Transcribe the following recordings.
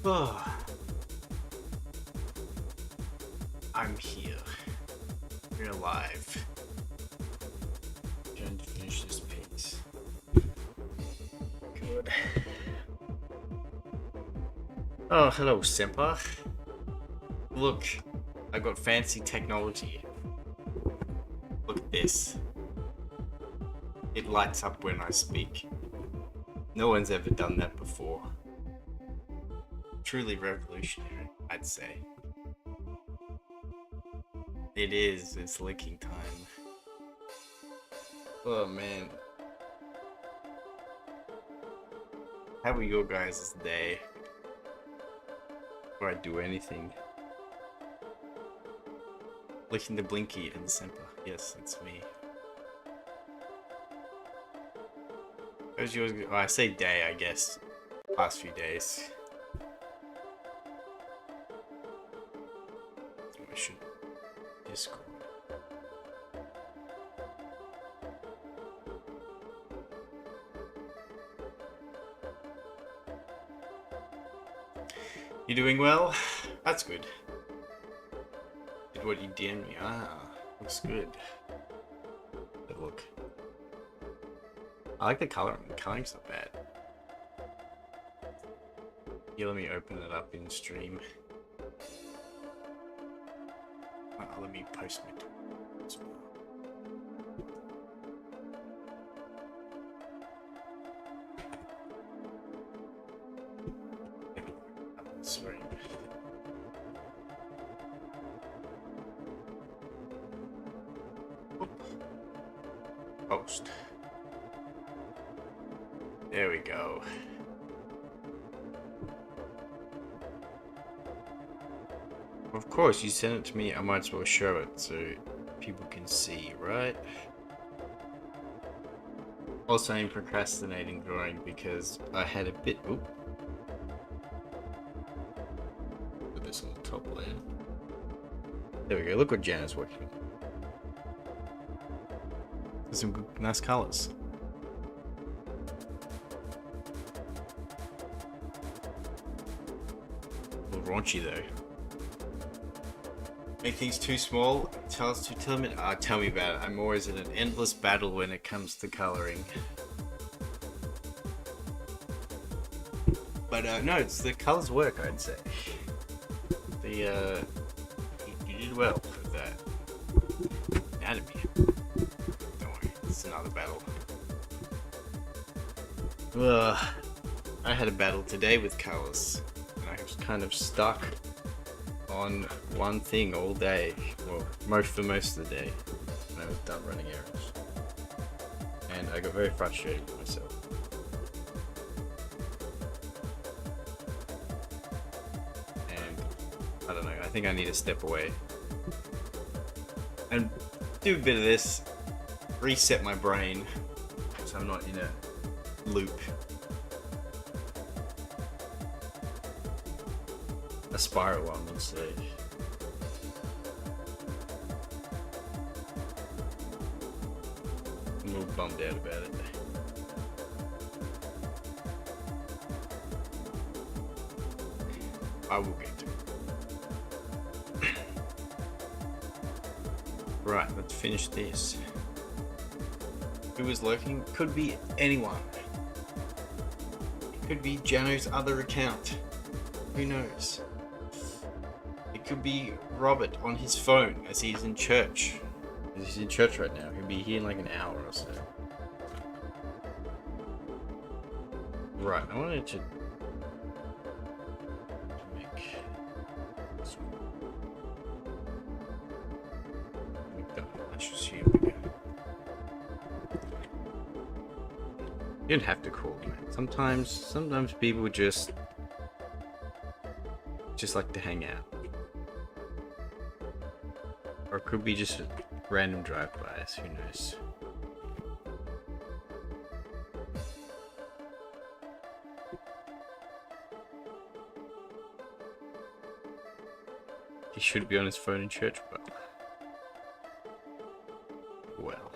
Oh, I'm here. We're alive. Going to finish this piece. Good. Oh, hello, Senpai. Look, I got fancy technology. Look at this. It lights up when I speak. No one's ever done that before. Truly revolutionary, I'd say. It is, it's licking time. Oh man. How are your guys' day? Before I do anything. Licking the Blinky and the Semper. Yes, that's me. How's yours? Oh, I say day, I guess. Past few days. I should Discord. You doing well? That's good. Did what you did me. Ah, looks good. But look. I like the color. The coloring's not bad. Here, let me open it up in stream. Let me post my tweet as well. Sorry. Post. There we go. Of course, you sent it to me, I might as well show it so people can see, right? Also, I'm procrastinating drawing because I had a bit... Oop. Put this on the top layer. There we go, look what Jana's working on. There's some good, nice colours. A little raunchy though. Make things too small, tell us to tell me. Tell me about it. I'm always in an endless battle when it comes to coloring. But no, it's the colors work. I'd say. You did well with that. Anatomy. Don't worry, it's another battle. I had a battle today with colors, and I was kind of stuck on one thing all day, well, for most of the day, and I was done running errands, and I got very frustrated with myself. And I don't know, I think I need to step away and do a bit of this, reset my brain, so I'm not in a loop. A spiral, I would say. I'm a little bummed out about it. I will get to it. Right, let's finish this. Who is lurking? Could be anyone. It could be Jano's other account. Who knows? It could be Robert on his phone as he's in church. He's in church right now. He'll be here in like an hour or so. Right, I wanted to make this one. Let's just here we go. You don't have to call me. Sometimes people just like to hang out. Or it could be just random drive-bys, who knows. He should be on his phone in church, but... well...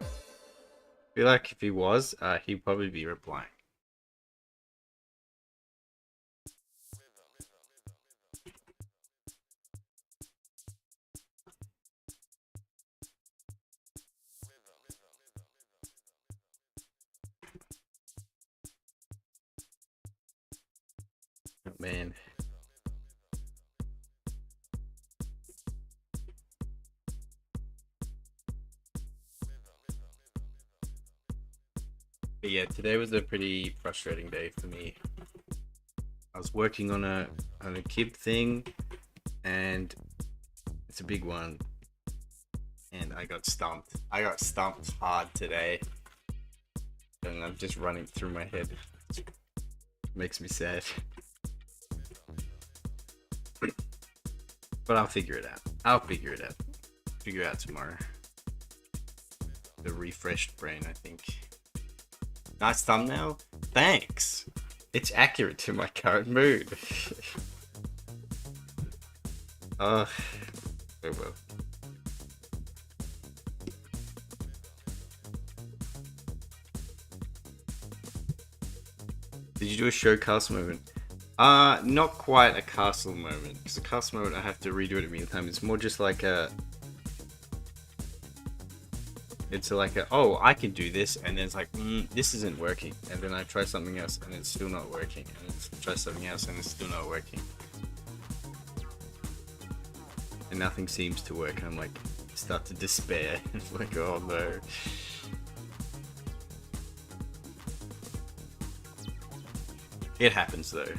I feel like if he was, he'd probably be replying. man. But yeah, today was a pretty frustrating day for me. I was working on a kib thing, and it's a big one, and I got stumped. I got stumped hard today, and I'm just running through my head. It makes me sad. But I'll figure it out. Figure it out tomorrow. The refreshed brain, I think. Nice thumbnail. Thanks. It's accurate to my current mood. Oh well. Did you do a show castle moment? Not quite a castle moment. Because a castle moment I have to redo it a million times. It's more just like a... It's like a, oh, I can do this, and then it's like, this isn't working. And then I try something else, and it's still not working. And then try something else, and it's still not working. And nothing seems to work. And I'm like, start to despair. It's like, oh no. It happens though.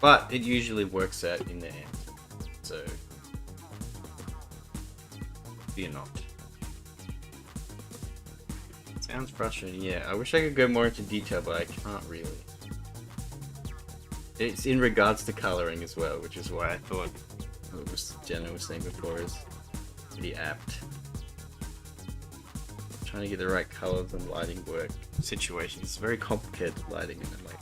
But it usually works out in the end. So fear not. Sounds frustrating, yeah. I wish I could go more into detail, but I can't really. It's in regards to coloring as well, which is why I thought what was Jenna was saying before is pretty apt. Trying to get the right colors and lighting work situations. It's very complicated lighting, and I'm like,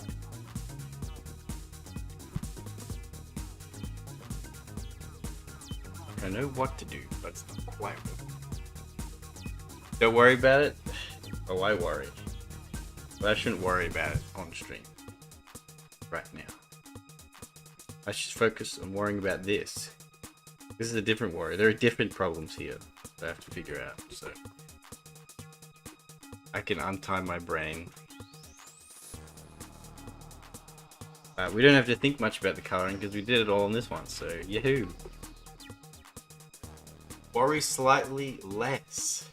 I know what to do, but it's not quite right. Don't worry about it. Oh, I worry. But I shouldn't worry about it on stream right now. I should focus on worrying about this. This is a different worry. There are different problems here that I have to figure out, so I can untie my brain. We don't have to think much about the coloring because we did it all on this one, so yahoo! Worry slightly less.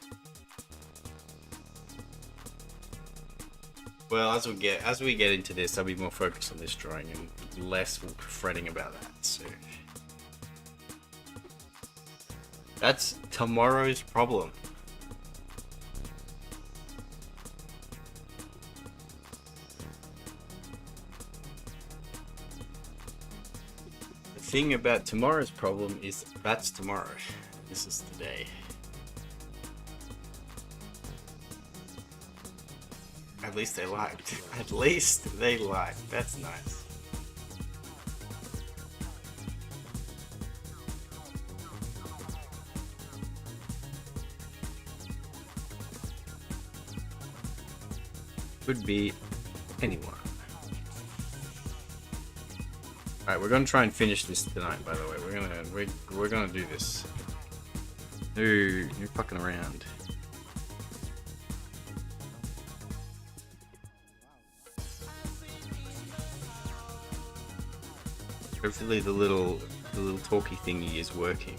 Well, as we get into this, I'll be more focused on this drawing and less fretting about that. So that's tomorrow's problem. The thing about tomorrow's problem is that's tomorrow. This is today. At least they liked. At least they liked. That's nice. Could be anyone. Alright, we're gonna try and finish this tonight, by the way. We're gonna do this. No, you're fucking around. Hopefully the little talky thingy is working.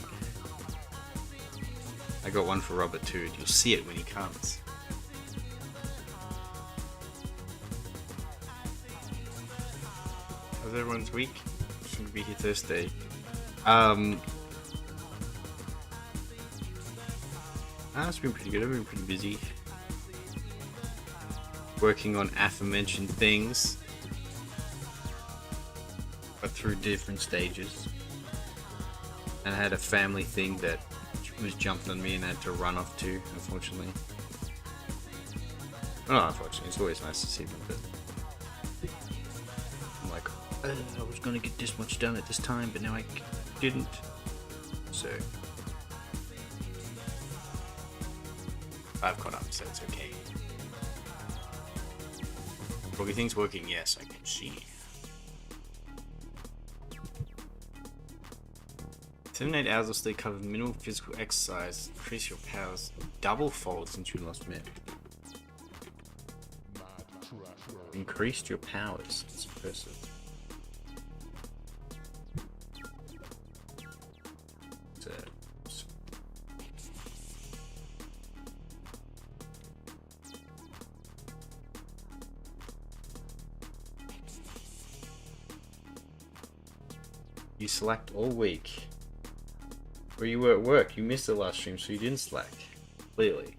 I got one for Robert too, and you'll see it when he comes. How's everyone's week? Shouldn't be here Thursday. It's been pretty good. I've been pretty busy. Working on aforementioned things, but through different stages. And I had a family thing that was jumped on me and I had to run off to, unfortunately. Well, not unfortunately, it's always nice to see them, but I'm like, I was gonna get this much done at this time, but now I didn't. So I've caught up, so it's okay. Probably things working, yes, I can see. 7 to 8 hours of sleep covered minimal physical exercise. Increase your powers double fold since you lost men. Increased your powers. It's impressive. You slacked all week. Or you were at work. You missed the last stream, so you didn't slack. Clearly.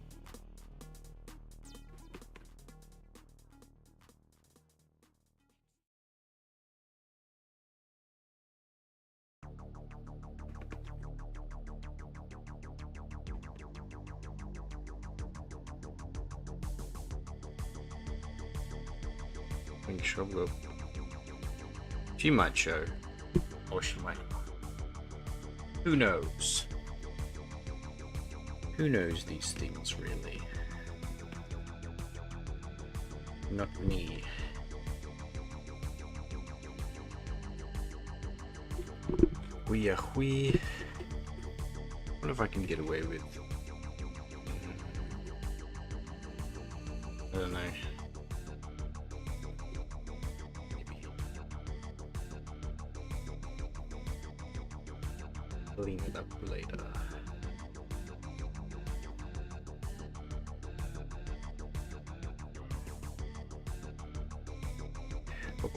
Shovel. She might show. Or she might not. Who knows? Who knows these things, really? Not me. We. I wonder if I can get away with. I don't know. Clean it up later. Oh.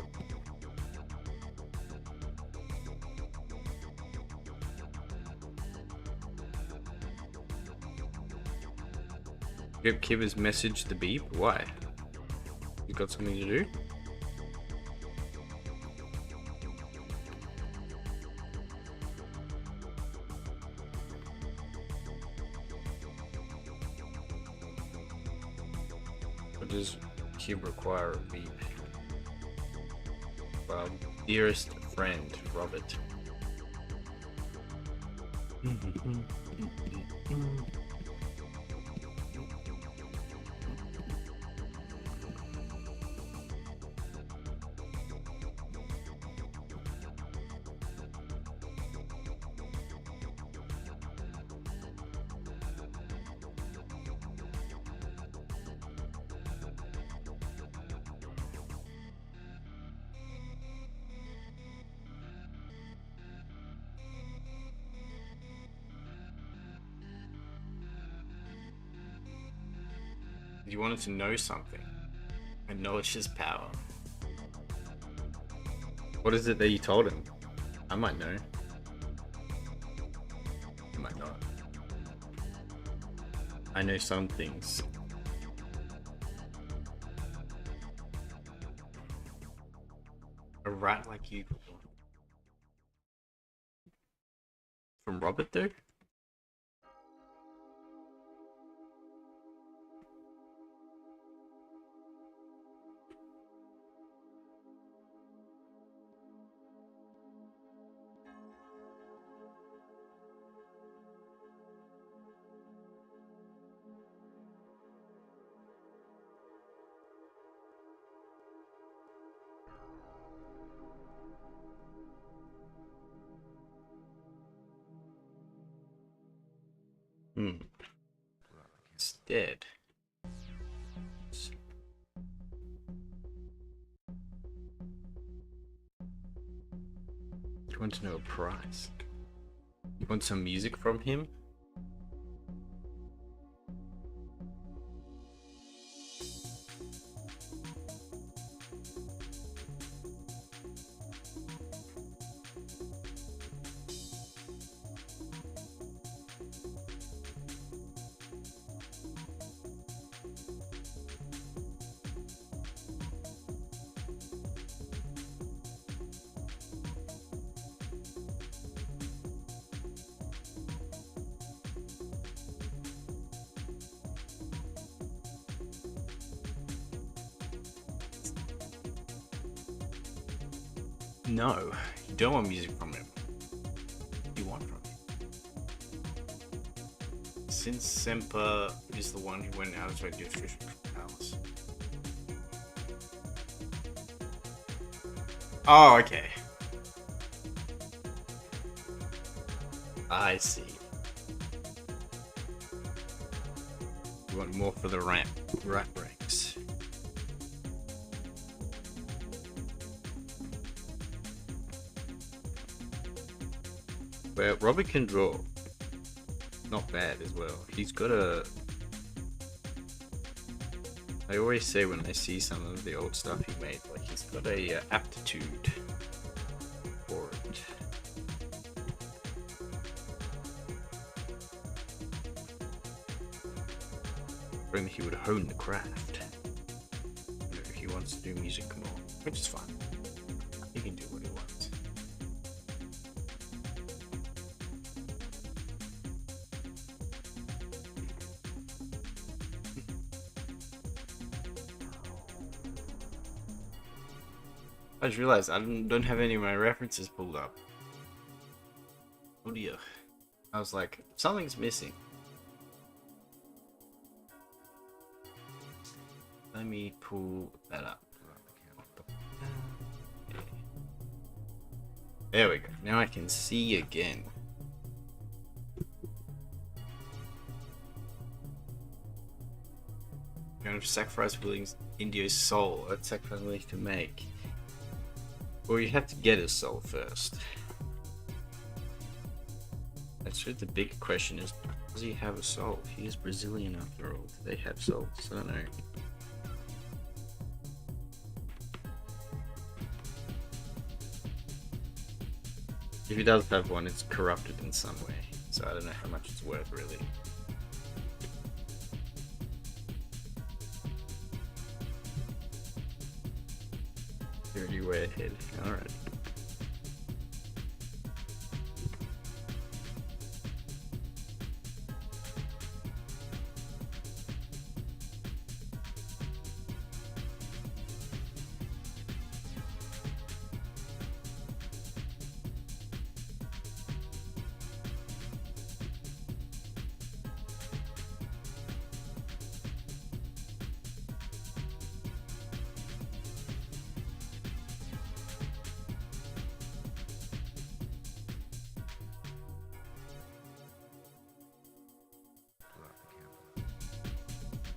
Yep, Kib has messaged the beep. Why? You got something to do? Does Cube require a beep? Well, dearest friend, Robert. You wanted to know something. Acknowledge his power. What is it that you told him? I might know. I might not. I know some things. A rat like you. From Robert though? Instead. You want to know a prize? You want some music from him? No, you don't want music from him. What do you want from him? Since Semper is the one who went out of his way to get fish from Palace. Oh, okay. I see. You want more for the rat ranks. where Robert can draw. Not bad as well. He's got a... I always say when I see some of the old stuff he made, like he's got a aptitude for it. If only he would hone the craft. You know, he wants to do music more, which is fine. He can do what he wants. I just realized I don't have any of my references pulled up. Oh dear. I was like, something's missing. Let me pull that up. There we go. Now I can see again. You're going to sacrifice Willing's Indio's soul. That's sacrifice willing to make. Well, you have to get his soul first. That's what the big question is. Does he have a soul? He is Brazilian after all. Do they have souls? I don't know. If he does have one, it's corrupted in some way. So I don't know how much it's worth, really. 30 way ahead. Alright.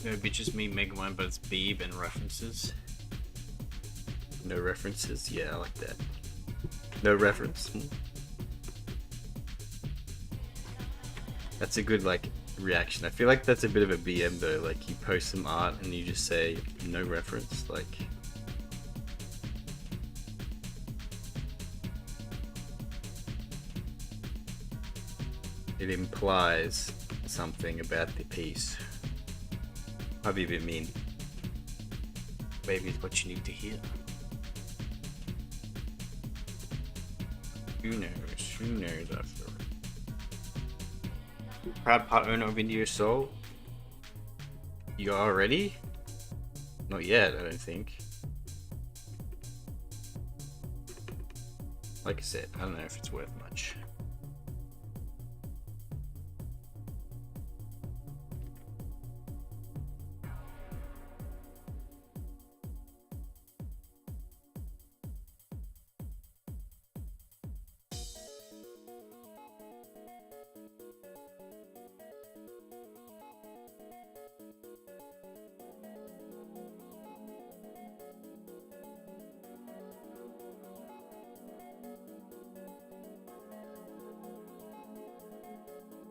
No bitches me Megamind, but it's Beeb and references. No references? Yeah, I like that. No reference. That's a good, like, reaction. I feel like that's a bit of a BM though, like you post some art and you just say no reference, like... It implies something about the piece. Probably a bit mean. Maybe it's what you need to hear. Who knows? Who knows after all? Proud part owner of India Soul? You are already? Not yet, I don't think. Like I said, I don't know if it's worth much.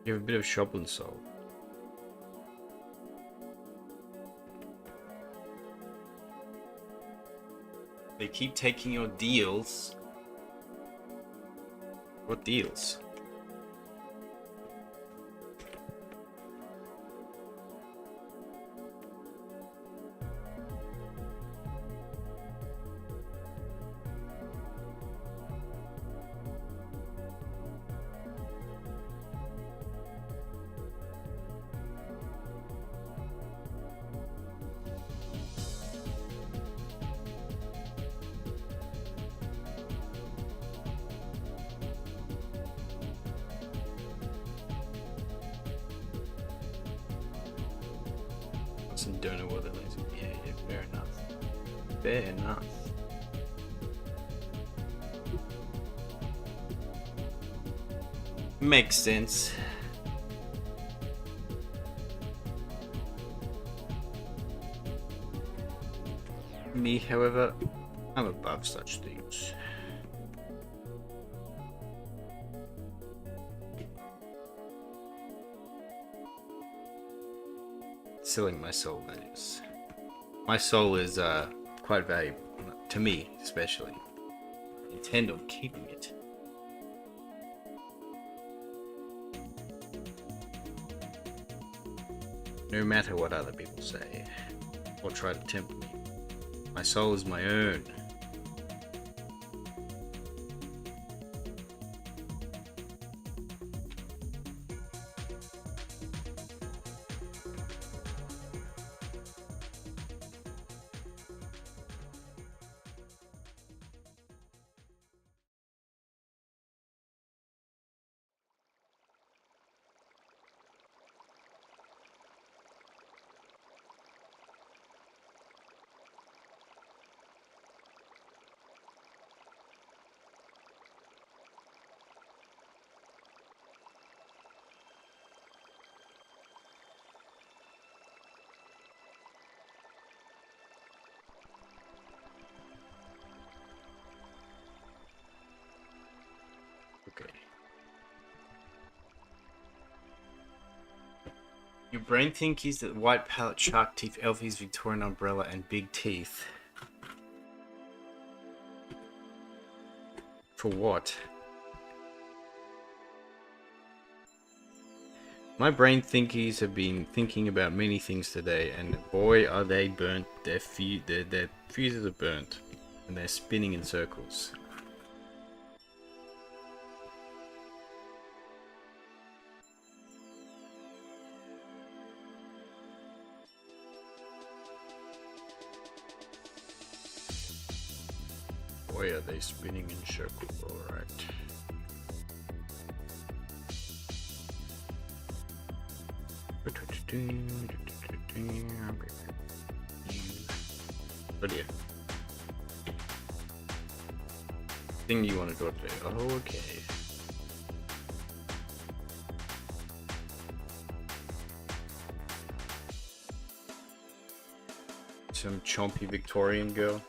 You have a bit of Shoplin soul. They keep taking your deals. What deals? And don't know what it is. Yeah, fair enough. Fair enough. Makes sense. Me, however, I'm above such things. Selling my soul, that is. My soul is quite valuable to me, especially. I intend on keeping it. No matter what other people say or try to tempt me, my soul is my own. Okay. Your brain thinks that white palette, shark teeth, Elfie's Victorian umbrella, and big teeth. For what? My brain thinkies have been thinking about many things today, and boy are they burnt. Their fuses are burnt, and they're spinning in circles. Boy are they spinning in circles, alright. Oh dear. Thing you want to draw today. Oh, okay. Some chompy Victorian girl.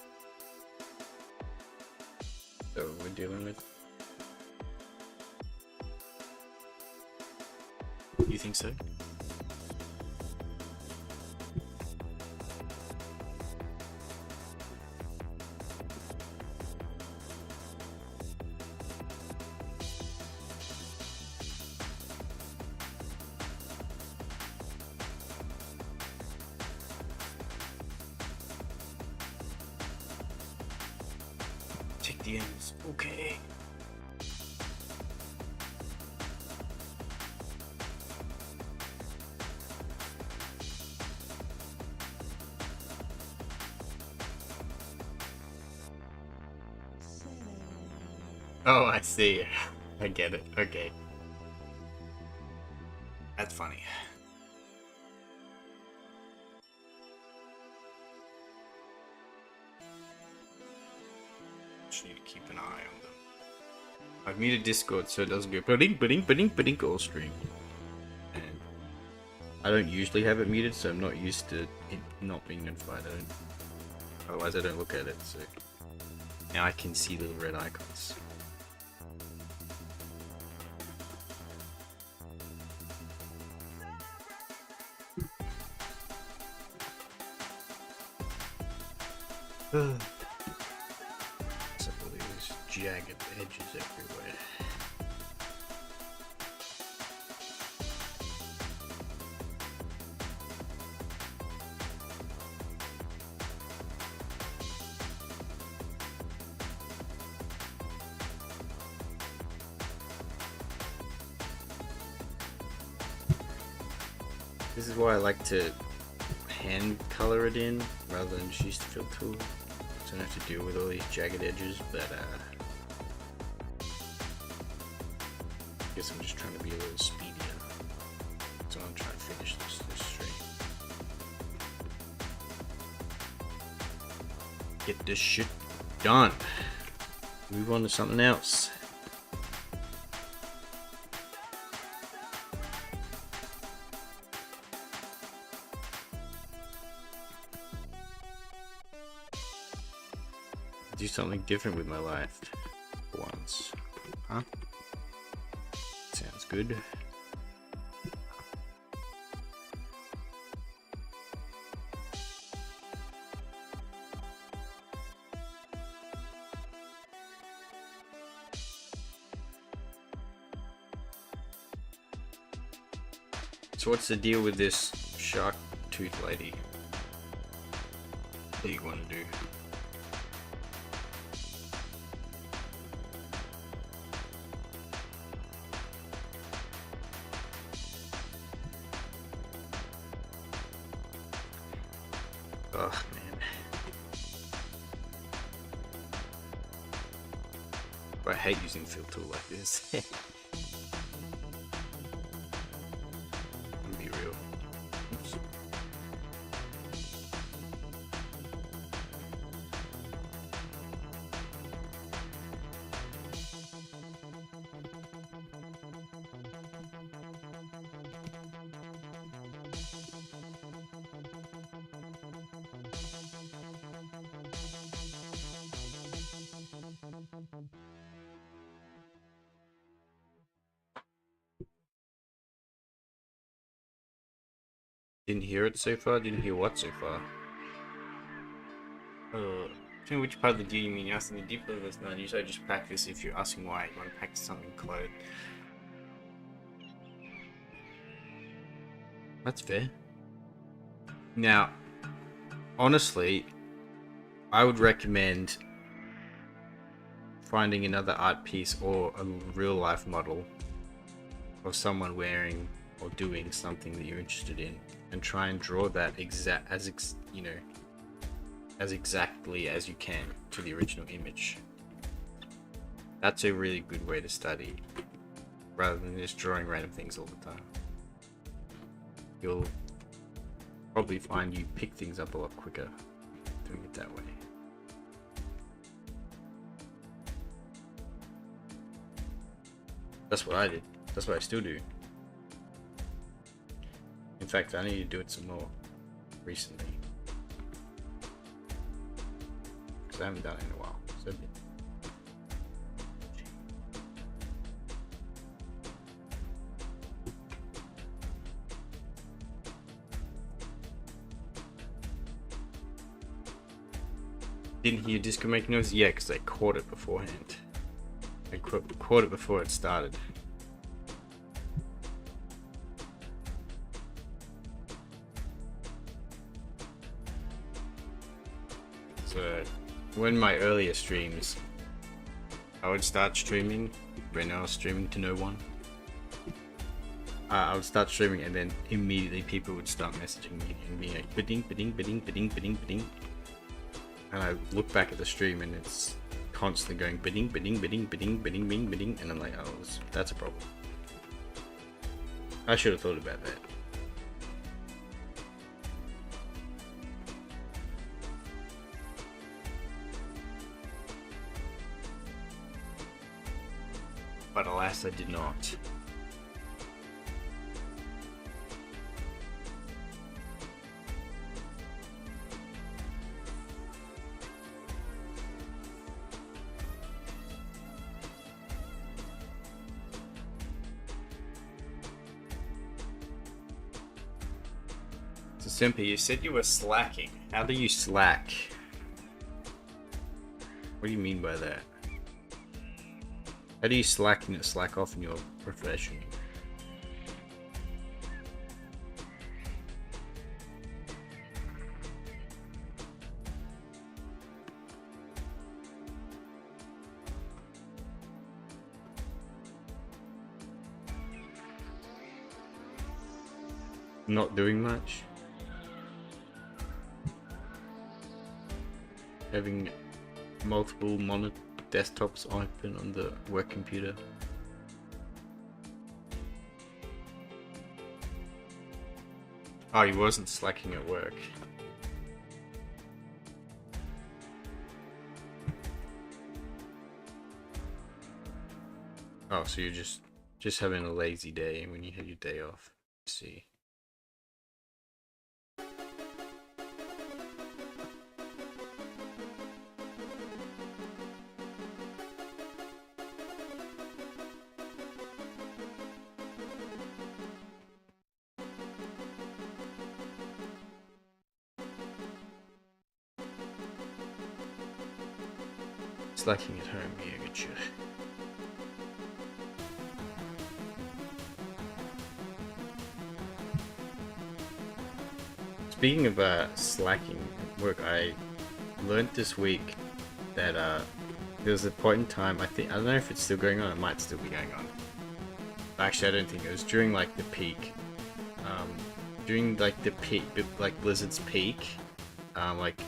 That's what we're dealing with. You think so? Take the ends. Okay. Oh, I see. I get it. Okay. That's funny. Just need to keep an eye on them. I've muted Discord so it doesn't go ba-ding all stream. And I don't usually have it muted, so I'm not used to it not being notified. Otherwise I don't look at it, so now I can see little red icons. So these jagged edges everywhere. This is why I like to hand color it in rather than just use the fill tool. So I don't have to deal with all these jagged edges, but I guess I'm just trying to be a little speedier. So I'm trying to finish this stream. Get this shit done. Move on to something else. Do something different with my life for once. Huh? Sounds good. So what's the deal with this shark tooth lady? What do you want to do? Ugh, man. I hate using fill tool like this. Be real. Oops. Didn't hear it so far? Didn't hear what so far? Tell me which part of the deal you mean. You're asking the deep level is not usually just practice if you're asking why you want to practice something close. That's fair. Now, honestly, I would recommend finding another art piece or a real life model of someone wearing or doing something that you're interested in, and try and draw that as exactly as you can to the original image. That's a really good way to study, rather than just drawing random things all the time. You'll probably find you pick things up a lot quicker doing it that way. That's what I did. That's what I still do. In fact, I need to do it some more recently. Because I haven't done it in a while. So didn't hear disco make noise? Yeah, because I caught it beforehand. I caught it before it started. So, when my earlier streams, I would start streaming when I was streaming to no one. I would start streaming and then immediately people would start messaging me and being like, ba-ding, ba-ding, ba-ding, ba-ding, ba-ding, ba-ding. And I look back at the stream and it's constantly going ba-ding, ba-ding, ba-ding, ba-ding, ba-ding, ba-ding, ba-ding, and I'm like, oh, that's a problem. I should have thought about that. But alas, I did not. So Simpa, you said you were slacking. How do you slack? What do you mean by that? How do you slack off in your profession? Not doing much? Having multiple desktops open on the work computer. Oh, he wasn't slacking at work. Oh, so you're just having a lazy day when you had your day off. Let's see. Slacking at home, yeah, good shit. Speaking of slacking at work, I learned this week that there was a point in time. I don't know if it's still going on. It might still be going on. Actually, I don't think it was during like the peak. During like the peak, like Blizzard's peak, like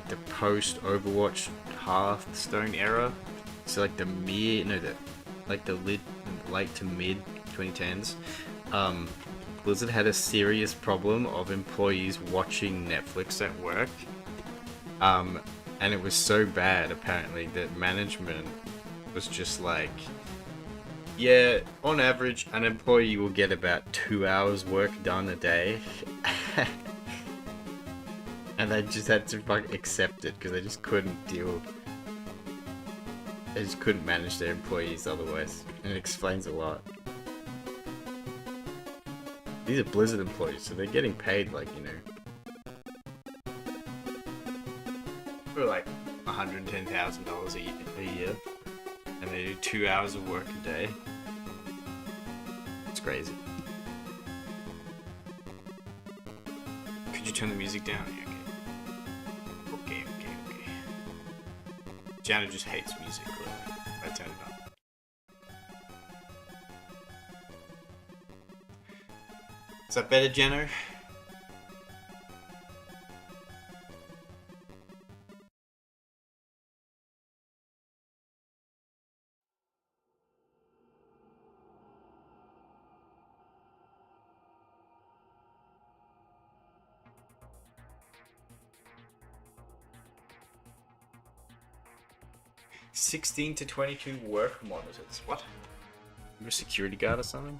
the post Overwatch Hearthstone era. So like the late to mid 2010s. Blizzard had a serious problem of employees watching Netflix at work. And it was so bad, apparently, that management was just like, yeah, on average, an employee will get about 2 hours work done a day. And they just had to accept it, because they just couldn't they just couldn't manage their employees otherwise. And it explains a lot. These are Blizzard employees, so they're getting paid like, you know, for like $110,000 a year, and they do 2 hours of work a day. It's crazy. Could you turn the music down? Okay. Okay. Jana just hates music, clearly. I turn it up. Is that better, Jenno? $16 to $22 work monitors. What? You're a security guard or something?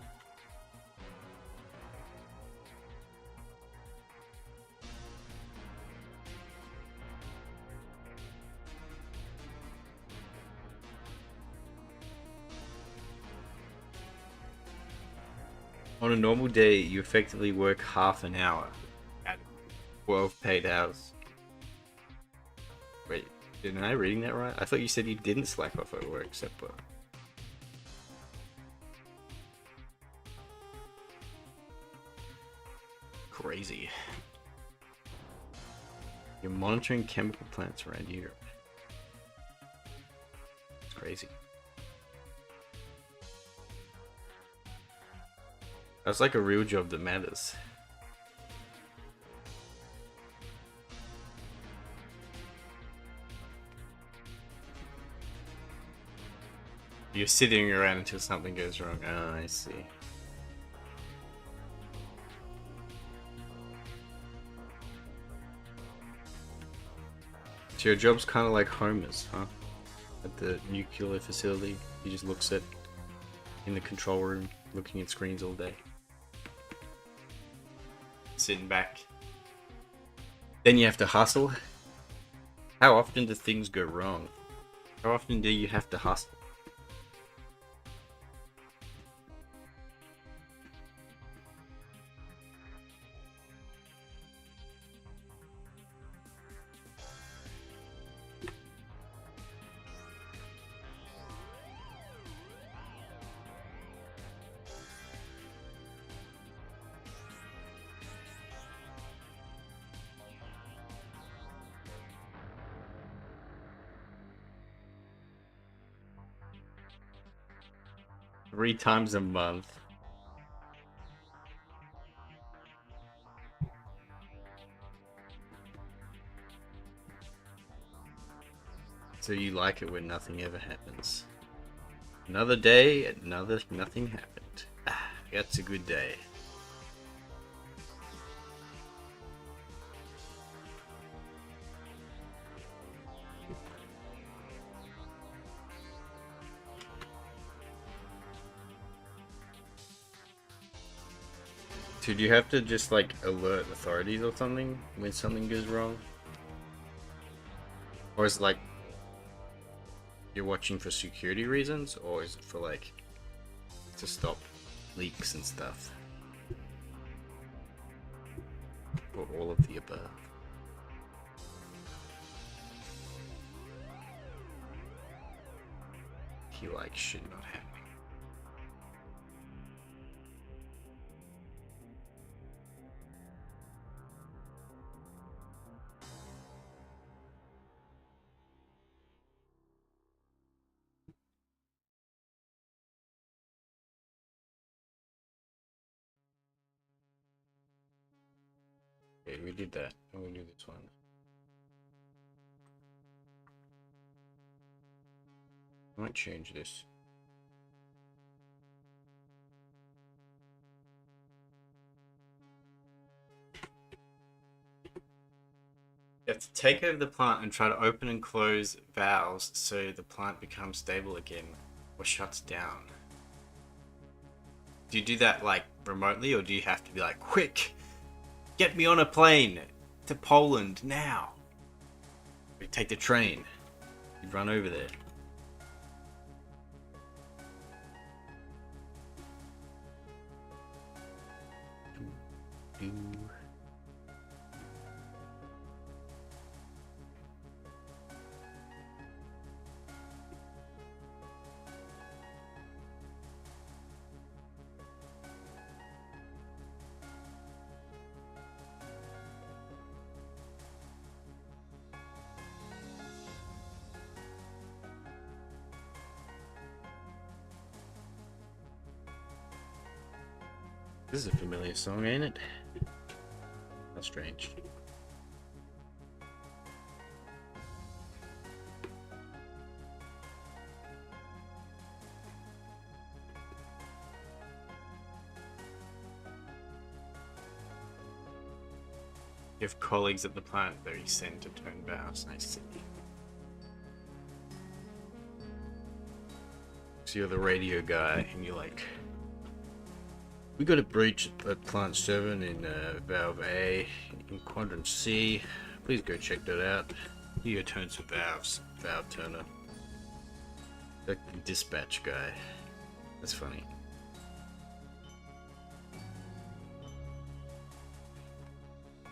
On a normal day, you effectively work half an hour at 12 paid hours. Wait, am I reading that right? I thought you said you didn't slack off at work, except for... Crazy. You're monitoring chemical plants around Europe. It's crazy. That's like a real job that matters. You're sitting around until something goes wrong. Oh, I see. So your job's kind of like Homer's, huh? At the nuclear facility, he just looks at in the control room, looking at screens all day. Sitting back. Then you have to hustle. How often do things go wrong? How often do you have to hustle? Three times a month. So you like it when nothing ever happens. Another day, nothing happened. Ah, that's a good day. So do you have to just like alert authorities or something when something goes wrong? Or is it like you're watching for security reasons, or is it for like to stop leaks and stuff? Or all of the above? He like shit not happening. Okay, we did that. And we'll do this one. I might change this. You have to take over the plant and try to open and close valves so the plant becomes stable again or shuts down. Do you do that like remotely, or do you have to be like, quick, get me on a plane to Poland now? We take the train. You run over there. This is a familiar song, ain't it? How strange. You have colleagues at the plant that you send to turn valves. Nice to see. So you're the radio guy, and you're like, we got a breach at plant 7 in valve A in quadrant C. Please go check that out. You go turn some valves, valve turner. Like the dispatch guy. That's funny.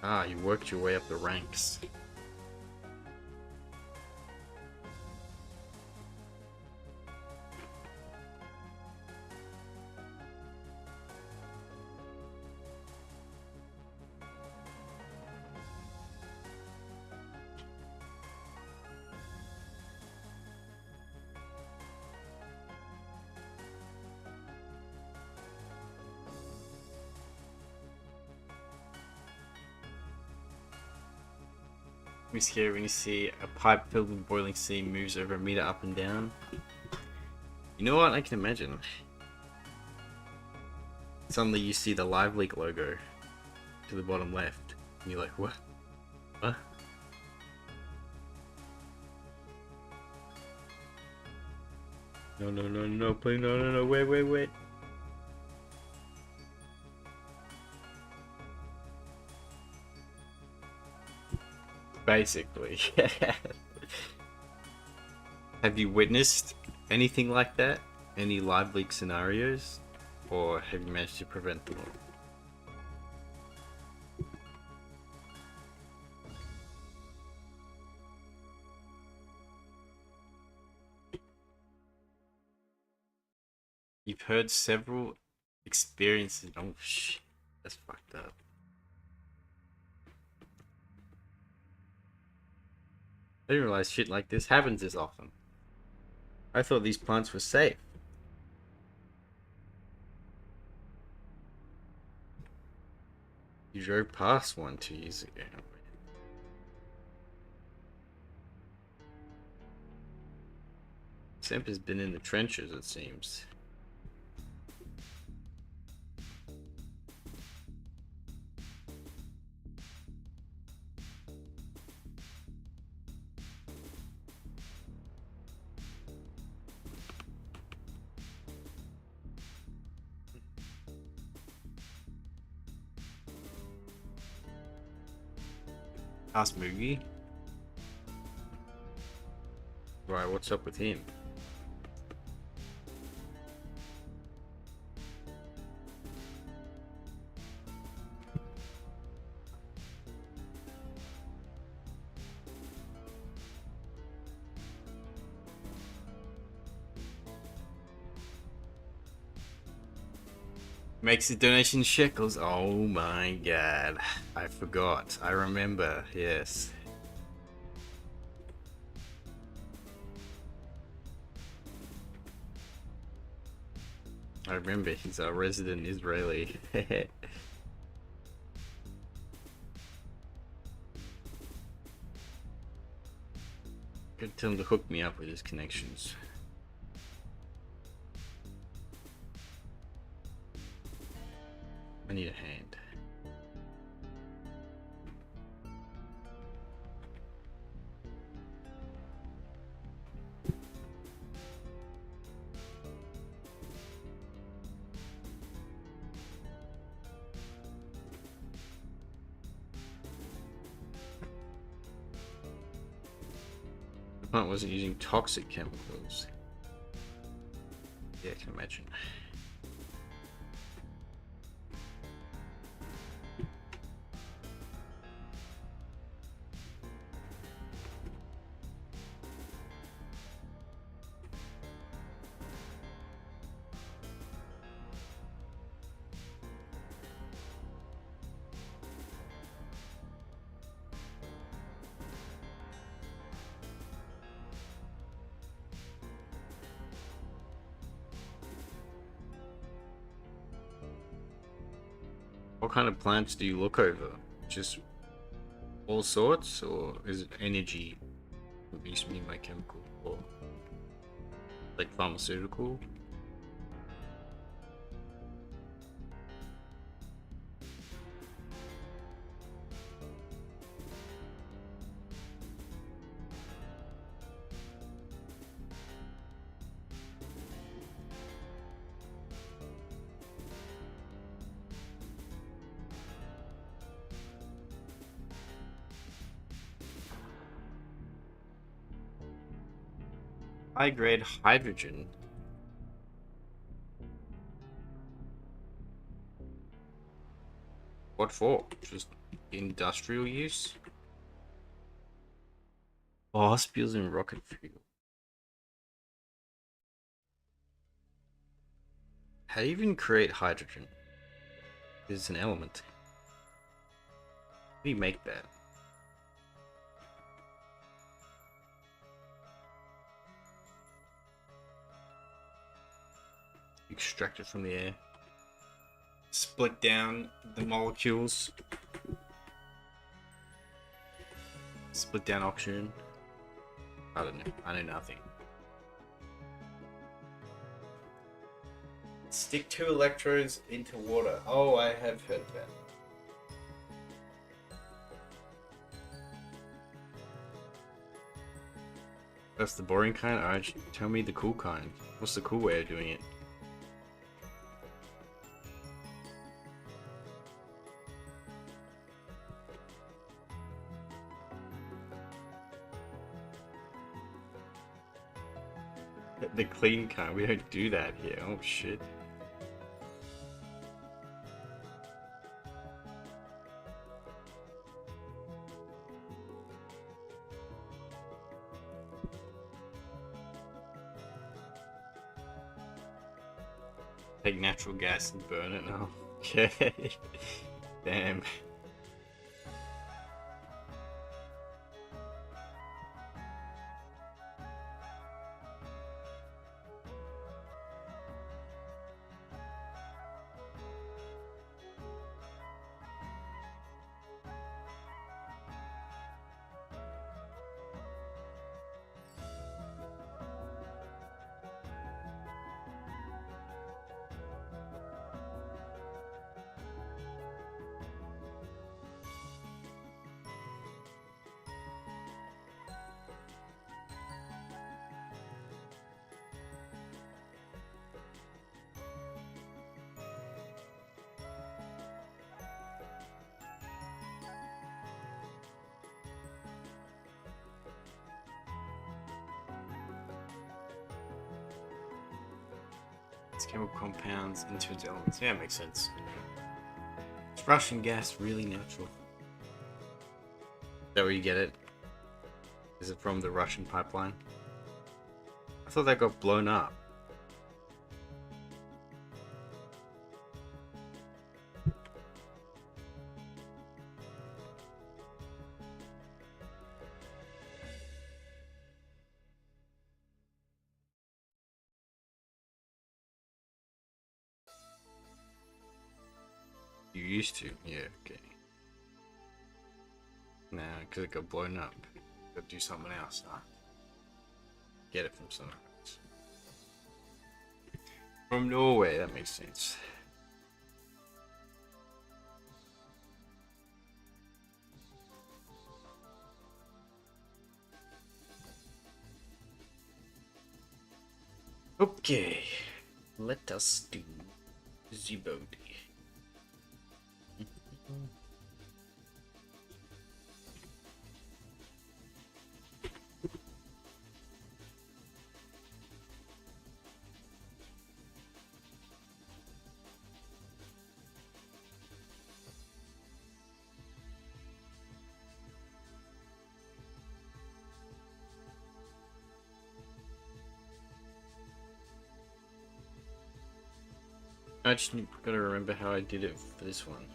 Ah, you worked your way up the ranks. Be scary when you see a pipe filled with boiling steam moves over a meter up and down. You know what? I can imagine. Suddenly you see the Live Leak logo to the bottom left, and you're like, what? What? No, no, no, no, please, no, no, no, wait, wait, wait. Basically. Have you witnessed anything like that? Any live leak scenarios? Or have you managed to prevent them all? You've heard several experiences. Oh shit, that's fucked up. I didn't realize shit like this happens as often. I thought these plants were safe. You drove past one 2 years ago. Semp has been in the trenches, it seems. Ask Moogie. Right, what's up with him? Makes the donation shekels. Oh my god. I forgot. I remember. Yes. I remember. He's a resident Israeli. Could tell him to hook me up with his connections. I need a hand. The plant wasn't using toxic chemicals. Yeah, I can imagine. What kind of plants do you look over? Just all sorts, or is it energy? What used to mean by chemical, or like pharmaceutical? High grade hydrogen. What for? Just industrial use? Oh, hospitals and rocket fuel. How do you even create hydrogen? It's an element. How do you make that? Extract it from the air. Split down the molecules. Split down oxygen. I don't know. I know nothing. Stick 2 electrodes into water. Oh, I have heard of that. That's the boring kind? Alright, tell me the cool kind. What's the cool way of doing it? The clean kind. We don't do that here. Oh shit. Take natural gas and burn it now. Okay. Damn. Its chemical compounds into its elements. Yeah, it makes sense. Is Russian gas really natural? Is that where you get it? Is it from the Russian pipeline? I thought that got blown up. You used to? Yeah, okay. Nah, because it got blown up. Gotta do something else, huh? get it from somewhere else. From Norway, that makes sense. Okay, let us do the body. I just gotta remember how I did it for this one.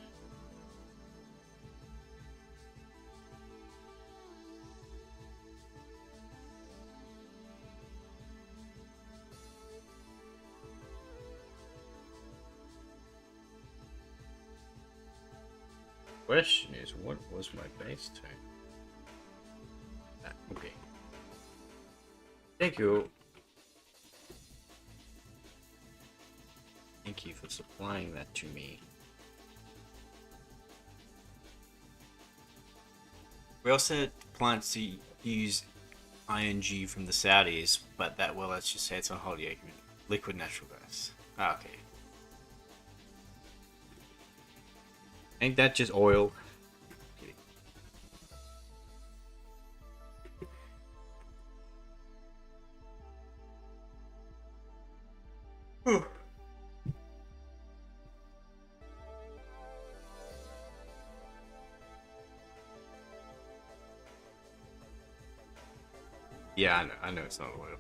Question is, what was my base turn? Ah, okay. Thank you. Thank you for supplying that to me. We also plan to use ING from the Saudis, but that, well, let's just say it's on holiday agreement. Liquid natural gas. Ah, okay. Ain't that just oil? Yeah, I know it's not oil.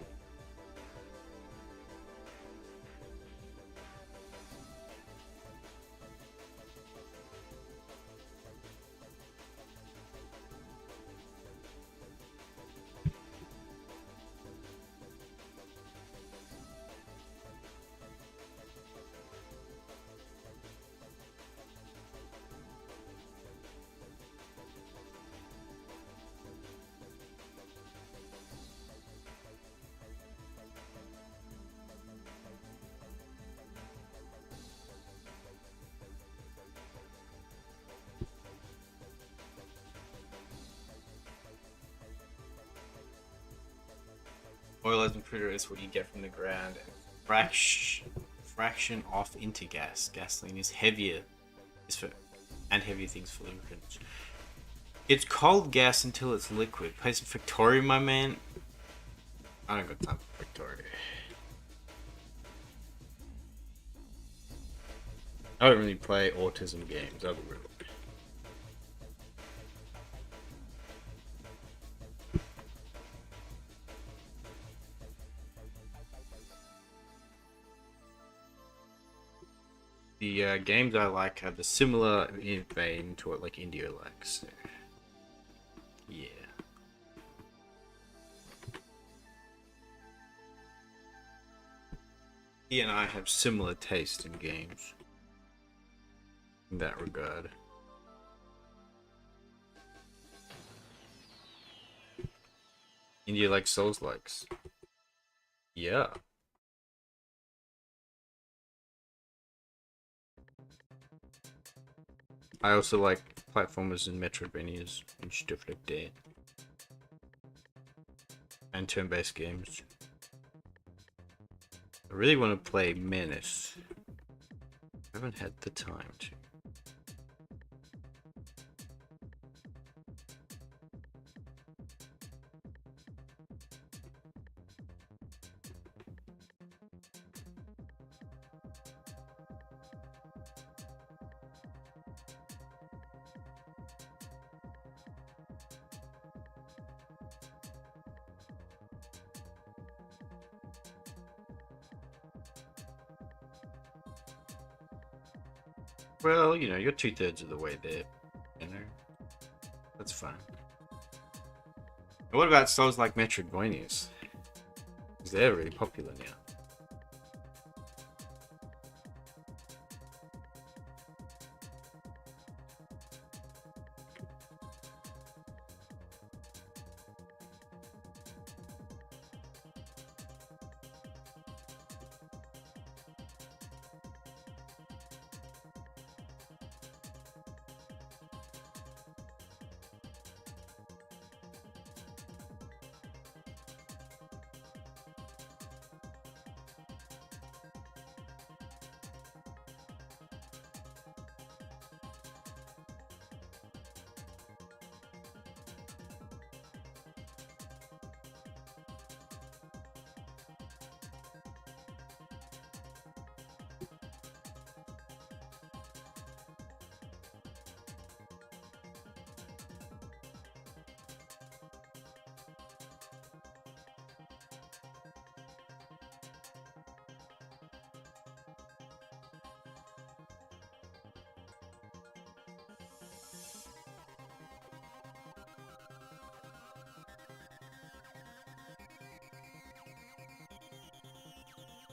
Oil as a critter is what you get from the ground. Fraction off into gas. Gasoline is heavier, and heavier things for lubricants. It's cold gas until it's liquid. Play some Victoria, my man. I don't got time for Victoria. I don't really play autism games. I'll be real. The games I like have the similar vein to what like India likes. So. Yeah. He and I have similar taste in games. In that regard. India likes Souls likes. Yeah. I also like platformers and Metroidvanias and stuff like that. And turn-based games. I really want to play Menace. I haven't had the time to. Well, you know, you're 2/3 of the way there. You know, that's fine. And what about Souls like Metroidvanias? Because they're really popular now.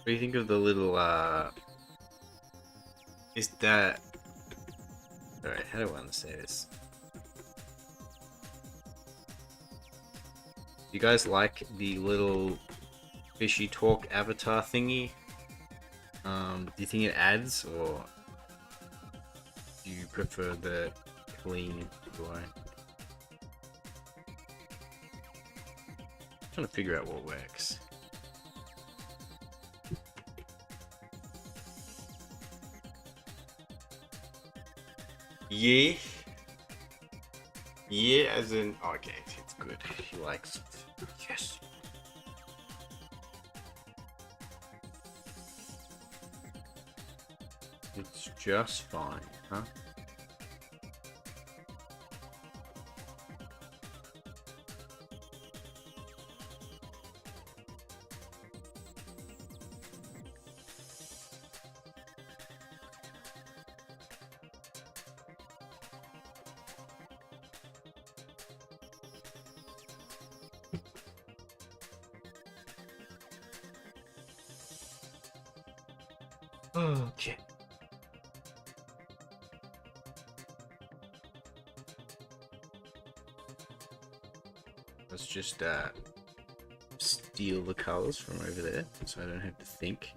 do you think of the little, is that... Alright, how do I want to say this? You guys like the little fishy talk avatar thingy? Do you think it adds, or do you prefer the clean UI? I'm trying to figure out what works. Yeah. Yeah, as in... Okay, it's good. He likes it. Yes. It's just fine, huh? Okay. Let's just steal the colors from over there so I don't have to think.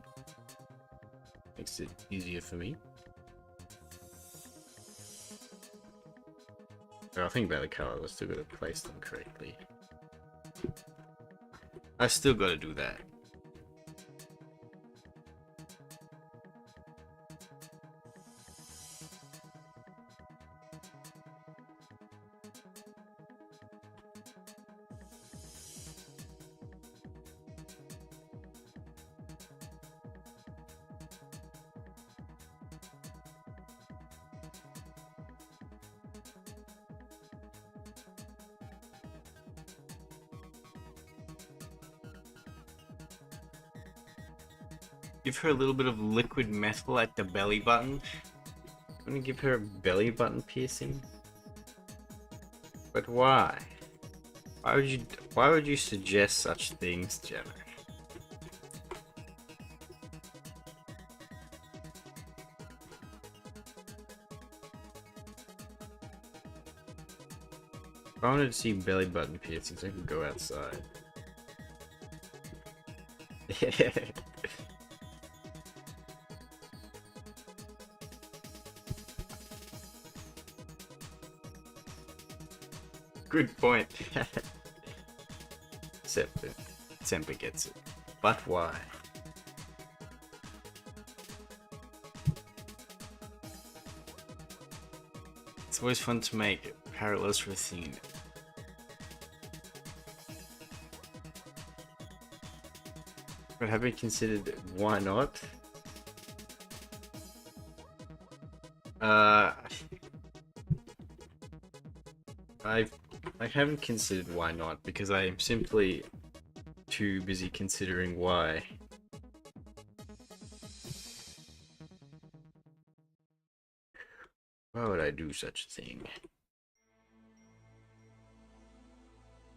Makes it easier for me. But I'll think about the colors, I still gotta place them correctly. I still gotta do that. Give her a little bit of liquid metal at the belly button. I'm gonna give her a belly button piercing. But why? Why would you suggest such things, Gemma? If I wanted to see belly button piercings, I could go outside. Good point. Semper gets it. But why? It's always fun to make parallels for a scene. But have we considered why not? I haven't considered why not, because I am simply too busy considering why. Why would I do such a thing?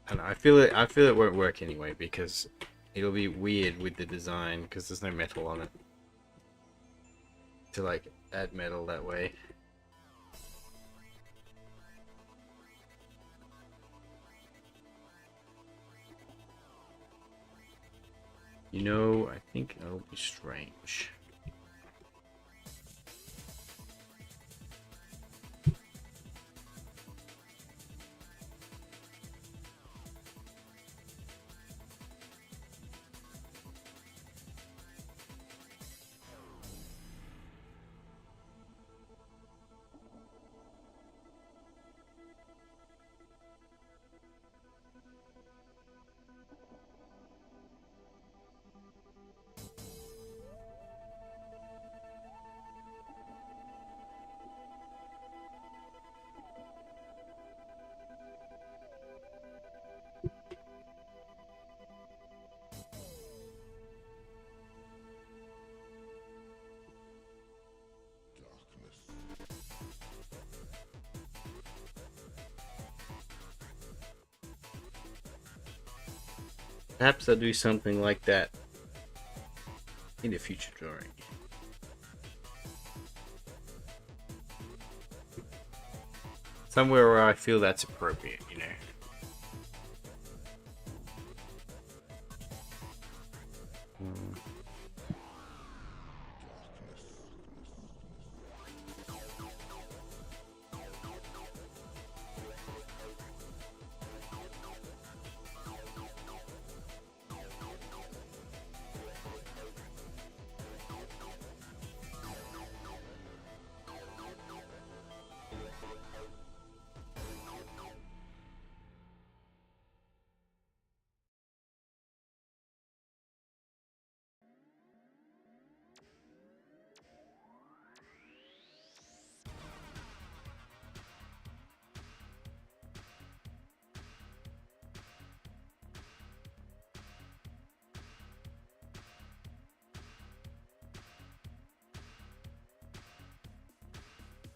And I feel it won't work anyway, because it'll be weird with the design, because there's no metal on it. To like add metal that way. You know, I think that'll be strange. Perhaps I'll do something like that in a future drawing. Somewhere where I feel that's appropriate, you know.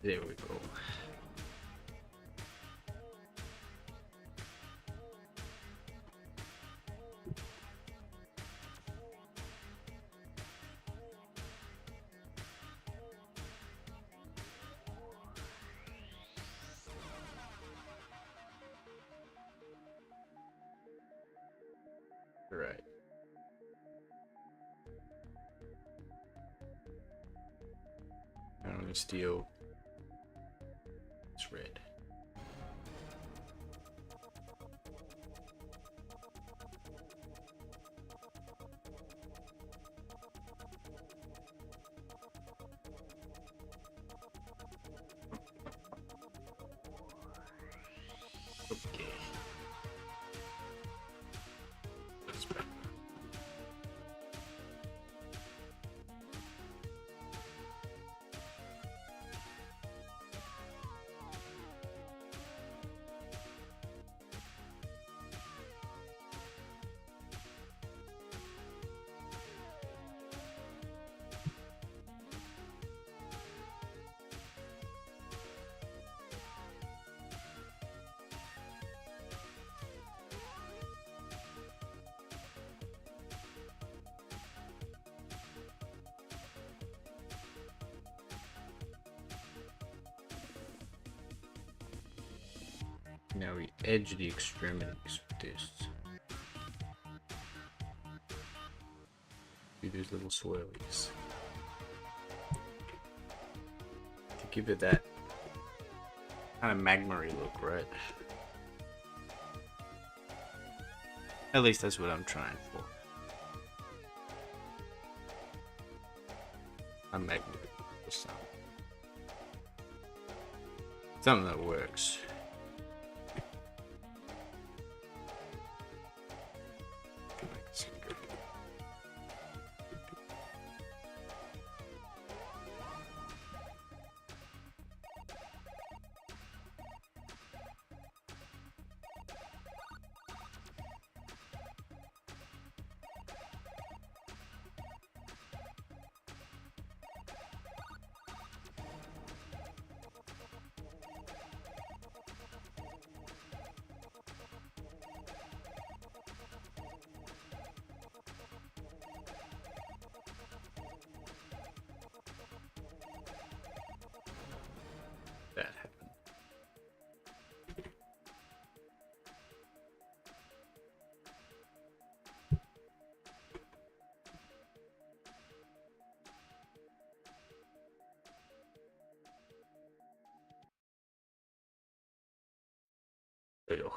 There we go. Right. I'm gonna steal. It's red. Okay. That's better. Now we edge the extremities with this. Do these little swirlies to give it that kind of magma-y look, right? At least that's what I'm trying for. A magma or something. Something that works. That happened. Ew.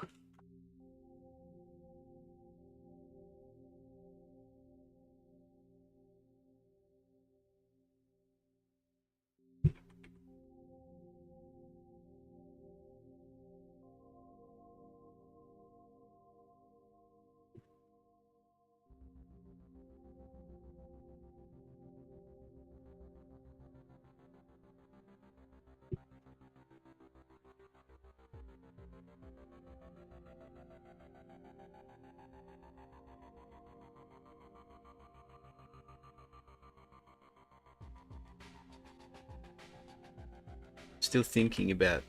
Still thinking about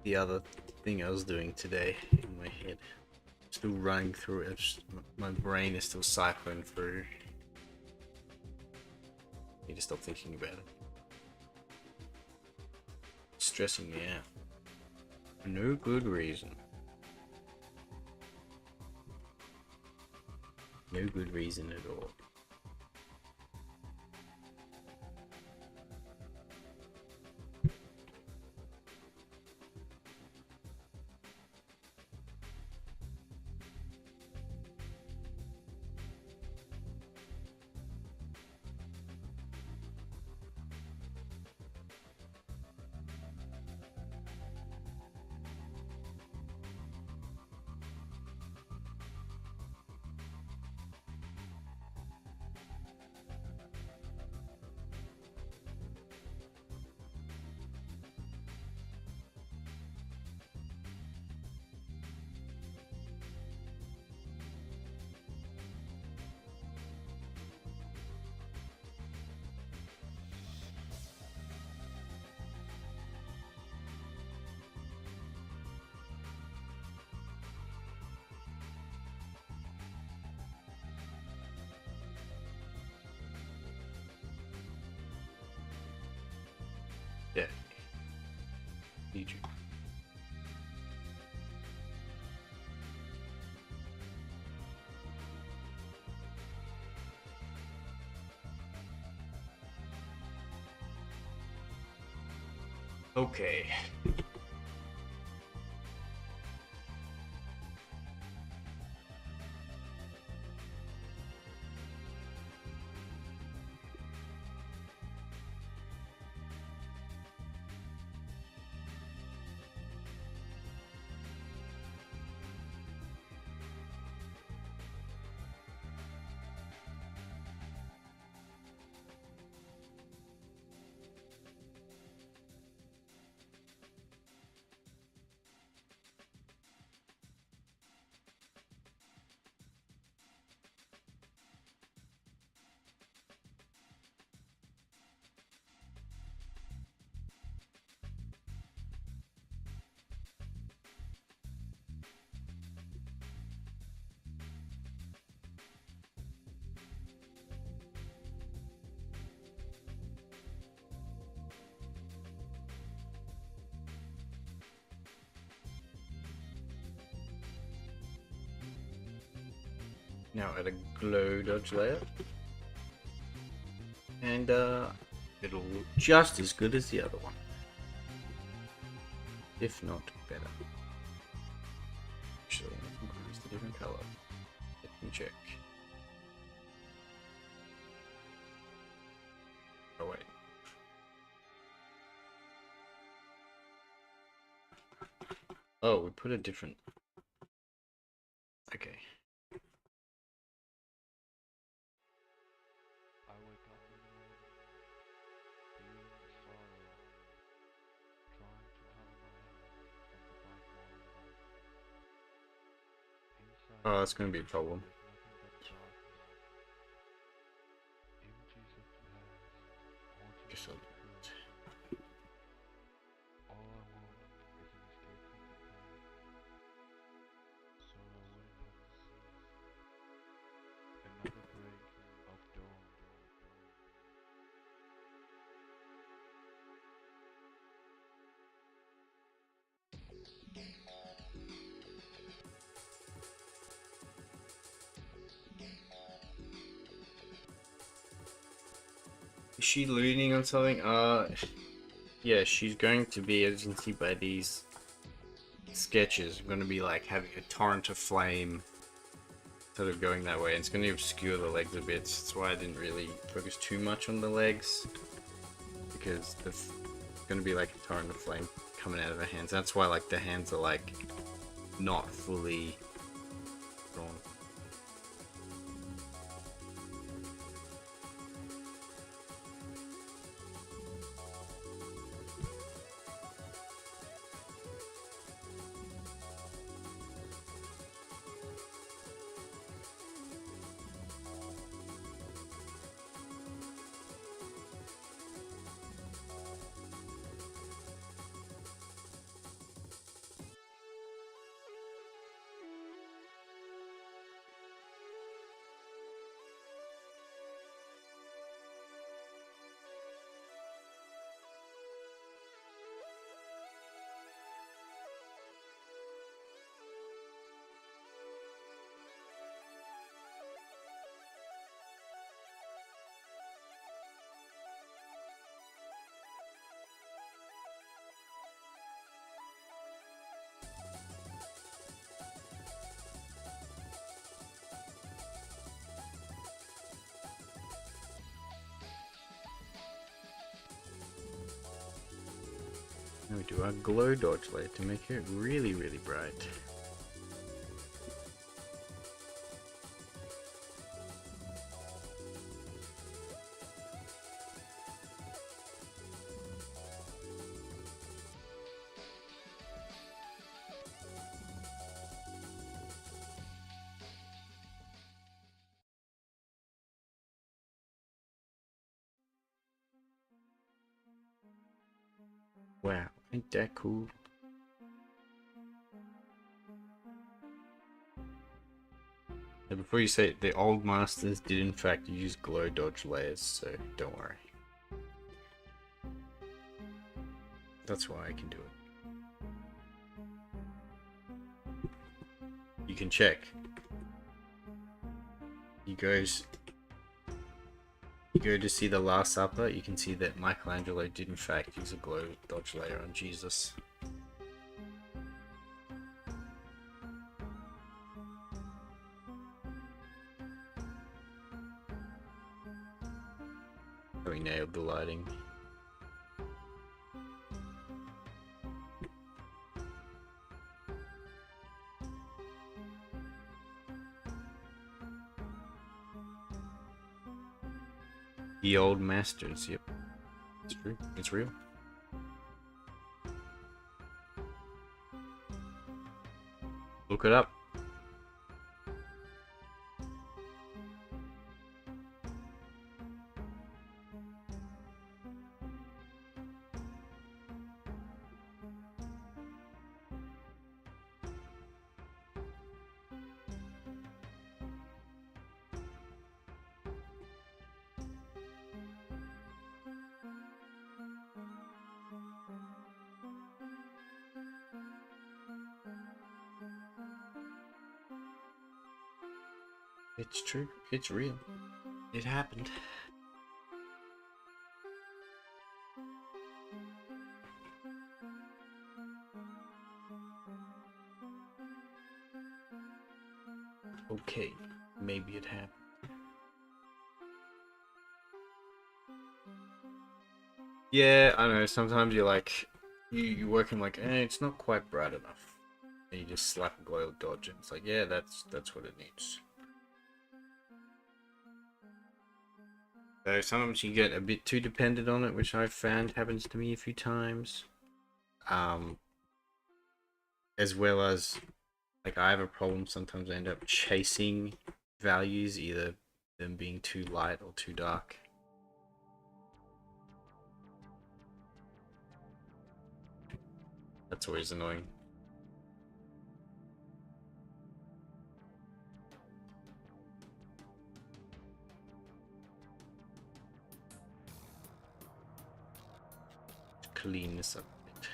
the other thing I was doing today in my head. Still running through it. My brain is still cycling through. Need to stop thinking about it. It's stressing me out. For no good reason. No good reason at all. Yeah. Need you. Okay. Now add a glow dodge layer. And it'll look just as good as the other one. If not better. Actually, I think it's a different color. Let me check. Oh wait. Oh, we put a different... Okay. Oh, that's going to be a problem. Guess I'll do it. Is she leaning on something? Yeah, she's going to be, as you can see by these sketches, going to be like having a torrent of flame sort of going that way. And it's going to obscure the legs a bit. That's why I didn't really focus too much on the legs, because there's going to be like a torrent of flame coming out of her hands. That's why like the hands are like not fully drawn. we do our glow dodge layer to make it really, really bright. Wow, ain't that cool? Now before you say it, the old masters did in fact use glow dodge layers, so don't worry. That's why I can do it. You can check. You go to see the Last Supper, you can see that Michelangelo did in fact use a glow dodge layer on Jesus. So he nailed the lighting. The old masters, yep. It's true. It's real. Look it up. It's true. It's real. It happened. Okay, maybe it happened. Yeah, I know, sometimes you're like, you're working like, it's not quite bright enough. And you just slap a glow dodge and it's like, yeah, that's what it needs. So sometimes you get a bit too dependent on it, which I've found happens to me a few times. As well as, like, I have a problem, sometimes I end up chasing values, either them being too light or too dark. That's always annoying. Clean this up a bit.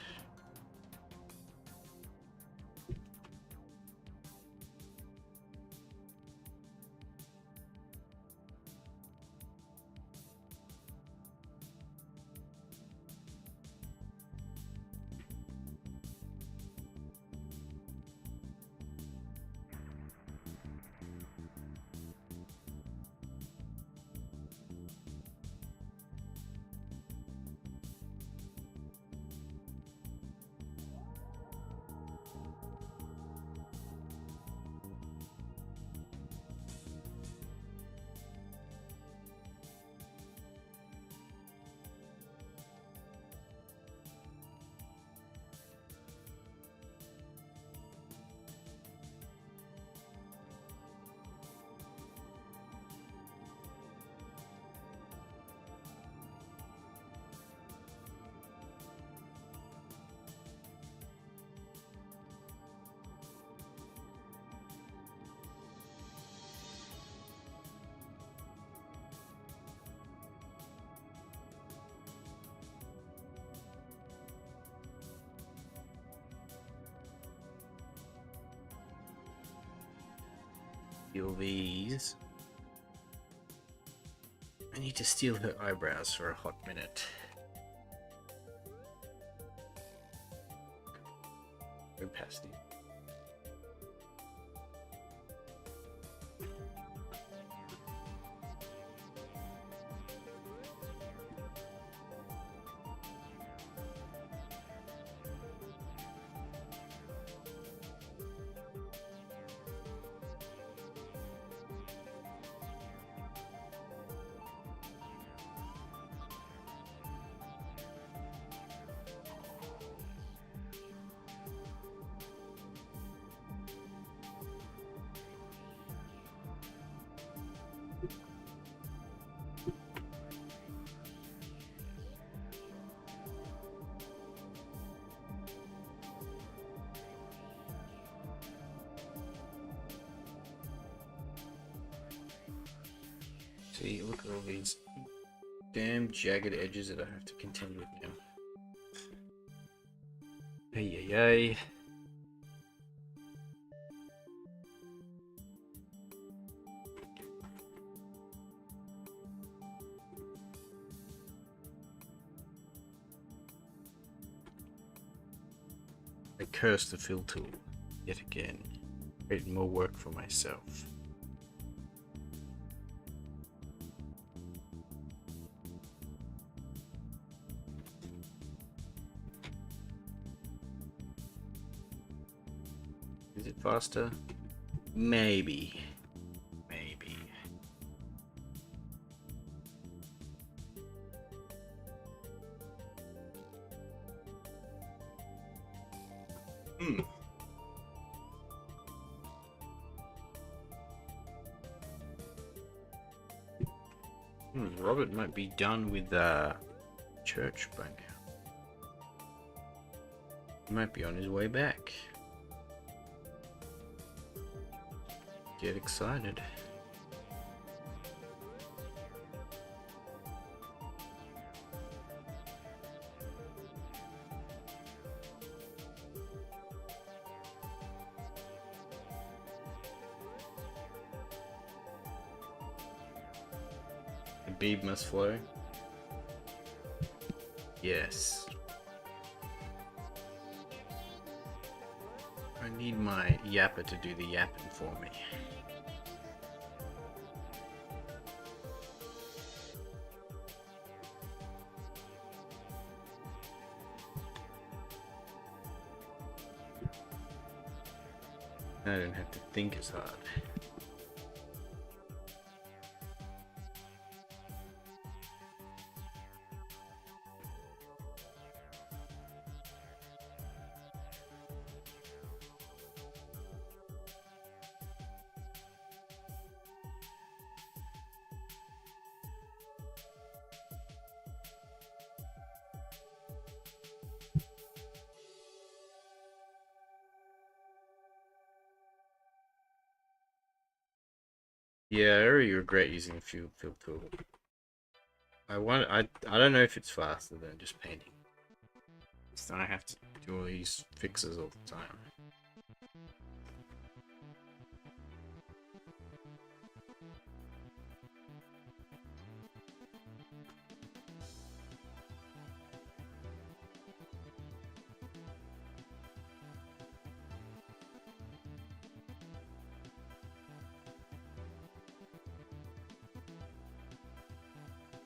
Steal these. I need to steal her eyebrows for a hot minute. Opacity. See, look at all these damn jagged edges that I have to contend with now. Hey, hey, hey. I curse the fill tool yet again, creating more work for myself. Is it faster? Maybe. Maybe. Robert might be done with church by now. He might be on his way back. Get excited. The bead must flow. Yes. I need my yapper to do the yapping for me. I don't have to think as hard. Yeah, I already regret using a fill tool. I don't know if it's faster than just painting. So I have to do all these fixes all the time.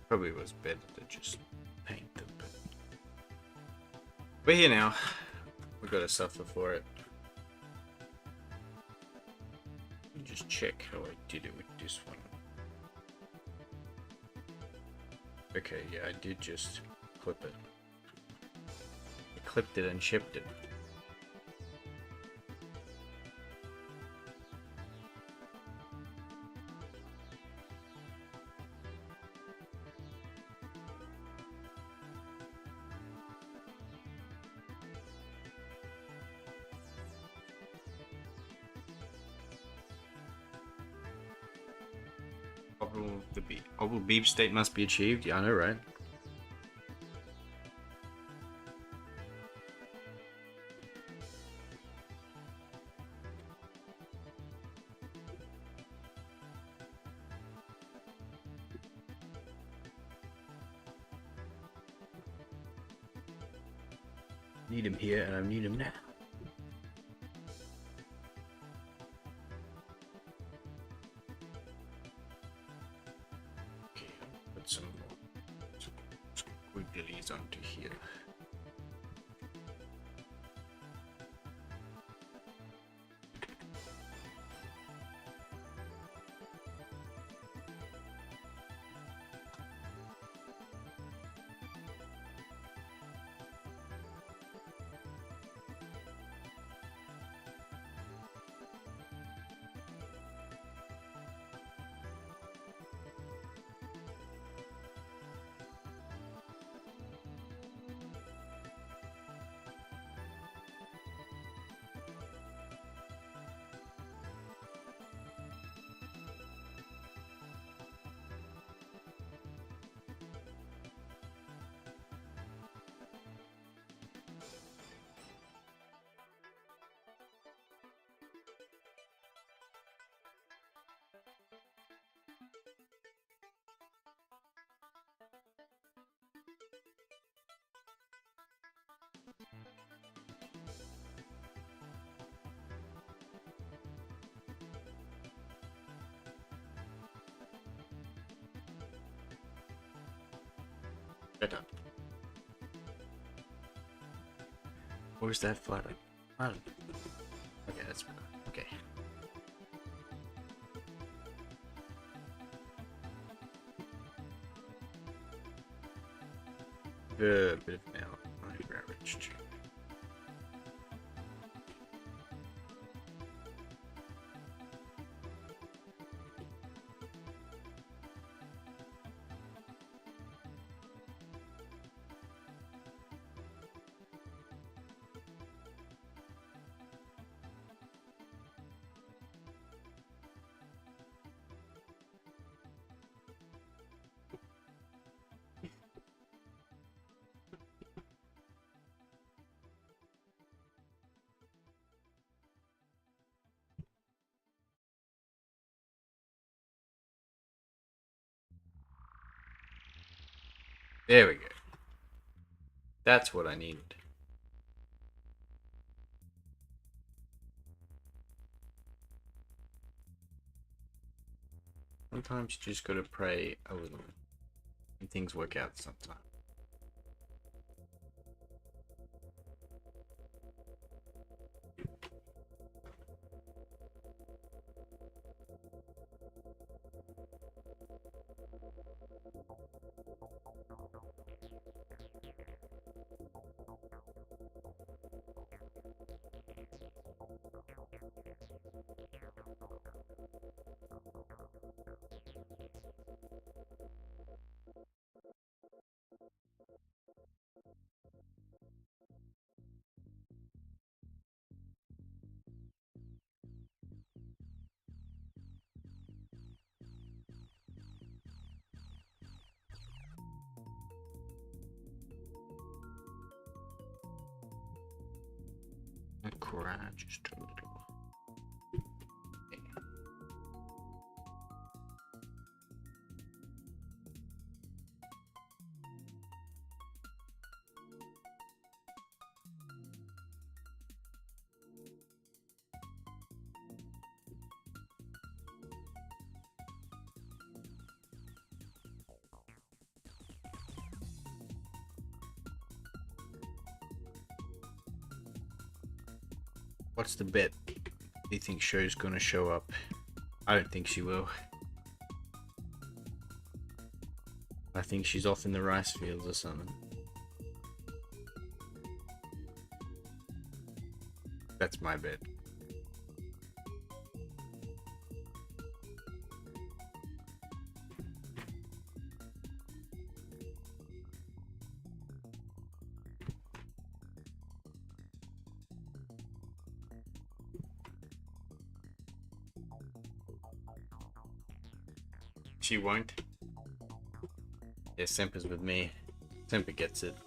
Probably was better to just paint them, but we're here now. We've got to suffer for it. Let me just check how I did it with this one. Okay, yeah, I did just clip it. I clipped it and shipped it. Opal beep state must be achieved. Yeah, I know, right? Need him here, and I need him now. Some squigglies onto here. Better. Or is that flatter? I don't know. Okay, that's better. Okay. A bit of now. Averaged. There we go. That's what I needed. Sometimes you just gotta pray a little, and things work out sometimes. A cry just a little. What's the bet? Do you think Show's gonna show up? I don't think she will. I think she's off in the rice fields or something. That's my bet. She won't. Yeah, Semper's with me. Semper gets it.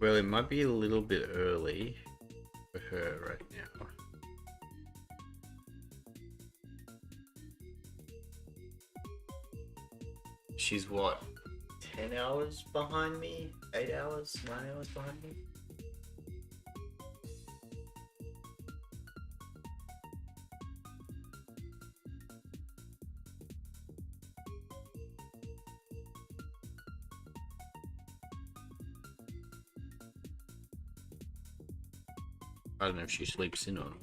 Well, it might be a little bit early for her right now. She's what? 10 hours behind me? 8 hours? 9 hours behind me? I don't know if she sleeps in or not.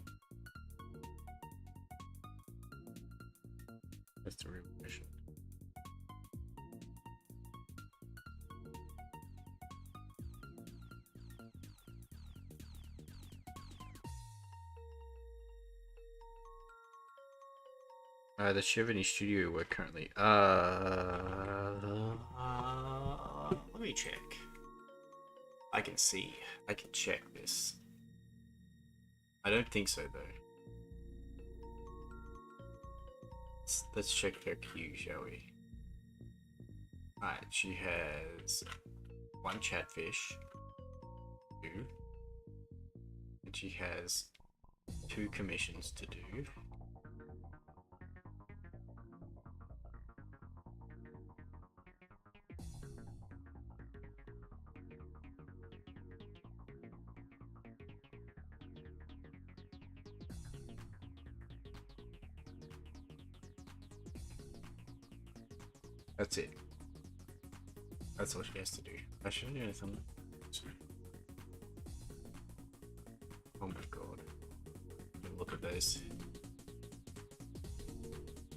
That's the real question. Does she have any studio work currently? Let me check. I can see. I can check this. I don't think so, though. Let's check her queue, shall we? Alright, she has 1 chatfish, 2, and she has 2 commissions to do. That's it. That's all she has to do. I shouldn't do anything. Oh my god. Look at those.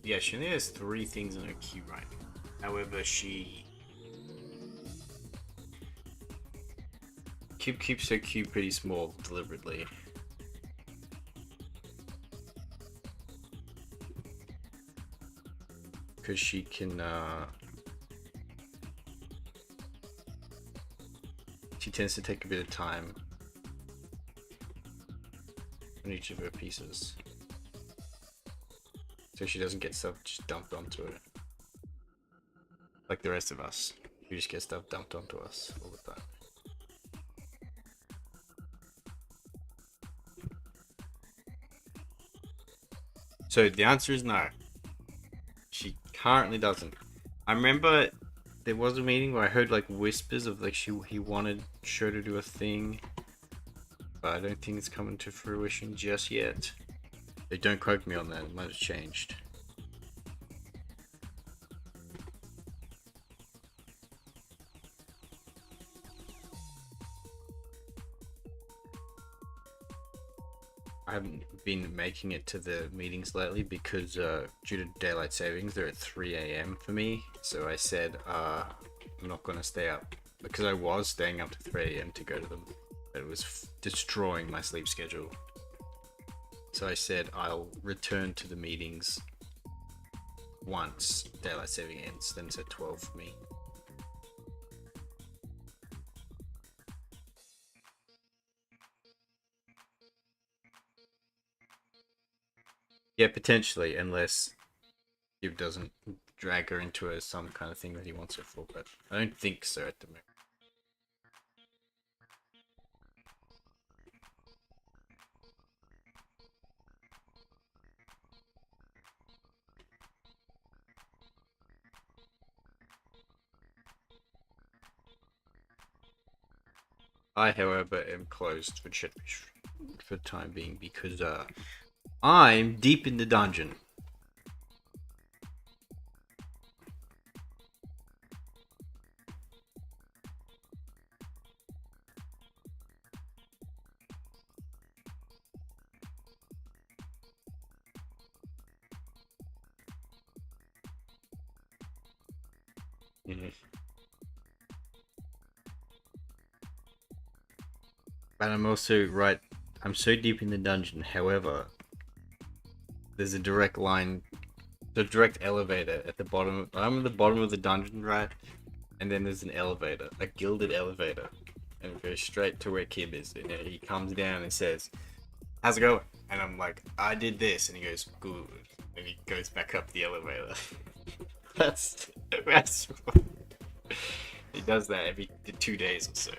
Yeah, she only has 3 things in her queue right now. However, she keeps her queue pretty small deliberately. Because she can, she tends to take a bit of time on each of her pieces. So she doesn't get stuff just dumped onto her. Like the rest of us. We just get stuff dumped onto us all the time. So the answer is no. She currently doesn't. I remember there was a meeting where I heard like whispers of like he wanted Sho to do a thing, but I don't think it's coming to fruition just yet. They don't quote me on that. It might have changed. I haven't been making it to the meetings lately because due to daylight savings, they're at 3 a.m. for me. So I said I'm not going to stay up because I was staying up to 3 a.m. to go to them. But it was destroying my sleep schedule. So I said I'll return to the meetings once daylight saving ends. Then it's at 12 for me. Yeah, potentially, unless he doesn't drag her into some kind of thing that he wants her for, but I don't think so at the moment. I, however, am closed for time being because I'm deep in the dungeon. But I'm also right. I'm so deep in the dungeon. However, there's a direct line, the direct elevator at the bottom. I'm at the bottom of the dungeon, right? And then there's an elevator, a gilded elevator, and it goes straight to where Kib is. And he comes down and says, "How's it going?" And I'm like, "I did this," and he goes, "Good," and he goes back up the elevator. that's he does that every 2 days or so.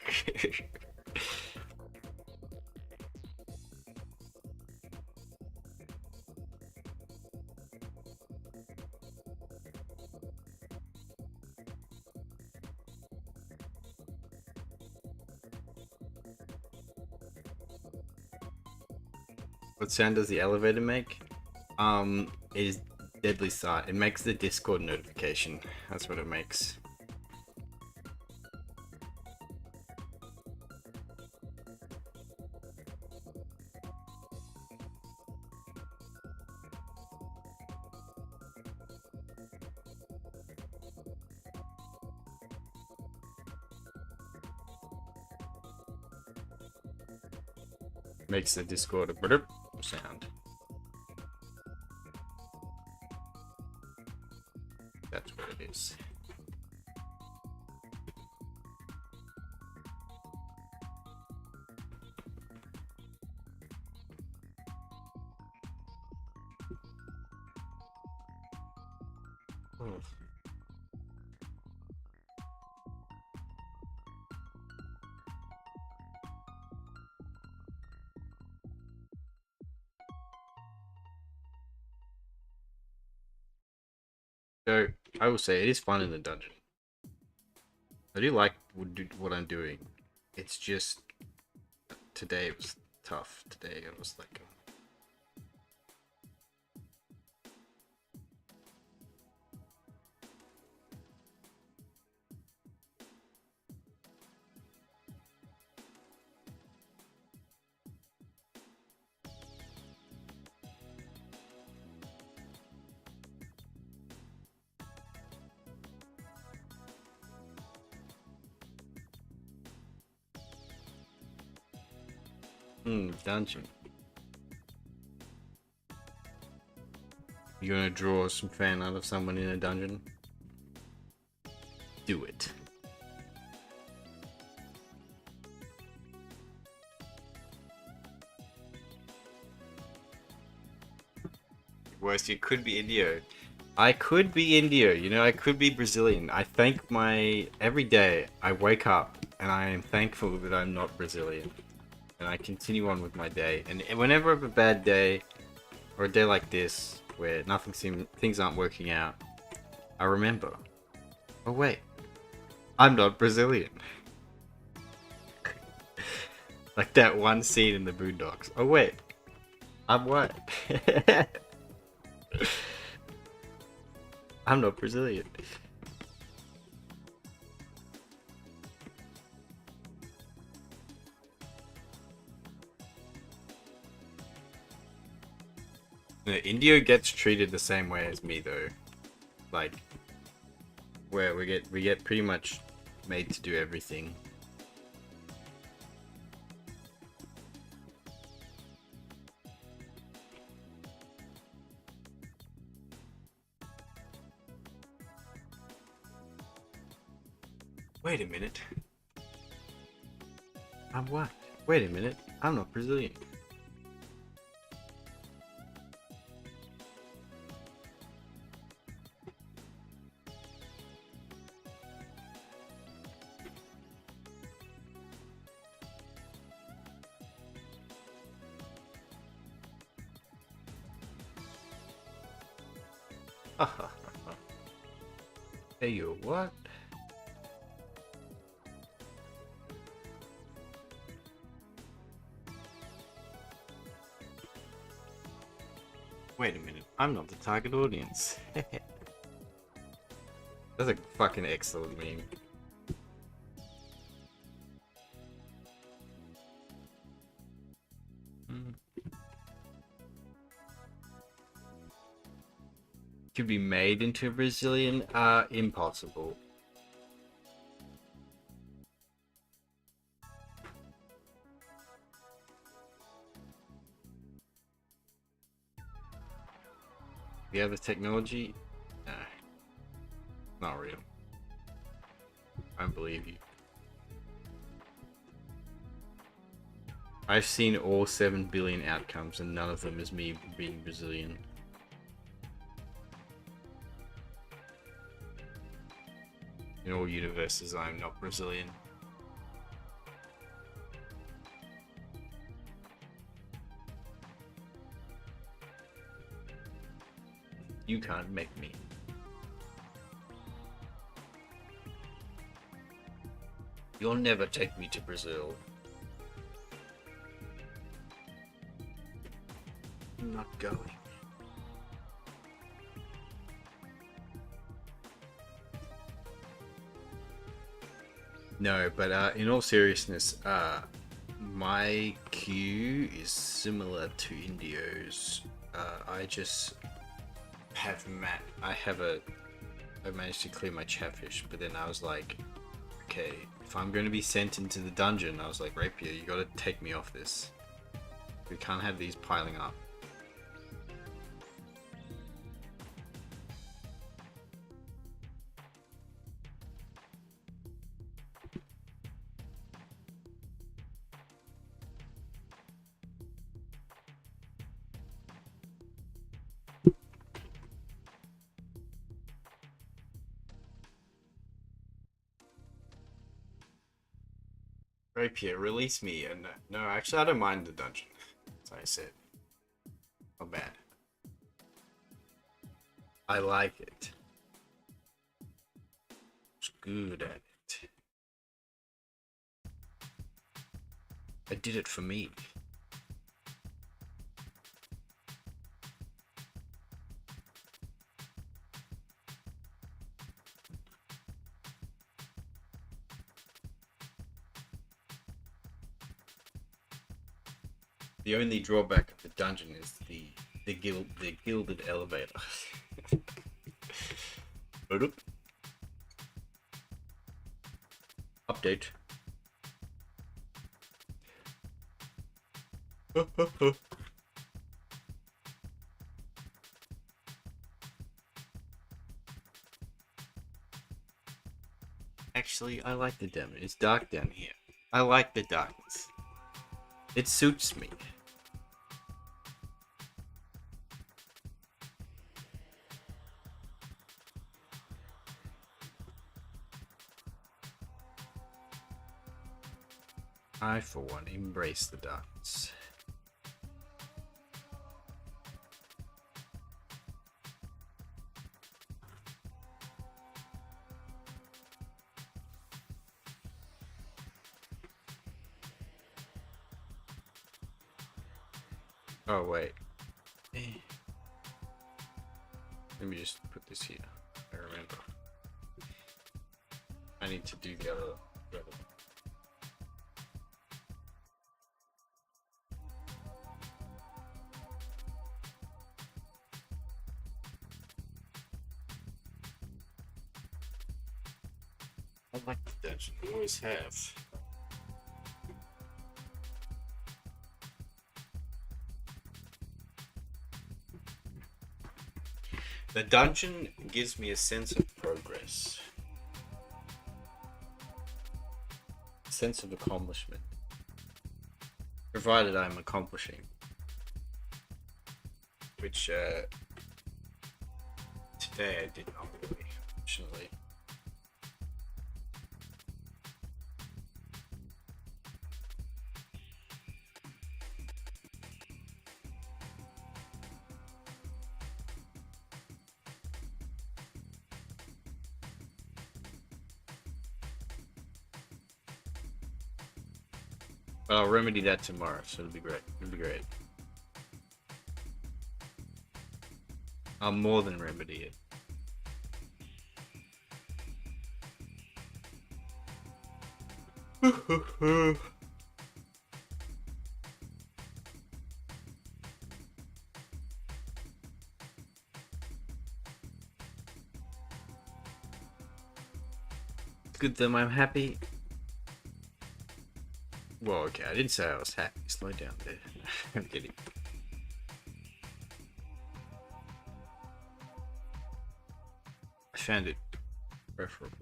What sound does the elevator make? It is deadly silent. It makes the Discord notification. That's what it makes. Makes the Discord a brrrp sound. That's what it is. Oh. So I will say it is fun in the dungeon. I do like what I'm doing. It's just today it was tough. Today I was like, Dungeon. You gonna draw some fan art of someone in a dungeon? Do it. Worst, you could be Indio. I could be Indio, you know, I could be Brazilian. I thank every day I wake up and I am thankful that I'm not Brazilian. And I continue on with my day. And whenever I have a bad day, or a day like this, where things aren't working out, I remember, oh wait, I'm not Brazilian. Like that one scene in the Boondocks. Oh wait, I'm what? I'm not Brazilian. No, Indio gets treated the same way as me though. Like, where we get pretty much made to do everything. Wait a minute. I'm what? Wait a minute. I'm not Brazilian. Hey, you what? Wait a minute, I'm not the target audience. That's a fucking excellent meme. To be made into a Brazilian? Impossible. You have the technology? Nah. Not real. I don't believe you. I've seen all 7 billion outcomes and none of them is me being Brazilian. In all universes, I am not Brazilian. You can't make me. You'll never take me to Brazil. I'm not going. No, but in all seriousness, my queue is similar to Indio's. I just have I managed to clear my chatfish, but then I was like, okay, if I'm going to be sent into the dungeon, I was like, Rapier, you got to take me off this. We can't have these piling up. Rapier, release me. And no, actually, I don't mind the dungeon. As I said, not bad. I like it. It's good at it. I did it for me. The only drawback of the dungeon is the gilded elevator. Update. Actually, I like the dim. It's dark down here. I like the darkness. It suits me. I, for one, embrace the darkness. Oh, wait. Let me just put this here. I remember. I need to do the other. I like the dungeon. I always have. The dungeon gives me a sense of progress. A sense of accomplishment. Provided I'm accomplishing. Which, today I did not really, unfortunately. But I'll remedy that tomorrow, so it'll be great. It'll be great. I'll more than remedy it. It's good that I'm happy. Well, okay, I didn't say I was happy. Slow down there. I'm kidding. I found it preferable.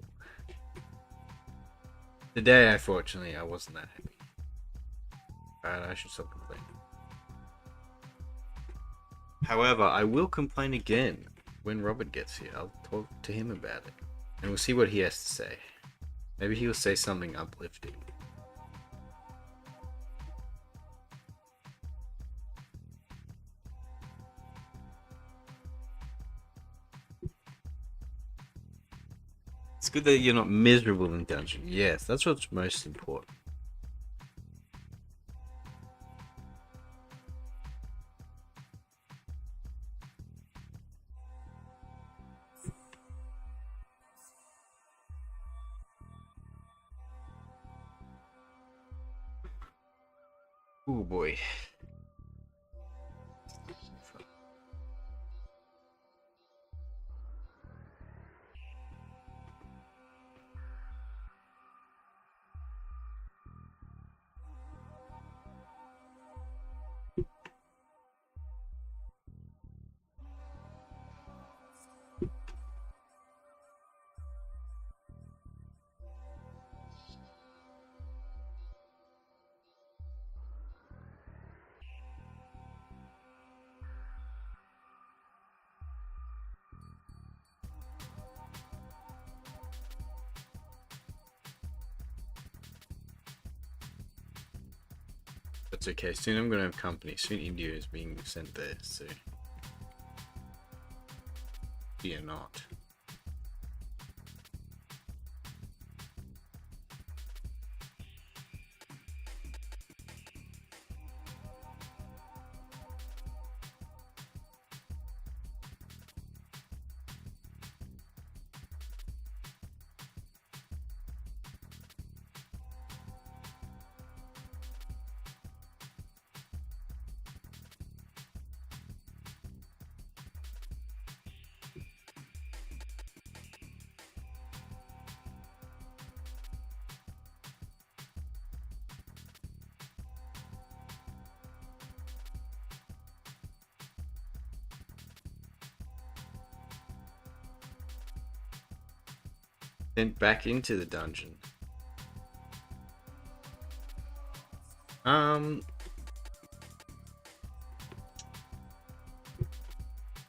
Today, unfortunately, I wasn't that happy. Alright, I should stop complaining. However, I will complain again when Robert gets here. I'll talk to him about it. And we'll see what he has to say. Maybe he'll say something uplifting. It's good that you're not miserable in dungeon. Yes, that's what's most important. Oh boy. That's okay. Soon I'm gonna have company. Soon India is being sent there, so fear not. sent back into the dungeon. I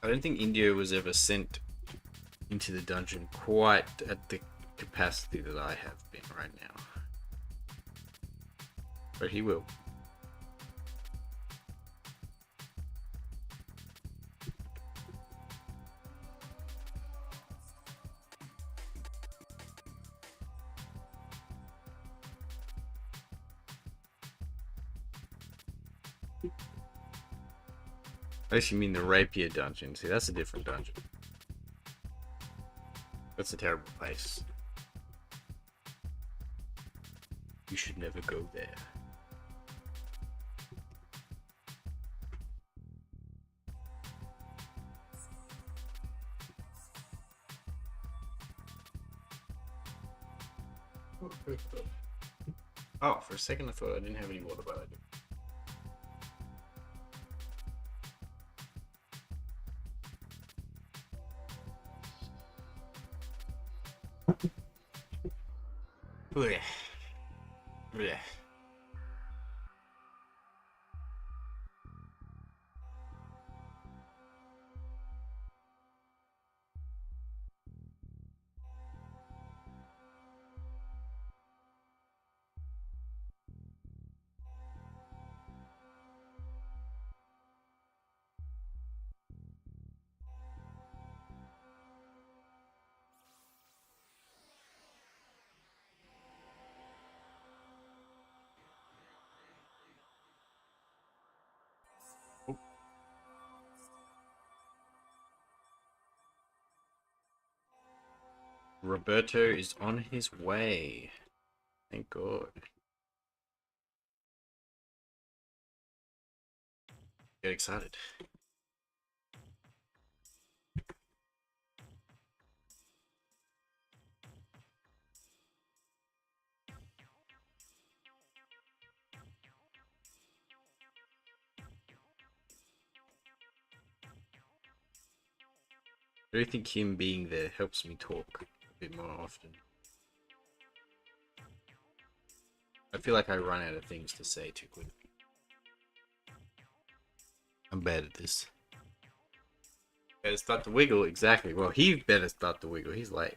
don't think Indio was ever sent into the dungeon quite at the capacity that I have been right now. But he will. Unless you mean the Rapier dungeon. See, that's a different dungeon. That's a terrible place. You should never go there. Oh, for a second I thought I didn't have any water, but I do. Blech. Blech. Roberto is on his way. Thank God. Get excited. I do think him being there helps me talk a bit more often. I feel like I run out of things to say too quickly. I'm bad at this. Better start to wiggle, exactly. Well, he better start to wiggle. He's late.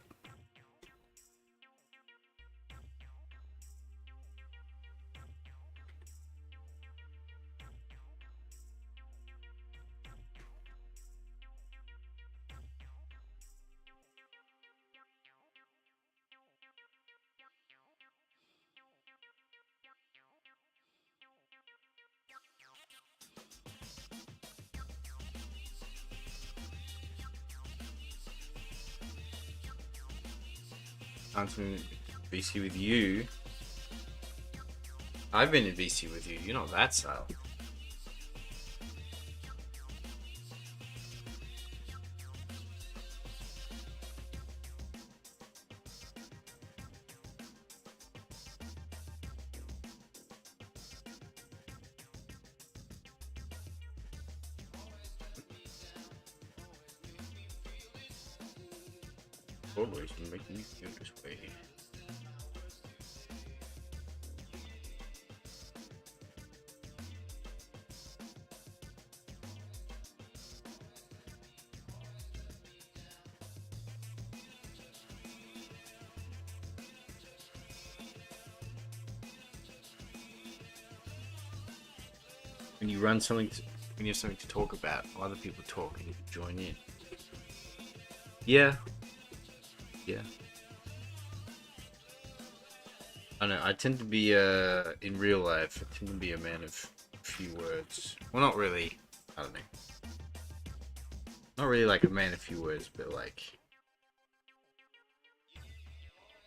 I'm in VC with you. I've been in VC with you. You're not that style. Always making me feel this way. When you run something, when you have something to talk about, other people talk and you can join in. Yeah. Yeah. I know, I tend to be, in real life, I tend to be a man of few words. Well, not really. I don't know. Not really like a man of few words, but like...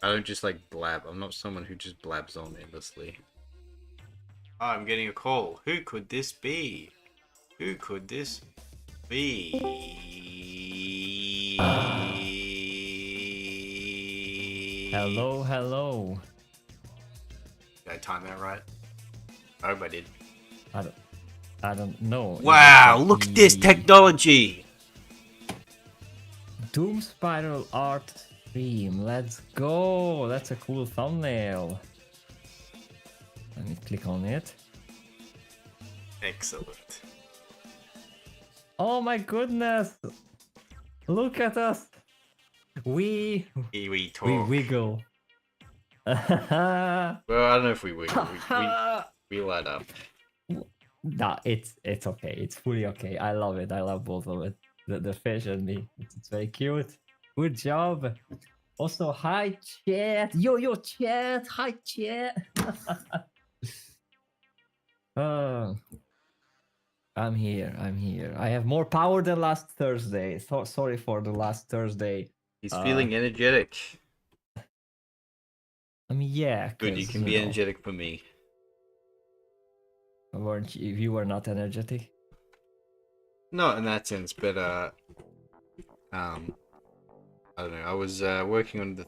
I don't just like blab. I'm not someone who just blabs on endlessly. Oh, I'm getting a call. Who could this be? Who could this be? Hello, hello. Did I time that right? I hope I did. I don't know. Wow, look at this technology! Doomspiral art stream. Let's go. That's a cool thumbnail. Let me click on it. Excellent. Oh my goodness. Look at us. We We talk. wiggle. Well, I don't know if we wiggle. We light up. Nah, it's okay. It's fully okay. I love it. I love both of it. The fish and me. It's very cute. Good job. Also, hi chat. Yo chat. Hi chat. I'm here. I'm here. I have more power than last Thursday. Sorry for the last Thursday. He's feeling energetic. I mean, yeah. Good, you can be energetic for me. Weren't you? You were not energetic. Not in that sense, but I don't know. I was working on the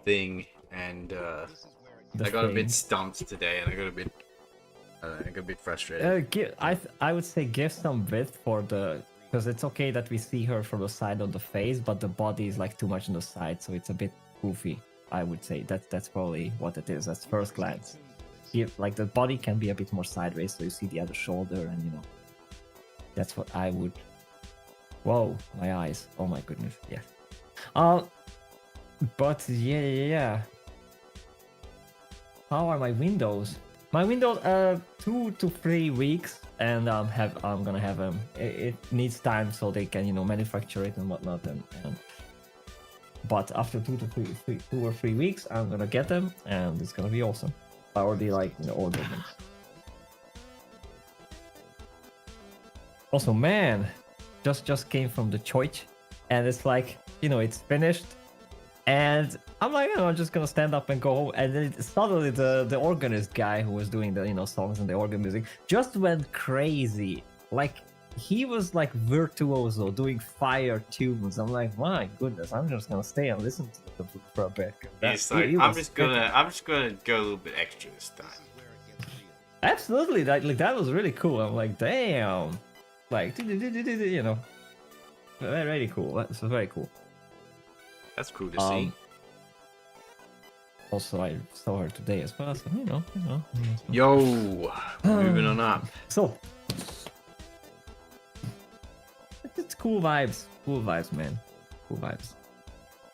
thing, and I got a bit stumped today, and I got a bit frustrated. I would say give some width for the, because it's okay that we see her from the side of the face, but the body is like too much on the side, so it's a bit goofy. I would say that's probably what it is at first glance. Like the body can be a bit more sideways, so you see the other shoulder, and you know, that's what I would. Whoa, my eyes! Oh my goodness, yeah. But yeah. How are my windows? My windows 2 to 3 weeks, and I'm gonna have them. It needs time so they can, you know, manufacture it and whatnot, and but after 2 or 3 weeks, I'm gonna get them, and it's gonna be awesome. I already ordered them. Also, man, just came from the church, and it's like, you know, it's finished. And I'm like, I'm just gonna stand up and go home. And then suddenly the organist guy who was doing the, you know, songs and the organ music just went crazy. Like, he was like virtuoso doing fire tunes. I'm like, my goodness, I'm just gonna stay and listen to them for a bit. He's like, I'm just gonna go a little bit extra this time. Absolutely, that was really cool. I'm like, damn, like, you know, very cool. That's very cool. That's cool to see. Also, I saw her today as well, so you know. Yo, moving on up. So, it's cool vibes, man, cool vibes.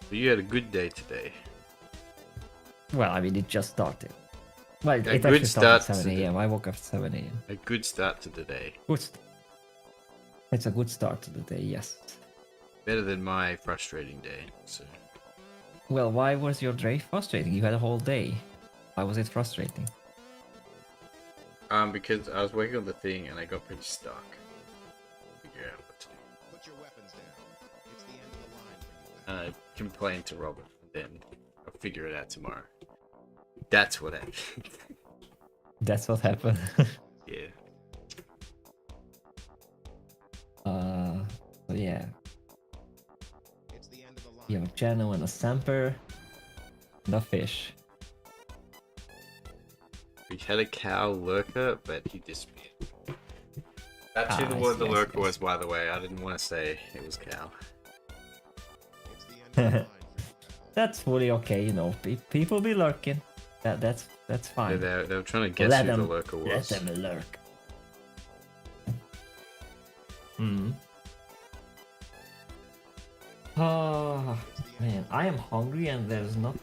So you had a good day today. Well, I mean, it just started. Well, it good actually started start at 7 a.m. I woke up at 7 a.m. A good start to the day. It's a good start to the day, yes. Better than my frustrating day. So. Well, why was your day frustrating? You had a whole day. Why was it frustrating? Because I was working on the thing and I got pretty stuck. Figure out what to do. Put your weapons down. It's the end of the line for you. And I complained to Robert, and then I'll figure it out tomorrow. That's what happened. That's what happened. Yeah. So yeah. It's the end of the line. You have a channel and a samper and a fish. We had a cow lurker, but he disappeared. That's who the lurker was, by the way. I didn't want to say it was cow. It's the end of the line for you, pal. That's fully okay, you know. People be lurking. That's fine. Yeah, they were trying to guess who the lurker was. Let them lurk. Hmm. Oh man, I am hungry and there's not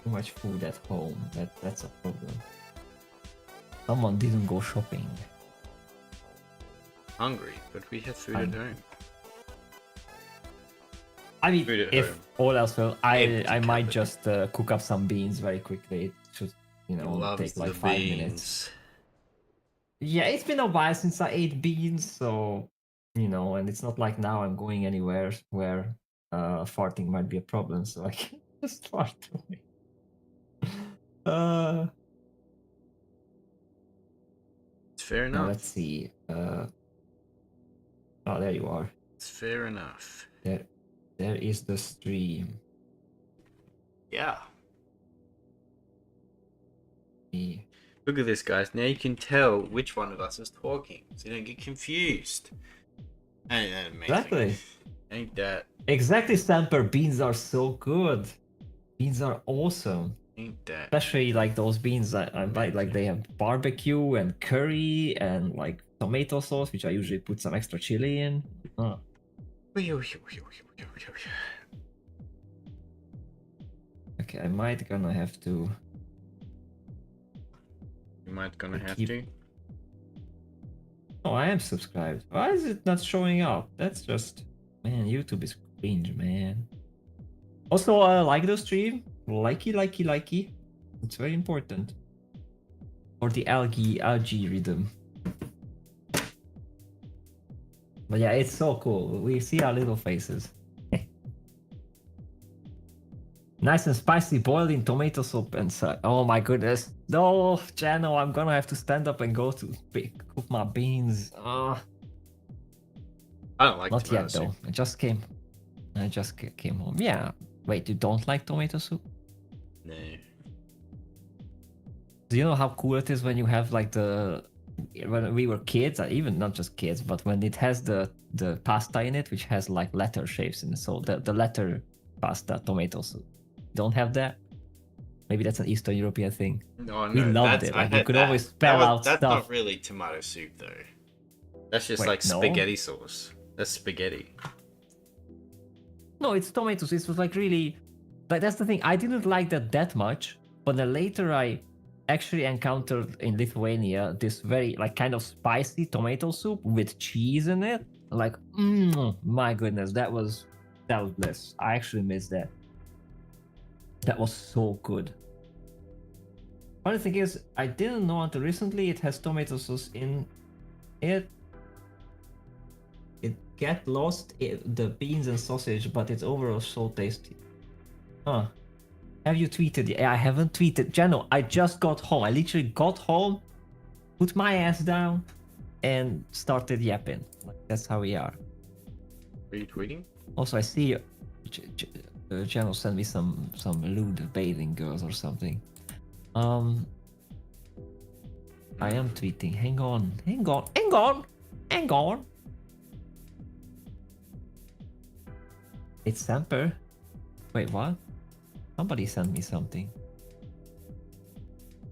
too much food at home. That's a problem. Someone didn't go shopping. Hungry, but we had food at home. I mean, Food at if home. all else fails, I Empty might cupboard. just cook up some beans very quickly. It should, you know, Loves take like the 5 beans. minutes. Yeah, it's been a while since I ate beans, so you know, and it's not like now I'm going anywhere where farting might be a problem, so I can just fart away. It's fair Now enough. let's see. Oh, there you are. It's fair enough. There is the stream. Yeah. Yeah. Look at this, guys. Now you can tell which one of us is talking, so you don't get confused. And amazing. Exactly. Ain't that? Exactly, Samper. Beans are so good. Beans are awesome. Ain't that? Especially like those beans that I like. Like they have barbecue and curry and like tomato sauce, which I usually put some extra chili in. Okay, I might gonna have to. You might gonna have keep- to. Oh, I am subscribed. Why is it not showing up? That's just, man, YouTube is cringe, man. Also, like the stream, likey. It's very important for the algae rhythm. But yeah, it's so cool. We see our little faces. Nice and spicy boiled in tomato soup and so. Oh my goodness. No, Jano, I'm gonna have to stand up and go to cook my beans. I don't like Not tomato yet soup. though. I just came home. Yeah. Wait, you don't like tomato soup? No. Do you know how cool it is when you have like when we were kids, even not just kids, but when it has the pasta in it, which has like letter shapes in it. So the letter pasta tomato soup. Don't have that? Maybe that's an Eastern European thing. No, no. We loved that's, it. I Like you had could that. always spell out That's stuff. not really tomato soup though. That's just Wait, like no? spaghetti sauce. That's spaghetti. No, it's tomatoes. It was like really, like that's the thing. I didn't like that much, but then later I actually encountered in Lithuania this very like kind of spicy tomato soup with cheese in it. Like, my goodness, that was bliss. I actually missed that. That was so good. Funny thing is, I didn't know until recently it has tomato sauce in it. It get lost in the beans and sausage, but it's overall so tasty. Huh. Have you tweeted yet? I haven't tweeted. Jano, I just got home. I literally got home, put my ass down, and started yapping. Like, that's how we are. Are you tweeting? Also, I see Jano sent me some lewd bathing girls or something. I am tweeting. Hang on. It's Samper. Wait, what? Somebody sent me something.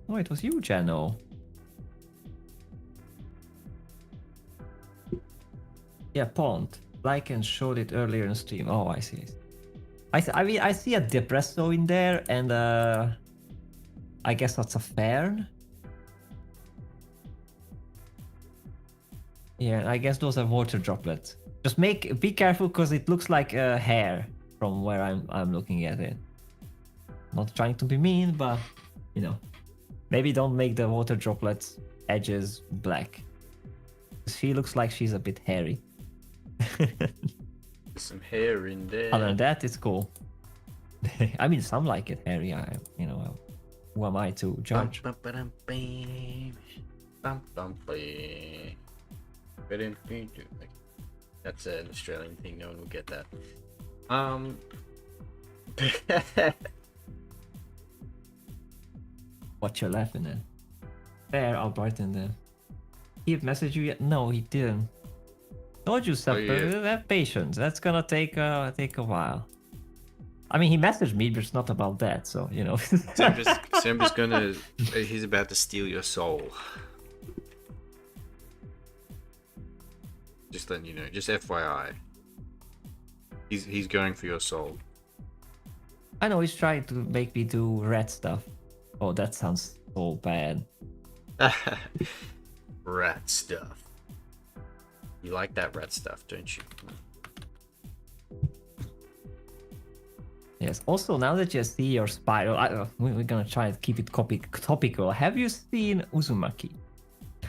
Oh, it was you, Jano. Yeah, Pond. Like and showed it earlier in stream. Oh, I see. I mean, I see a depresso in there, and I guess that's a fern. Yeah, I guess those are water droplets. Just be careful because it looks like hair from where I'm looking at it. Not trying to be mean, but you know, maybe don't make the water droplets edges black. She looks like she's a bit hairy. Some hair in there. Other than that, it's cool. I mean, some like it hairy. Who am I to judge? That's an Australian thing. No one will get that. What you're laughing at? There, I'll brighten them. He messaged you yet? No, he didn't. Told you, Sepper. yeah. Have patience. That's gonna take a while. I mean, he messaged me, but it's not about that. So you know. Sam's gonna. He's about to steal your soul. Just letting you know. Just FYI. He's going for your soul. I know he's trying to make me do red stuff. Oh, that sounds so bad. Rat stuff. You like that rat stuff, don't you? Yes. Also, now that you see your spiral, we're gonna try and keep it topical. Have you seen Uzumaki?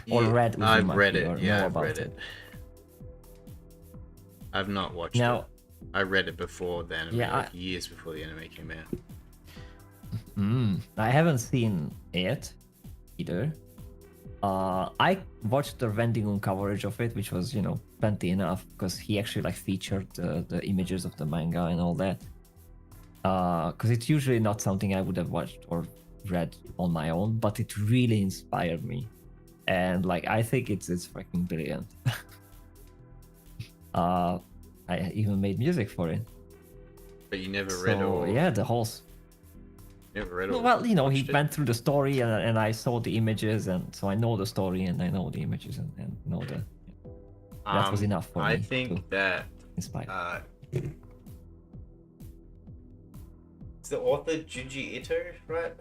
Or read Uzumaki? I've read it. Or Yeah, know I've about read it. I've not watched Now, it. I read it before the anime, Yeah, like years before the anime came out. I haven't seen it either. I watched the Vendingun coverage of it, which was, plenty enough because he actually like featured the images of the manga and all that. Because it's usually not something I would have watched or read on my own, but it really inspired me, and like I think it's freaking brilliant. I I even made music for it. But you never read So or yeah, the whole. never read or Well, he watched it? went through the story and I saw the images, and so I know the story and I know the images and know the. That was enough for I me think to that inspire. it's the author Junji Ito, right?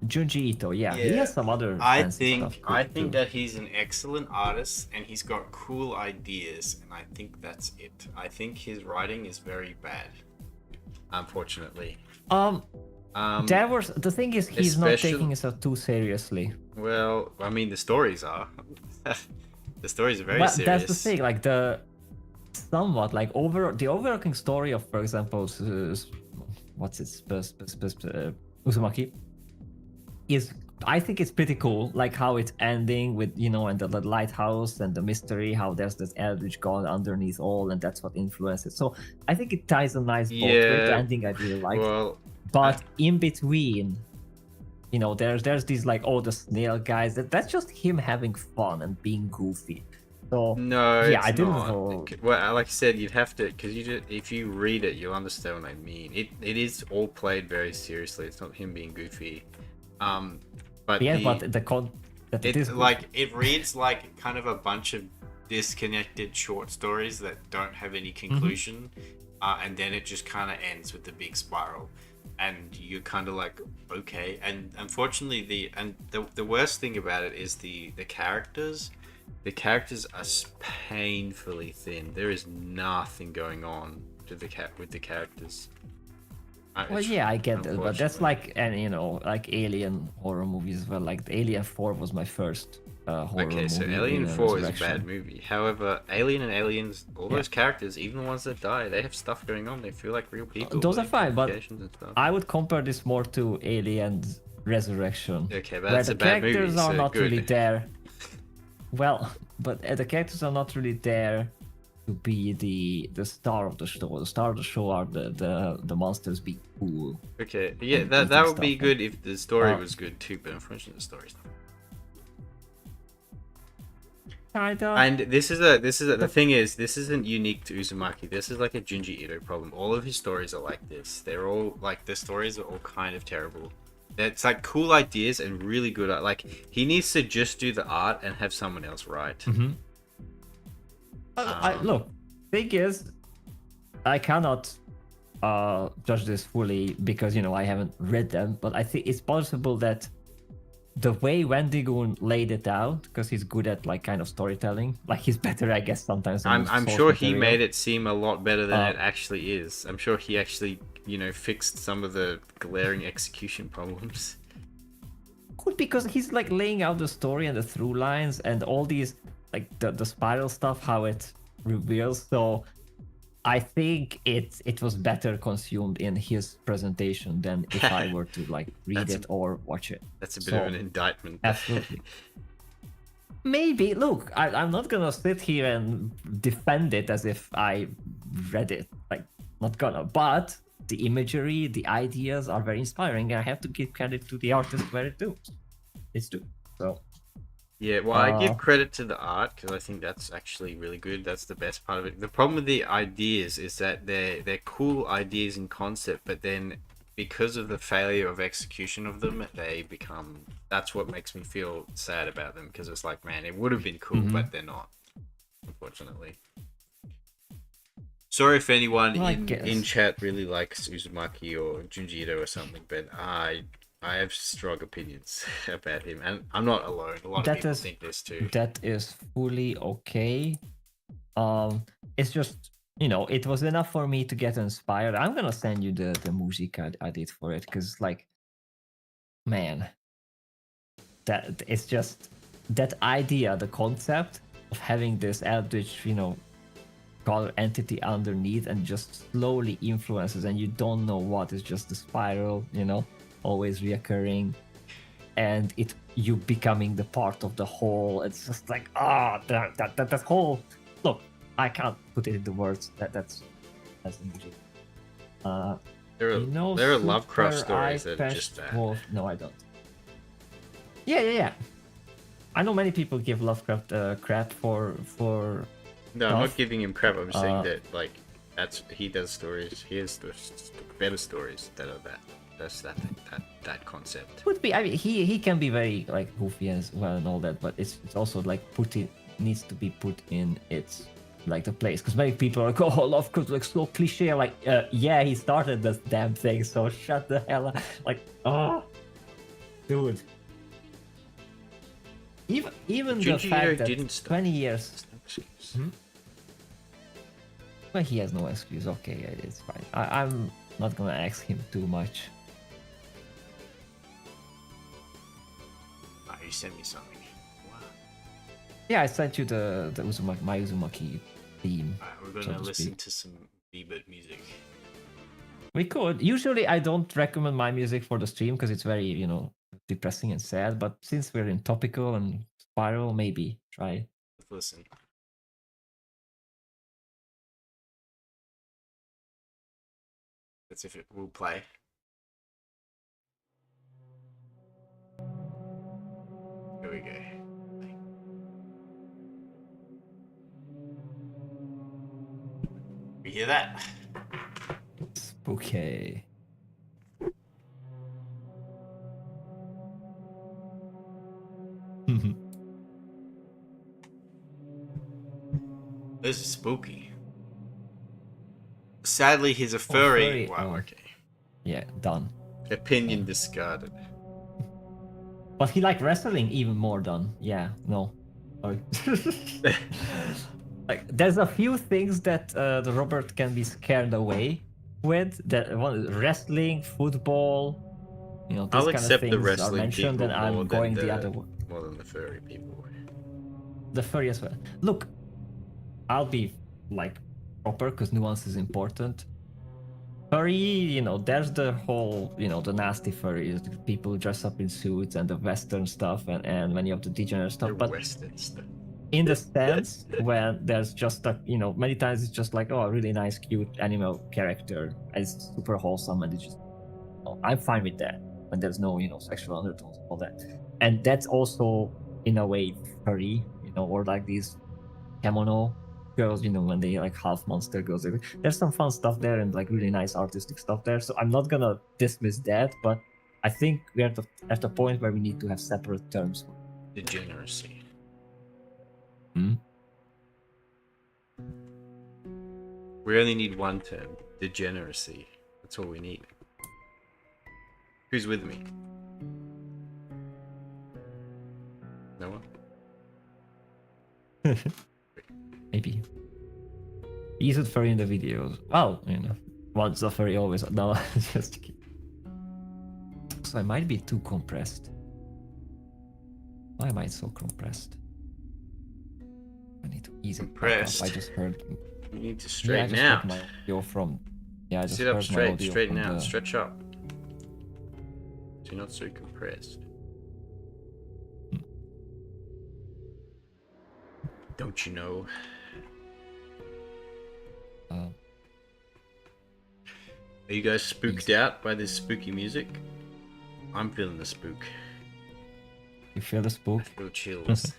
Junji Ito, yeah, he Yeah. has some other I fancy stuff. think that he's an excellent artist and he's got cool ideas, and I think that's it. I think his writing is very bad, unfortunately. There was the thing is he's not especially- taking himself too seriously. Well, I mean, the stories are. The stories are very Well, serious. that's the thing. Like the somewhat like the overarching story of, for example, what's it, Uzumaki, is I think it's pretty cool. Like how it's ending with and the lighthouse and the mystery. How there's this eldritch god underneath all, and that's what influences. So I think it ties a nice boat with the Yeah, ending. I really like. Well, But in between, there's these like the snail guys. That's just him having fun and being goofy. So no, yeah, it's I didn't not. know. Well, like I said, you'd have to, because if you read it, you'll understand what I mean. It is all played very seriously. It's not him being goofy. But Yeah, the, but it is like it reads like kind of a bunch of disconnected short stories that don't have any conclusion, and then it just kind of ends with the big spiral. And you're kind of like, okay. And unfortunately, the worst thing about it is the characters. The characters are painfully thin. There is nothing going on with the characters. Well, yeah, I get that, but that's unfortunately. like, and like Alien horror movies as well. Like the Alien 4 was my first horror movie. Okay, so Alien 4 is a Resurrection. bad movie. However, Alien and Aliens, all those characters, even the ones that die, they have stuff going on. They feel like real people. Those with are fine, but implications and stuff. I would compare this more to Alien Resurrection. Okay, but where that's the a bad movie, characters are so not good. really there. Well, but the characters are not really there to be the star of the show. The star of the show are the monsters being cool. Okay, yeah, and that eating would be stuff. good if the story Uh, was good too, but unfortunately the story's not. Kinda. And the thing is, this isn't unique to Uzumaki. This is like a Junji Ito problem. All of his stories are like this. They're all like, the stories are all kind of terrible. It's like cool ideas and really good art. Like, he needs to just do the art and have someone else write. Mm-hmm. Look, thing is, I cannot judge this fully because I haven't read them, but I think it's possible that the way Wendigoon laid it out, because he's good at like kind of storytelling, like he's better, I guess, sometimes. than I'm source sure he material. made it seem a lot better than it actually is. I'm sure he actually, fixed some of the glaring execution problems. Good, because he's like laying out the story and the through lines and all these like the spiral stuff, how it reveals. So I think it was better consumed in his presentation than if I were to like read That's it or watch it. That's a bit of an indictment. Absolutely. Maybe. Look, I'm not gonna sit here and defend it as if I read it. Like, not gonna. But the imagery, the ideas are very inspiring, and I have to give credit to the artist where it's due. So Yeah, well, I give credit to the art because I think that's actually really good. That's the best part of it. The problem with the ideas is that they're cool ideas in concept, but then because of the failure of execution of them, they become. That's what makes me feel sad about them, because it's like, man, it would have been cool, but they're not, unfortunately. Sorry if anyone Well, I in guess. chat really likes Uzumaki or Junji Ito or something, but I have strong opinions about him, and I'm not alone. A lot of people think this too. That is fully okay. It's just it was enough for me to get inspired. I'm gonna send you the music I did for it, because like, man, that it's just that idea, the concept of having this eldritch, color entity underneath and just slowly influences, and you don't know what is just the spiral, always reoccurring, and you becoming the part of the whole. It's just like that whole look. I can't put it into words. That's the music. There are Lovecraft stories that are just bad. No, I don't. Yeah. I know many people give Lovecraft crap for No, I'm not stuff. giving him crap. I'm saying Uh, that like he does stories. He has the better stories that are that. That's that concept. Could be. I mean, he can be very like goofy as well and all that, but it's also like needs to be put in its like the place, because many people are like, oh, love could like so cliche. Like, yeah, he started this damn thing, so shut the hell up. Like, oh, dude. Even the Junji fact Ito that didn't start. 20 years. That's no excuse. Well, he has no excuse. Okay, it's fine. I'm not gonna ask him too much. Ah, you sent me something. Wow. Yeah, I sent you the my Uzumaki theme. Alright, we're so gonna to listen speak. to some B-Bit music. We could. Usually, I don't recommend my music for the stream because it's very, depressing and sad. But since we're in topical and spiral, maybe try. Let's listen. That's if it will play. Here we go. We hear that? Okay. This is spooky. Sadly, he's a furry. furry, Wow, oh. okay. Yeah, done. Opinion discarded. But he liked wrestling even more done. Yeah, no. Sorry. Like, there's a few things that the Robert can be scared away with. That one, wrestling, football, these I'll kind of accept things the are wrestling mentioned, people and I'm more going than the other way. more than the furry people. The furry as well. Look, I'll be like proper because nuance is important. Furry, there's the whole, the nasty furries, the people who dress up in suits and the Western stuff, and when you have the degenerate stuff. The But Western stuff. in the sense when there's just a, many times it's just like, oh, a really nice, cute animal character, and it's super wholesome, and it's just, I'm fine with that when there's no, sexual undertones and all that. And that's also in a way furry, or like these kimono girls, when they like half monster girls. There's some fun stuff there and like really nice artistic stuff there. So I'm not gonna dismiss that, but I think we're at the point where we need to have separate terms. Degeneracy. Hmm? We only need one term. Degeneracy. That's all we need. Who's with me? No one? Maybe. Is it furry in the videos? Well, once a furry, always. No, just kidding. So I might be too compressed. Why am I so compressed? I need to ease it back up. Compressed? I just heard. You need to I straighten just out. heard my audio from. Yeah, I just Sit heard up my straight, audio straighten from out, the- stretch up. So you're not so compressed. Don't you know? Are you guys spooked out by this spooky music? I'm feeling the spook. You feel the spook? I feel chills.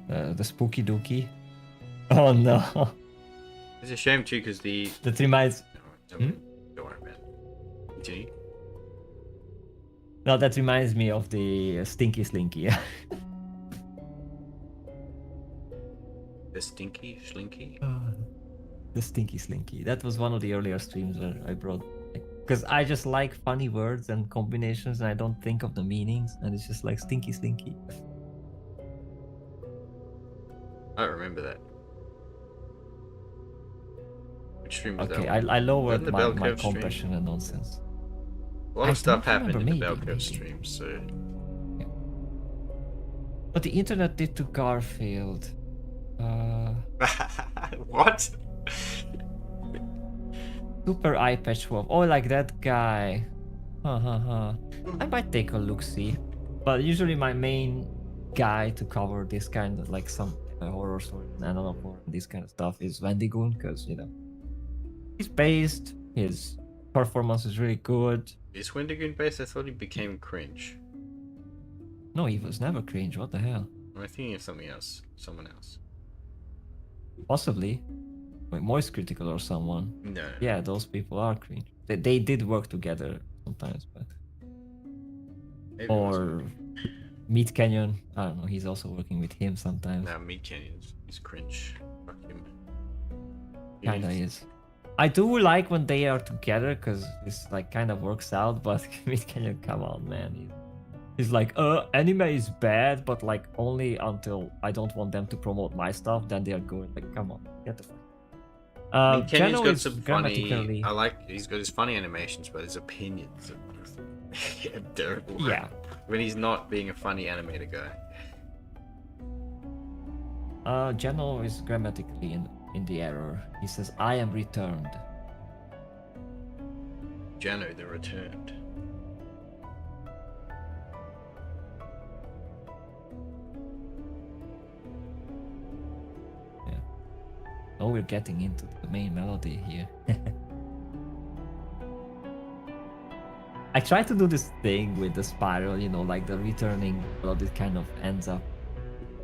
The spooky dookie. Oh no. It's a shame too, because the... That reminds. Don't worry about it. Continue. No, that reminds me of the Stinky Slinky. The stinky, slinky? The Stinky Slinky. That was one of the earlier streams where I brought. Because I just like funny words and combinations, and I don't think of the meanings, and it's just like Stinky Slinky. I don't remember that. Which stream was Okay, that? I lowered the my Bell Curve stream? compression and nonsense. A lot I of stuff don't happened in remember, the Bell maybe. Curve stream, so... But the internet did to Garfield. What? Super Eye Patch Wolf. Oh, like that guy. I might take a look see. But usually my main guy to cover this kind of like some horror story and analog horror and this kind of stuff is Wendigoon, because he's based, his performance is really good. Is Wendigoon based? I thought he became cringe. No, he was never cringe. What the hell? Am I thinking of something else? Someone else? Possibly. Like Moist Critical or someone. No. Yeah, those people are cringe. They did work together sometimes, but Maybe it wasn't. or Meat Canyon. I don't know. He's also working with him sometimes. No, Meat Canyon is cringe. Fuck him. He Kinda needs- is. I do like when they are together because this like kind of works out. But Meat Canyon, come on, man. He's like, anime is bad, but like only until I don't want them to promote my stuff. Then they are good. Like, come on, get the fuck. Meat Canyon's Geno got is some funny. grammatically. He's got his funny animations, but his opinions are terrible. Yeah. When he's not being a funny animator guy. Geno is grammatically in the error. He says, I am returned. Jano the Returned. Oh, we're getting into the main melody here. I try to do this thing with the spiral, you know, like the returning melody kind of ends up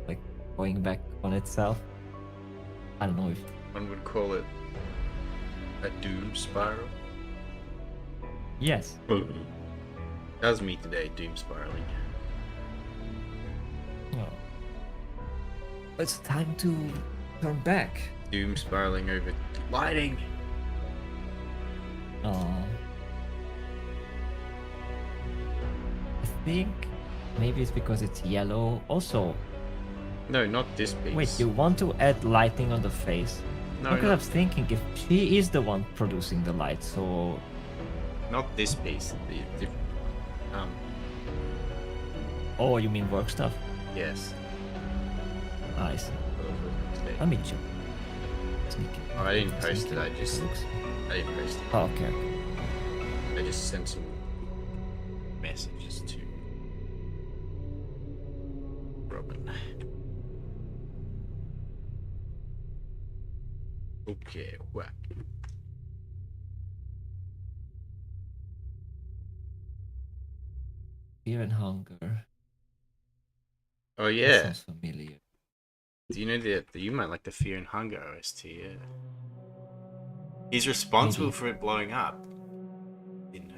like going back on itself. I don't know if One would call it a doom spiral. yes. That was me today, doom spiraling. Oh. It's time to turn back. Doom spiraling over lighting. I think maybe it's because it's yellow. Also, No, not this piece. wait, you want to add lighting on the face? No, Because I not, was thinking if she is the one producing the light, so not this piece. The oh, you mean work stuff? yes. I see. That was a mistake. Let me check. Sneaky. Oh, I didn't post it. I Sneaky just looks. post it. Oh, okay. I just sent some messages to Robin. Okay, what? Fear and hunger. Oh That yeah. sounds familiar. Do you know that you might like the Fear and Hunger OST? Yeah. He's responsible Maybe. for it blowing up. Didn't know.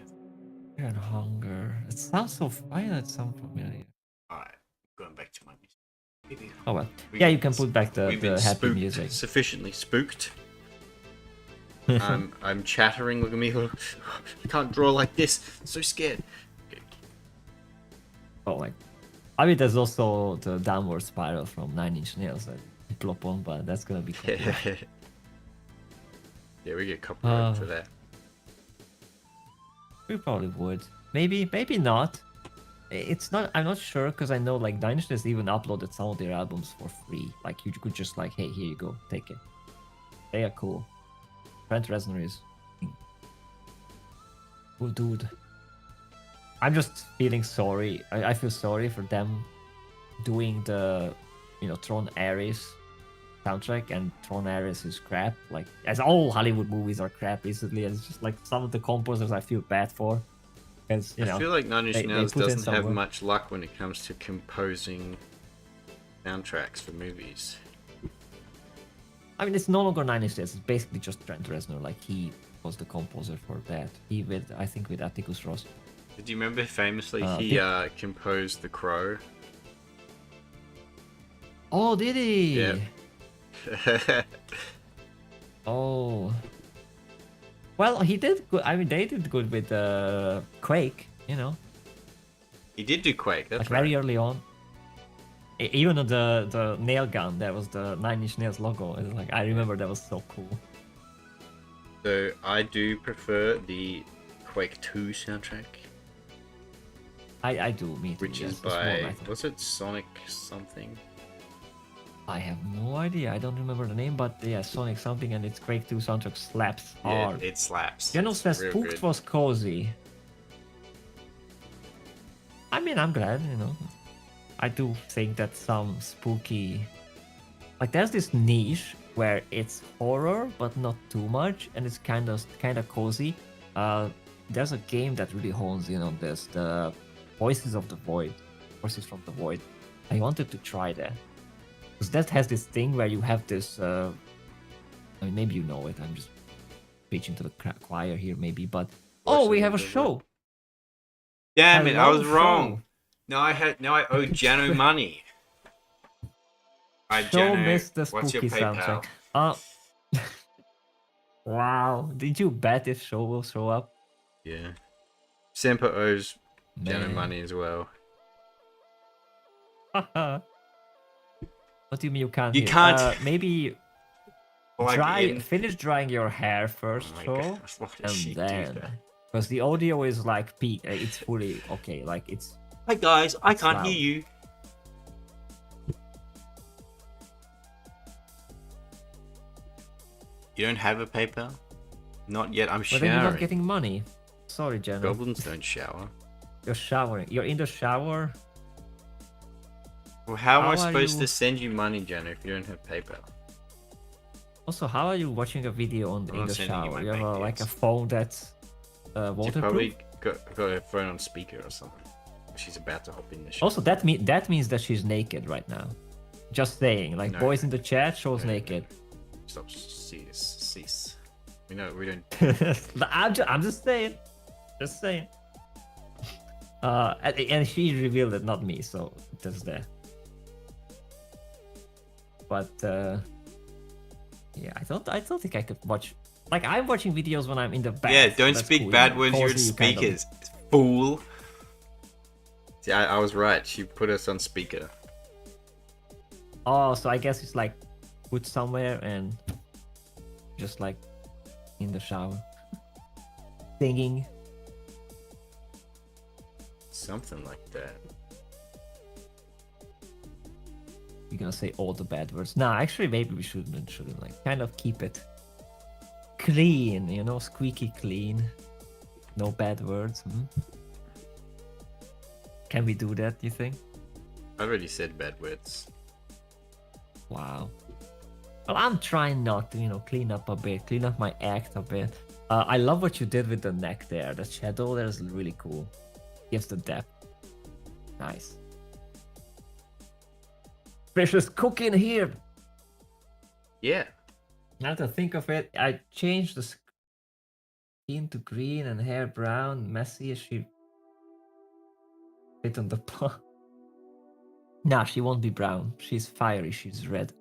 Fear and hunger. It sounds so fine. It sounds familiar. Alright, going back to my music. Maybe Oh well. we- Yeah, you can put back we've the been happy spooked, music. sufficiently spooked. I'm chattering. Look at me. I can't draw like this. So scared. Okay. Oh, like, I mean, there's also the downward spiral from Nine Inch Nails that you plop on, but that's gonna be cool. Yeah, we get copyright for Uh, that. We probably would. Maybe, maybe not. It's not. I'm not sure because I know like Nine Inch Nails even uploaded some of their albums for free. Like you could just like, hey, here you go, take it. They are cool. Trent Reznor is cool dude. I'm just feeling sorry. I feel sorry for them doing the, you know, Tron Ares soundtrack, and Tron Ares is crap. Like as all Hollywood movies are crap recently, and it's just like some of the composers I feel bad for, because you know. I feel like Nine Inch they Nails put in doesn't some have work. much luck when it comes to composing soundtracks for movies. I mean, it's no longer Nine Inch Nails. It's basically just Trent Reznor. Like he was the composer for that. He with I think with Atticus Ross. Do you remember famously he Did- composed The Crow? Oh, did he? Yeah. Oh. Well, he did good. I mean, they did good with Quake. You know, He did do Quake, that's like right. very early on. Even on the nail gun, that was the Nine Inch Nails logo. It's like I remember that was so cool. So I do prefer the Quake 2 soundtrack, I do, me too. which yes, is it's more by, like- was it Sonic something? I have no idea. I don't remember the name, but yeah, Sonic something, and it's Quake 2 soundtrack slaps Yeah, hard. it slaps. Geno It's says real Spooked good. was cozy. I mean, I'm glad, you know. I do think that some spooky... Like, there's this niche where it's horror, but not too much, and it's kind of cozy. There's a game that really hones in on this, the Voices of the Void, Voices from the Void. I wanted to try that. Because that has this thing where you have this, I mean, maybe you know it, I'm just preaching to the choir here, maybe, but... Oh, we have a show! Damn it, I Hello, was wrong. show. Now I owe Jano money. Alright, Show Jano, missed the what's your spooky PayPal? soundtrack. Wow, did you bet if show will show up? Yeah. Semper owes Jano Man. money as well. What do you mean you can't You hear? can't Maybe plug in. finish drying your hair first, Oh my show, God, why does she and do then... that? Because the audio is like, it's fully okay, like it's... Hi guys, I It's can't loud. hear you. You don't have a PayPal? Not yet, I'm But showering. then you're not getting money. Sorry, Jenna. Goblins don't shower. You're showering. You're in the shower. Well, how am How I are supposed you- to send you money, Jenna, if you don't have PayPal? Also, how are you watching a video I'm in not the sending you shower? my You have bank like a details. phone that's She waterproof. probably got her phone on speaker or something. She's about to hop in the shower. Also, that means that she's naked right now. Just saying, like No. boys in the chat shows No, no, naked. Stop, cease. We don't. I'm just saying. Just saying. And she revealed it, not me, so that's that. But yeah, I don't think I could watch. Like, I'm watching videos when I'm in the bath. Yeah, don't That's speak cool, bad you know, words. You're cozy, you kind of- speakers, fool. See, I was right. She put us on speaker. Oh, so I guess it's like put somewhere and just like in the shower, singing. Something like that. You're gonna say all the bad words. Nah, actually, maybe we shouldn't like kind of keep it clean, you know, squeaky clean. No bad words. Can we do that, you think? I already said bad words. Wow. Well, I'm trying not to, you know, clean up a bit, clean up my act a bit. I love what you did with the neck there. The shadow there is really cool. Gives the depth. Nice. Fish is cooking here. Yeah. Now to think of it, I changed the skin to green and hair brown. Messy as she fit on the pot. Nah, she won't be brown. She's fiery. She's red.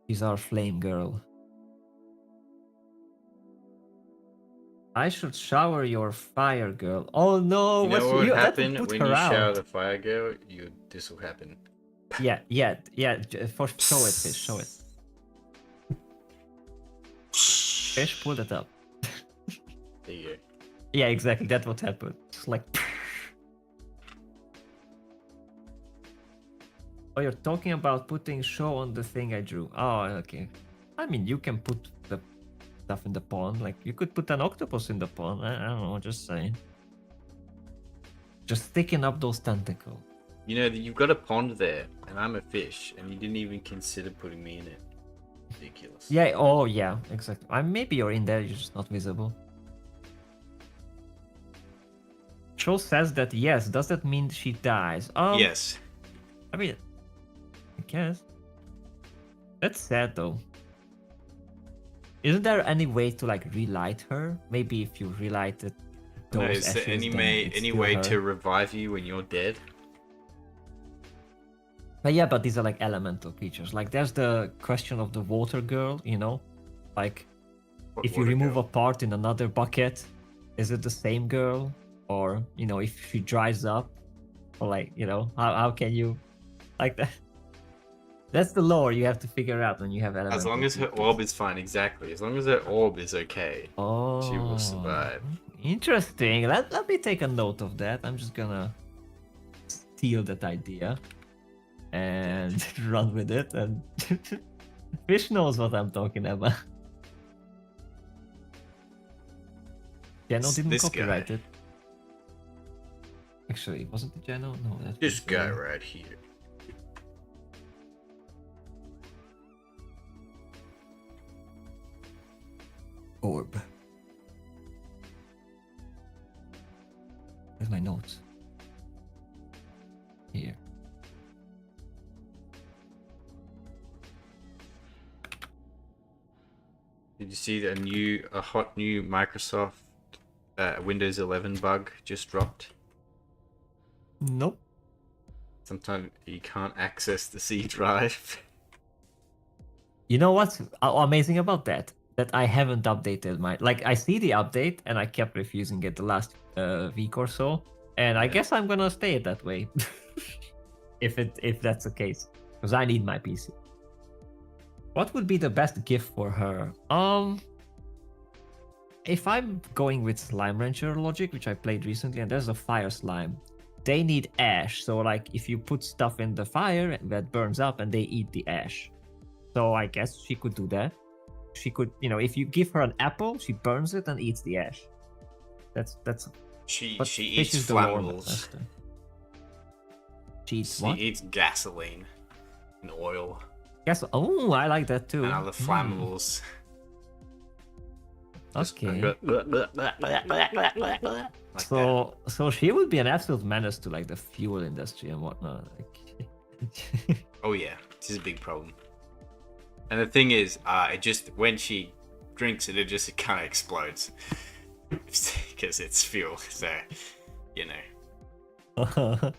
She's our flame girl. I should shower your fire girl. Oh no! You know what would that happen put when her you out. shower the fire girl? This will happen. Yeah. For show it, Fish. Show it. Fish, pull it up. There you go. Yeah, exactly. That's what happened. Just like. Oh, you're talking about putting show on the thing I drew. Oh, okay. I mean, you can put the stuff in the pond. Like, you could put an octopus in the pond. I don't know, just saying. Just sticking up those tentacles. You know, you've got a pond there, and I'm a fish, and you didn't even consider putting me in it. Ridiculous. Yeah, oh yeah, exactly. Maybe you're in there, you're just not visible. Show says that yes. Does that mean she dies? Yes. I mean, I guess. That's sad though. Isn't there any way to like relight her? Maybe if you relighted those No, is there ashes, any then it's any still way her. to revive you when you're dead? But yeah, but these are like elemental creatures. Like there's the question of the water girl, you know? Like What if you water remove girl? a part in another bucket, is it the same girl? Or, you know, if she dries up, or like, you know, how can you like that? That's the lore you have to figure out when you have elemental. As long as her creatures. orb is fine, exactly. As long as her orb is okay, Oh, she will survive. Interesting. Let me take a note of that. I'm just gonna steal that idea and run with it. And Fish knows what I'm talking about. Jeno didn't This copyright guy. it. Actually, wasn't it Jeno? No, that's This guy right here. Orb. my notes? Here. Did you see a hot new Microsoft Windows 11 bug just dropped? Nope. Sometimes you can't access the C drive. You know what's amazing about that? That I haven't updated my I see the update and I kept refusing it the last week or so, and I Yeah. guess I'm gonna stay it that way. if that's the case, because I need my PC. What would be the best gift for her? If I'm going with Slime Rancher logic, which I played recently, and there's a fire slime, they need ash. So like if you put stuff in the fire that burns up and they eat the ash. So I guess she could do that. She could, if you give her an apple, she burns it and eats the ash. That's She but she fish eats is the lore flammables. master. She eats She what? eats gasoline and oil Yes. Oh, I like that too. and other flammables. Okay. Like So she would be an absolute menace to like the fuel industry and whatnot. that. Oh yeah, this is a big problem. And the thing is, it just when she drinks it, it just kind of explodes because it's fuel. So, you know.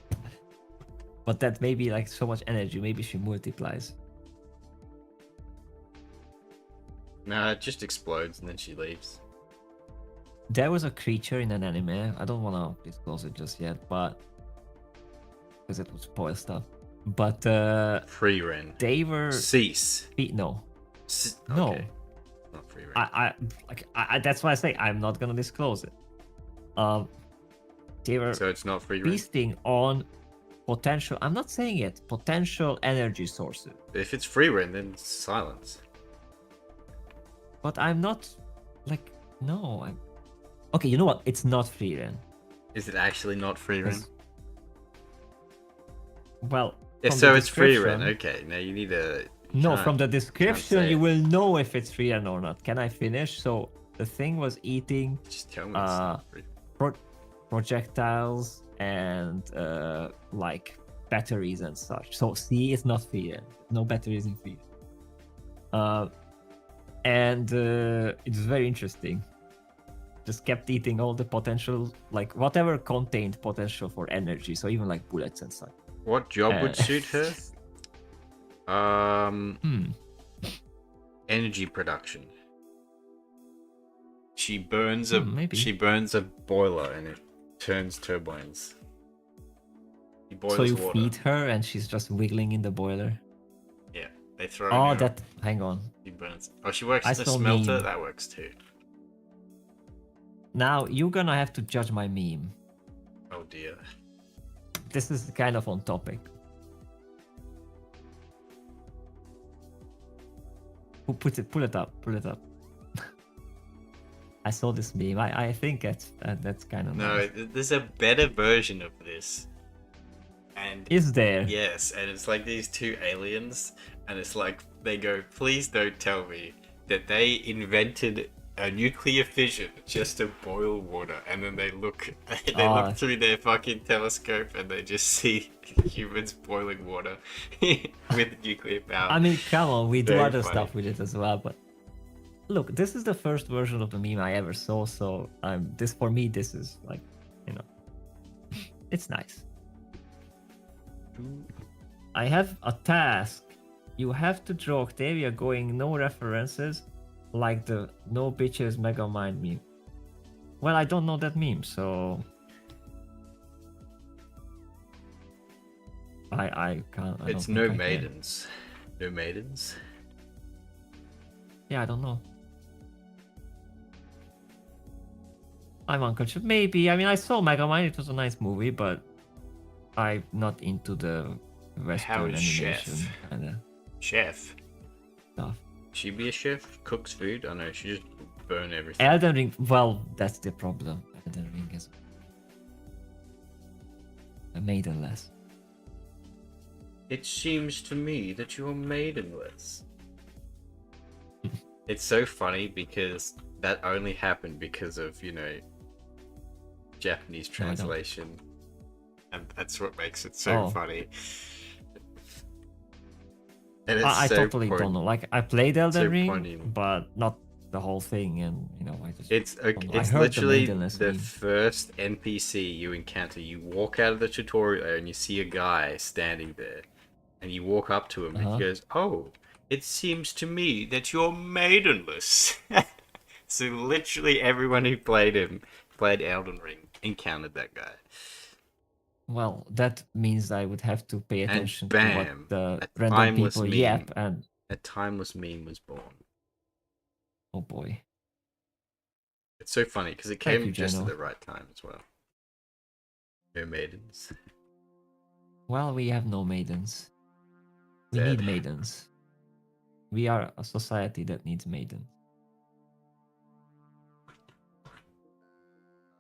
But that may be like so much energy. Maybe she multiplies. No, it just explodes and then she leaves. There was a creature in an anime. I don't want to disclose it just yet, but because it would spoil stuff. But Free Ren. they were Cease. no, No. no. Not Free Ren. I that's why I say I'm not gonna disclose it. They were So it's not Free Ren? feasting on potential. I'm not saying it. Potential energy sources. If it's Free Ren, then silence. But I'm not like no. I'm okay. You know what? It's not free then. Is it actually not Free Ren? Yes. Well, Yeah, from so the it's Free Ren. description- Okay, now you need a. No, can't- from the description, say you it. will know if it's free or not. Can I finish? So the thing was eating Just tell me it's not Free. projectiles and like batteries and such. So see, it's not free. No batteries in free. And it's very interesting. Just kept eating all the potential, like whatever contained potential for energy. So even like bullets and such. What job would suit her? Energy production. She burns maybe. she burns a boiler and it turns turbines. She boils So you water. feed her and she's just wiggling in the boiler. Yeah, they throw. Oh, her that. Hang on. She burns. Oh, she works I in the saw smelter. meme. That works too. Now you're gonna have to judge my meme. Oh dear. This is kind of on topic. Who put it? Pull it up. Pull it up. I saw this meme. I think that's kind of No, nice. there's a better version of this. And Is there? yes, and it's like these two aliens, and it's like they go, please don't tell me that they invented a nuclear fission just to boil water, and then they look Ah. look through their fucking telescope and they just see humans boiling water with nuclear power. I mean, come on, we do Very other funny. stuff with it as well. But look, this is the first version of the meme I ever saw. So this for me, this is like, it's nice. I have a task. You have to draw Octavia going no references, like the no bitches mega mind meme. Well, I don't know that meme, so I can't. I It's don't no think I can. maidens. No maidens. Yeah, I don't know. I'm unconscious. Maybe. I mean, I saw Megamind. It was a nice movie, but I'm not into the Western is animation Chef? kind of Chef. stuff. She be a chef? Cooks food? I know, she just burn everything. Elden Ring. Well, that's the problem. Elden Ring is a maidenless. It seems to me that you're maidenless. It's so funny because that only happened because of, Japanese No, I don't. translation, and that's what makes it so Oh. funny. And it's I so totally don't know. Like I played so Elden Ring, poignant. but not the whole thing, and I just don't know. I It's heard the literally maintenance the theme. first NPC you encounter. You walk out of the tutorial area and you see a guy standing there, and you walk up to him and he goes, "Oh, it seems to me that you're maidenless." So literally everyone who played Elden Ring, encountered that guy. Well, that means I would have to pay And attention to what bam, the a random timeless people meme. yap, and A timeless meme was born. oh boy. It's so funny because it Thank came you, just at Jano. the right time as well. No maidens. Well, we have no maidens. We Dead. need maidens. We are a society that needs maidens.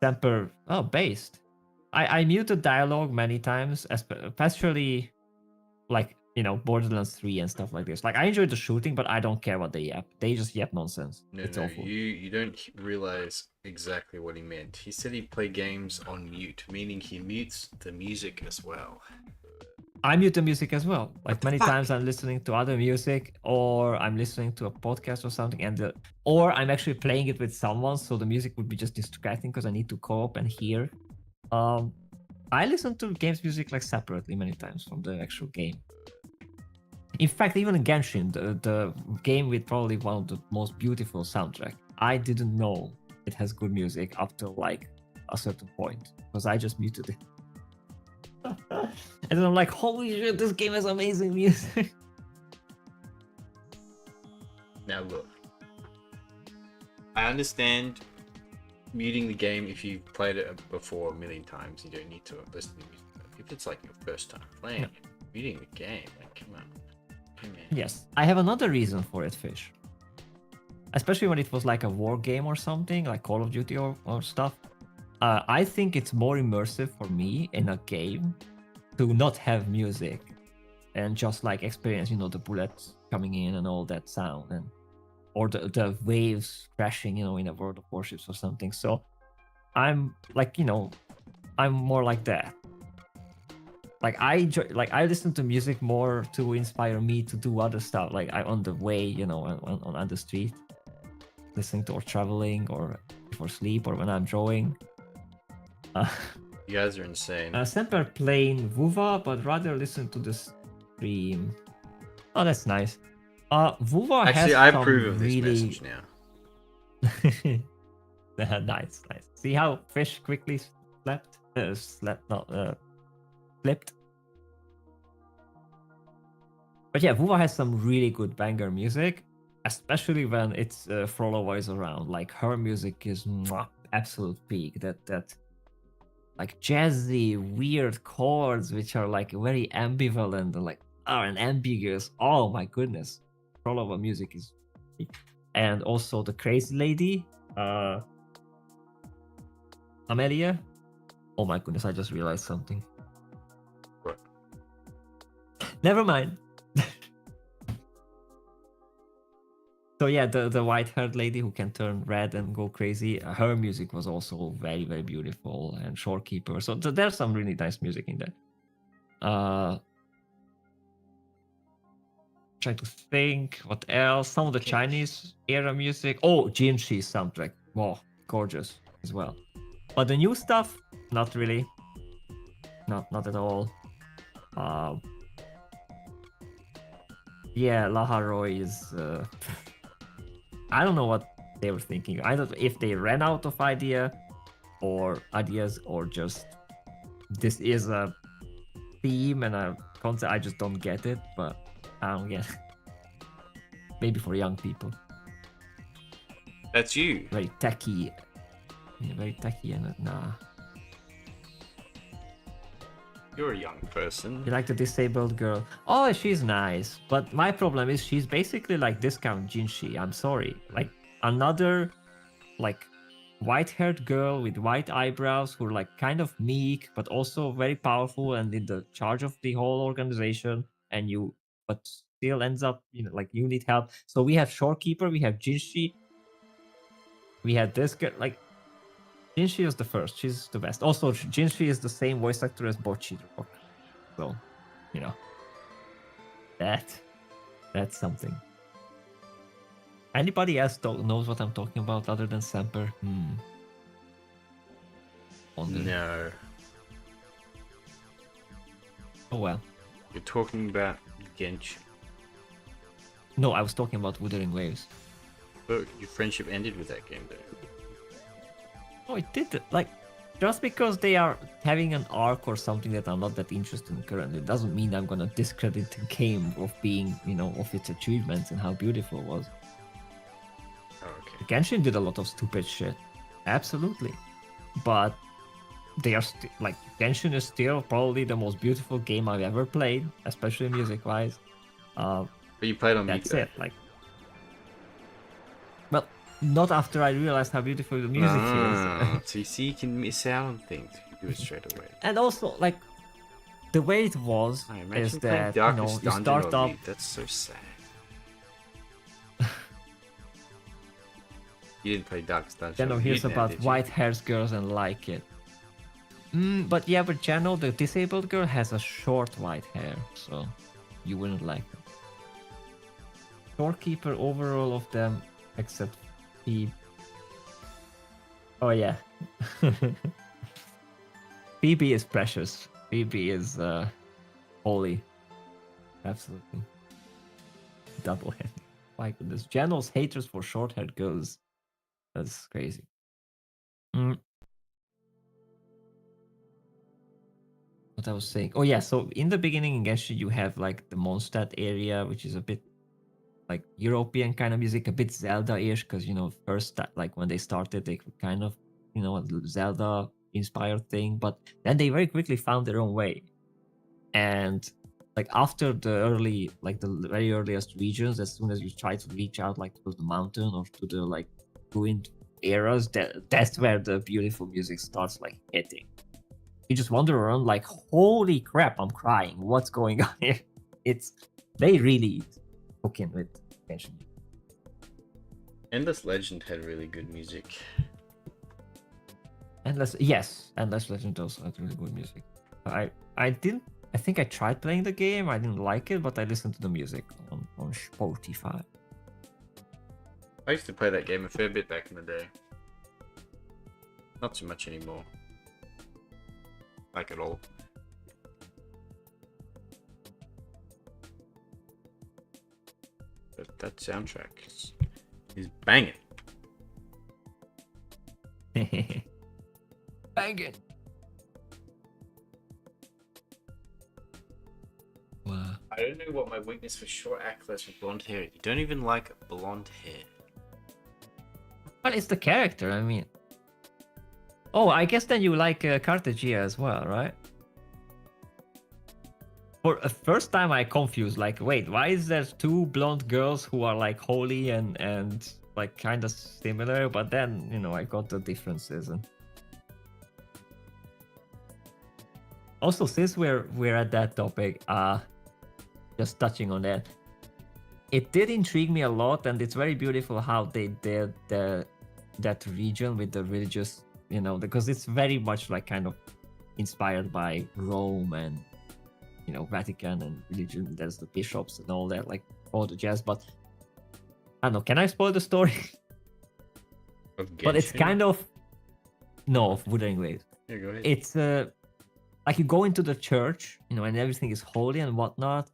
Temper. Oh, based. I muted dialogue many times, especially like Borderlands 3 and stuff like this. Like I enjoy the shooting, but I don't care what they yap. They just yap nonsense. It's No, awful. you don't realize exactly what he meant. He said he'd play games on mute, meaning he mutes the music as well. I mute the music as well. Like the many fuck? times I'm listening to other music, or I'm listening to a podcast or something, or I'm actually playing it with someone, so the music would be just distracting because I need to co-op and hear. I listen to games music like separately many times from the actual game. In fact, even in Genshin, the game with probably one of the most beautiful soundtrack, I didn't know it has good music up to like a certain point because I just muted it. And then I'm like, holy shit, this game has amazing music. Now look, I understand muting the game if you've played it before a million times. You don't need to listen to music. If it's like your first time playing it, muting the game, like come on. Yes, I have another reason for it, Fish. Especially when it was like a war game or something, like Call of Duty or stuff. I think it's more immersive for me in a game to not have music and just like experience, the bullets coming in and all that sound, and or the waves crashing, in a World of Warships or something. So I'm like, I'm more like that. Like I enjoy, like I listen to music more to inspire me to do other stuff. Like I on the way, on the street, listening to or traveling or before sleep or when I'm drawing. You guys are insane. Semper playing Vuva, but rather listen to the stream. Oh, that's nice. Vuva Actually, has I some approve of this really message now. nice. See how Fish quickly flipped. But yeah, Vuva has some really good banger music, especially when it's Frollo is around. Like her music is absolute peak. That like jazzy, weird chords, which are like very ambivalent and like and ambiguous. Oh my goodness, Frollo music is, and also the crazy lady, Amelia. Oh my goodness, I just realized something. What? Never mind. So yeah, the white-haired lady who can turn red and go crazy, her music was also very, very beautiful, and Shorekeeper. So there's some really nice music in there. Trying to think what else. Some of the Chinese era music. Oh, Jinshi soundtrack. Wow, gorgeous as well. But the new stuff, not really. Not at all. Yeah, Laharoy is. I don't know what they were thinking. I don't know if they ran out of ideas, or just this is a theme and a concept. I just don't get it, but I don't get it. Maybe for young people. That's you. Very techy. Yeah, very techy and nah. You're a young person. You like the disabled girl? Oh, she's nice. But my problem is she's basically like discount Jinshi. I'm sorry. Like another like white-haired girl with white eyebrows who are like kind of meek but also very powerful and in the charge of the whole organization, and but still ends up like you need help. So we have Shorekeeper, we have Jinshi, we had this girl. Like Jinshi is the first. She's the best. Also, Jinshi is the same voice actor as Bocchi the Rock. So, you know, that's something. Anybody else knows what I'm talking about other than Semper? Wonder. No. Oh well. You're talking about Genshin. No, I was talking about Wuthering Waves. But your friendship ended with that game, though. Oh, it did. Like, just because they are having an arc or something that I'm not that interested in currently, doesn't mean I'm gonna discredit the game of being, you know, of its achievements and how beautiful it was. Oh, okay. Genshin did a lot of stupid shit. Absolutely. But they are like, Genshin is still probably the most beautiful game I've ever played, especially music-wise. But you played on That's Miko. it. Like, well, not after I realized how beautiful the music is. So you see, you can miss out on things. You do it straight away. And also, like, the way it was I is imagine playing that, you know, Darkest you Dungeon start on up. mute. That's so sad. You didn't play Darkest Dungeon. Jano on hears mute now, about did you? white-haired girls and like it. But yeah, but Jano, the disabled girl, has a short white hair, so you wouldn't like it. Storekeeper over all of them, except Phoebe. Oh yeah. Phoebe is precious. Phoebe is holy. Absolutely. Double head. My goodness. Jano's haters for short-haired girls. That's crazy. What I was saying. Oh yeah, so in the beginning in Genshin you have like the Mondstadt area, which is a bit like European kind of music, a bit Zelda-ish, because you know, first like when they started, they were kind of, you know, a Zelda inspired thing, but then they very quickly found their own way. And like after the early, like the very earliest regions, as soon as you try to reach out like to the mountain or to the like ruined eras, that's where the beautiful music starts like hitting. You just wander around like, holy crap, I'm crying. What's going on here? They really hook in with Genshin. Endless Legend had really good music. Endless Legend also had really good music. I think I tried playing the game. I didn't like it, but I listened to the music on Spotify. I used to play that game a fair bit back in the day. Not too much anymore. Like at all. But that soundtrack is banging. Banging. Wow. I don't know what my weakness for short accolades with blonde hair. You don't even like blonde hair. Well, it's the character, I mean. Oh, I guess then you like Cartagia as well, right? For a first time I confused, like, wait, why is there two blonde girls who are like holy and like kind of similar? But then, you know, I got the differences. And also, since we're at that topic, just touching on that, it did intrigue me a lot, and it's very beautiful how they did that region with the religious, you know, because it's very much like kind of inspired by Rome and, you know, Vatican and religion. There's the bishops and all that, like all the jazz. But I don't know, can I spoil the story? But it's kind of of Wuthering Waves. Yeah, go ahead. It's like you go into the church, you know, and everything is holy and whatnot,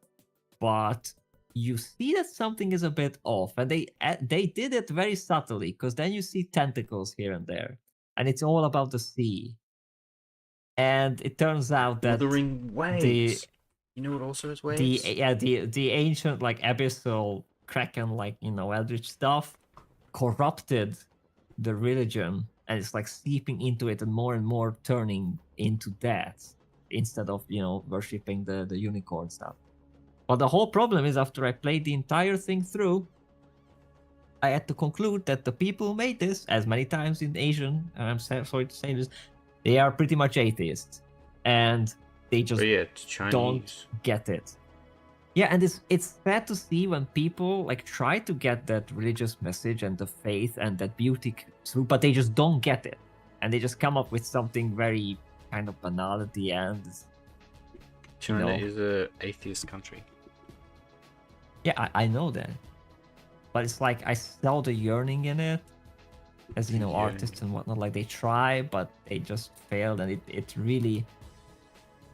but you see that something is a bit off, and they did it very subtly, because then you see tentacles here and there, and it's all about the sea. And it turns out that Wuthering Waves. You know what also has waves? the ancient like abyssal kraken, like, you know, eldritch stuff, corrupted the religion, and it's like seeping into it and more turning into that, instead of, you know, worshipping the unicorn stuff. But the whole problem is, after I played the entire thing through, I had to conclude that the people who made this, as many times in Asian, and I'm sorry to say this, they are pretty much atheists, and they just it's Chinese. don't get it. Yeah, and it's sad to see when people like try to get that religious message and the faith and that beauty through, but they just don't get it. and they just come up with something very kind of banal at the end. China No. is a atheist country. Yeah, I know that, but it's like I saw the yearning in it, as you know, Yeah. artists and whatnot. Like they try, but they just failed, and it really.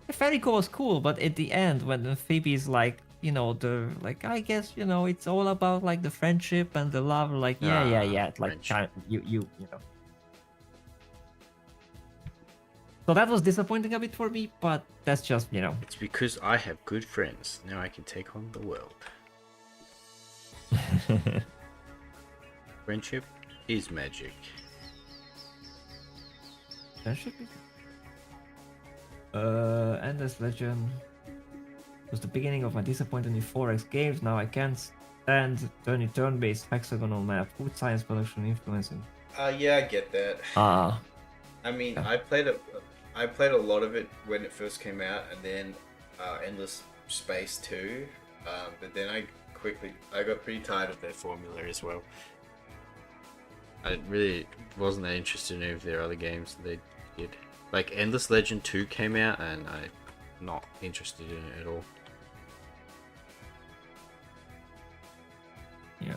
The fairy call was cool, but at the end, when Phoebe's like, you know, the like, I guess, you know, it's all about like the friendship and the love. Like, yeah, like friendship. kind you know. So that was disappointing a bit for me, but that's just, you know. It's because I have good friends. Now I can take on the world. Friendship is magic. Friendship is. Endless Legend was the beginning of my disappointment in 4X games. Now I can't stand turn-based hexagonal map. Food science production influencing. Yeah, I get that. Ah, I mean, Yeah. I played a lot of it when it first came out, and then Endless Space 2. But then I got pretty tired of their formula as well. I really wasn't that interested in any of their other games that they did. Like Endless Legend 2 came out, and I'm not interested in it at all. yeah.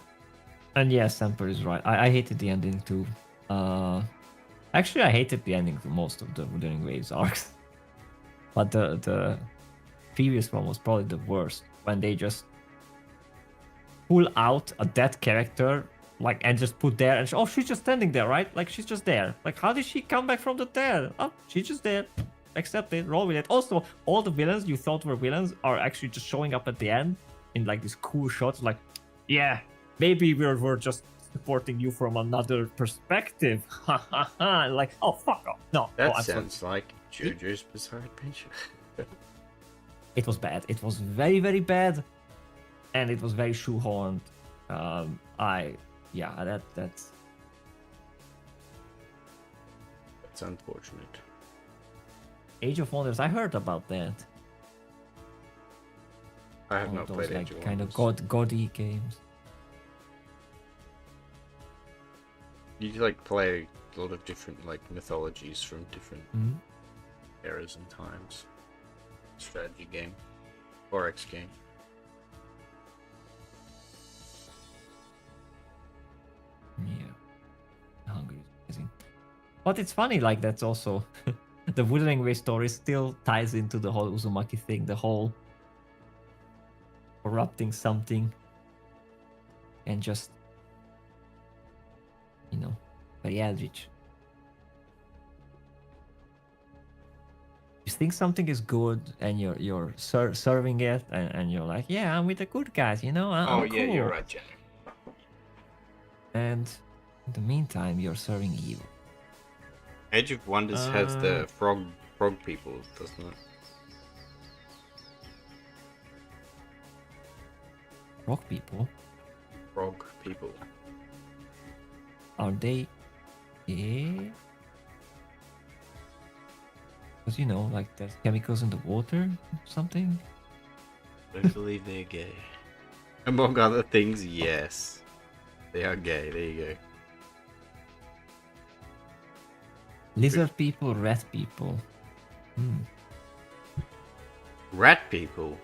And yeah, Semper is right. I hated the ending too. Actually, I hated the ending to most of the Wuthering Waves arcs. But the previous one was probably the worst, when they just pull out a dead character, like, and just put there, and oh, she's just standing there, right? Like, she's just there. Like, how did she come back from the dead? Oh, she's just there. Accept it, roll with it. Also, all the villains you thought were villains are actually just showing up at the end in like these cool shots. Like, yeah, maybe we're just supporting you from another perspective. Ha ha ha. Like, oh, fuck off. No, That I'm sorry. sounds like JoJo's Bizarre Adventure. It was bad. It was very, very bad, and it was very shoehorned. That's That's unfortunate. Age of Wonders. I heard about that. I have All not those played like Age of kind of Wonders. gaudy games. You like play a lot of different like mythologies from different Mhm. eras and times. Strategy game, 4X game. Yeah, Hungry is amazing. But it's funny, like that's also the Wuthering Waves story still ties into the whole Uzumaki thing, the whole corrupting something, and just, you know, very eldritch. You think something is good, and you're serving it, and you're like, yeah, I'm with the good guys, you know. I'm Yeah, you're cool. right, Jenny. And in the meantime, you're serving evil. Age of Wonders has the frog people, doesn't it? Rock people, Frog people. are they? Yeah. Because you know, like there's chemicals in the water, or something. I believe they're gay. Among other things, yes. They are gay, there you go. Lizard people, rat people. Rat people?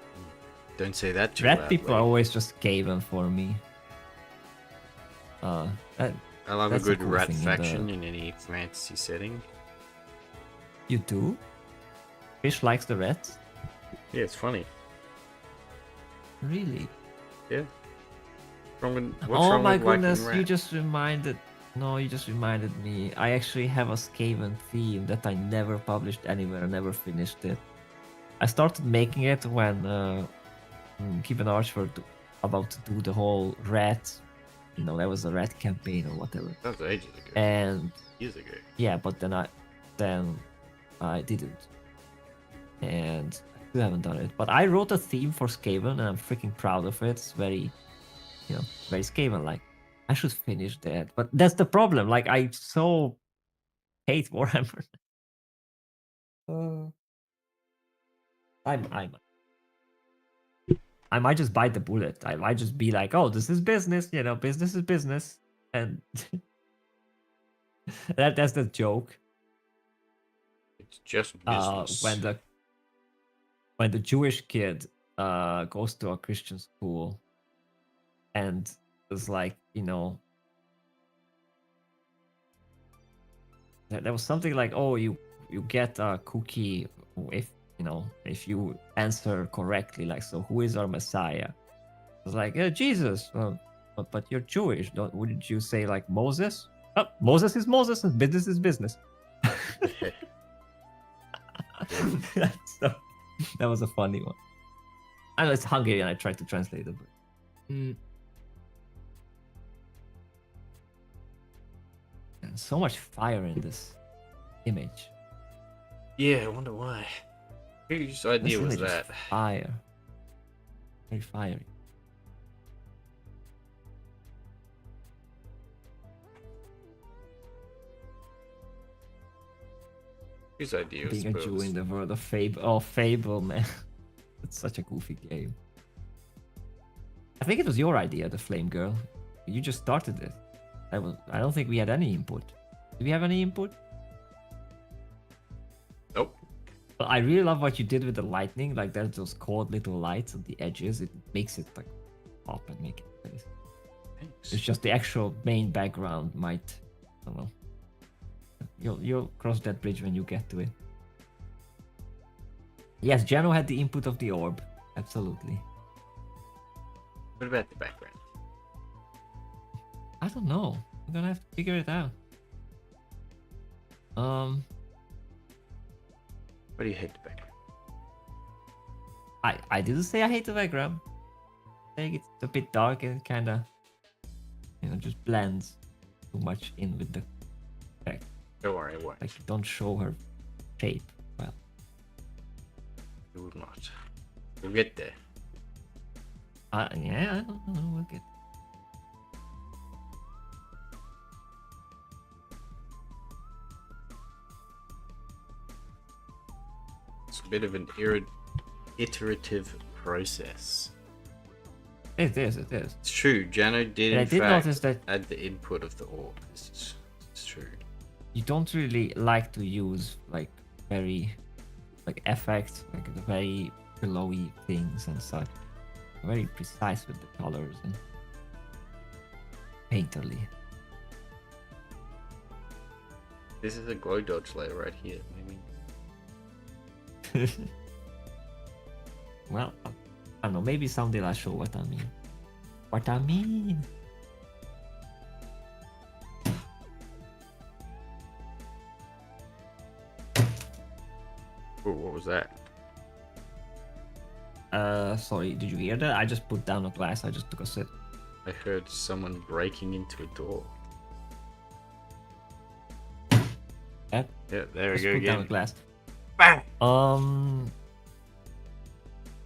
Don't say that too Rat loudly. people are always just Gaven for me. I love a that's a good cool rat thing in faction the- in any fantasy setting. You do? Fish likes the rats? Yeah, it's funny. Really? Yeah. What's Oh wrong my with liking goodness, you rats? just reminded. No, you just reminded me. I actually have a Skaven theme that I never published anywhere. I never finished it. I started making it when Keep an Arch were about to do the whole rat. You know, there was a rat campaign or whatever. That was ages ago. And Years ago. yeah, but then I didn't, and I still haven't done it. But I wrote a theme for Skaven, and I'm freaking proud of it. It's very, you know, very Skaven-like. I should finish that, but that's the problem. Like I so hate Warhammer. I might just bite the bullet. I might just be like, oh, this is business. You know, business is business, and that's the joke. It's just business. When the Jewish kid goes to a Christian school and is like, there was something like, oh, you get a cookie if if you answer correctly, like, so who is our Messiah? It's like, Jesus. But you're Jewish. Wouldn't you say like Moses? Oh, Moses is Moses and business is business. So, that was a funny one. I know it's Hungarian. I tried to translate it, but and so much fire in this image. Yeah, I wonder why. Whose idea This was image is that? fire. Very fiery. Whose idea was Being a Jew in the world of Fable. Oh, Fable, man. It's such a goofy game. I think it was your idea, the Flame Girl. You just started it. I don't think we had any input. Did we have any input? Nope. But I really love what you did with the lightning. Like, there's those cold little lights on the edges. It makes it like pop and make it nice. Thanks. It's just the actual main background might, I don't know. You'll cross that bridge when you get to it. Yes, Jano had the input of the orb. Absolutely. What about the background? I don't know. I'm gonna have to figure it out. What do you hate the background? I didn't say I hate the background. I think it's a bit dark and kinda, just blends too much in with the text. Don't worry, it won't. Like, don't show her shape well. It will not. We'll get there. Yeah, I don't know. We'll get. It's a bit of an iterative process. It is. It's true. Jano did And I in did fact notice that add the input of the orb. It's true. you don't really like to use like very effects, like the very glowy things and such. Very precise with the colors and painterly. This is a glow dodge layer right here. Maybe. Well, I don't know. Maybe someday I'll show what I mean. What I mean. Oh, what was that? Sorry, did you hear that? I just put down a glass. I just took a sip. I heard someone breaking into a door. Yeah, Yeah, there we just go put down a again. glass. Bang!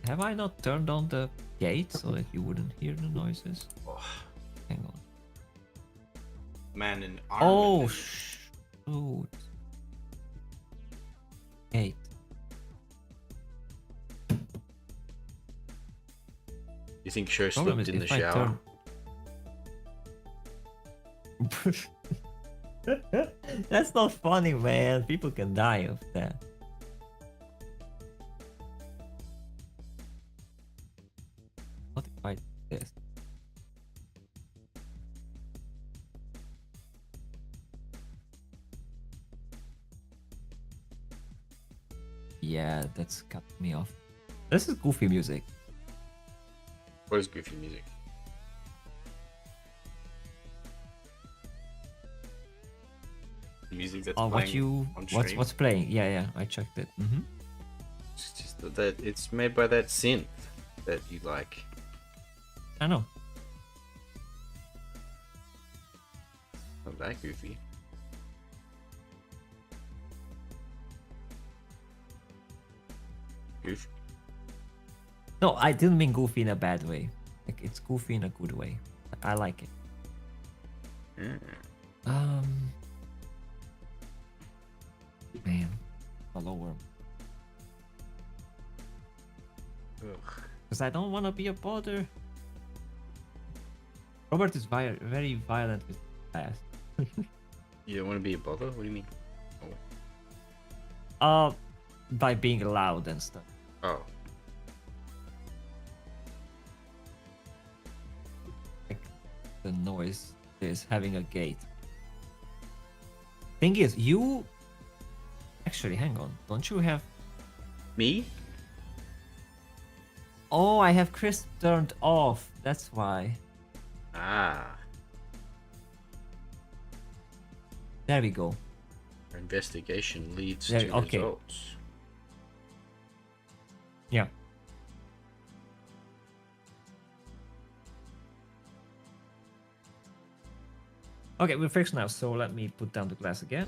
Have I not turned on the gate so that you wouldn't hear the noises? Oh, Hang on. man in Oh, armor. shoot. Gate. You think Sho Problem slipped is in the if I shower? turn- That's not funny, man. People can die of that. What if I do this? Yeah, that's cut me off. This is goofy music. What is goofy music? The music that's Oh, playing on stream? what's playing? Yeah, I checked it. It's just that it's made by that synth that you like. I know. Not that goofy. Goofy. No, I didn't mean goofy in a bad way. Like, it's goofy in a good way. I like it. Man, a lower. Ugh. Because I don't want to be a bother. Robert is very violent with fast. You don't want to be a bother? What do you mean? Oh. by being loud and stuff. Oh. Like the noise is having a gate. Thing is, you actually hang on. Don't you have? Me? Oh, I have crisp turned off. That's why. Ah. There we go. Our investigation leads There- to okay. results. Yeah. Okay, we're fixed now, so let me put down the glass again.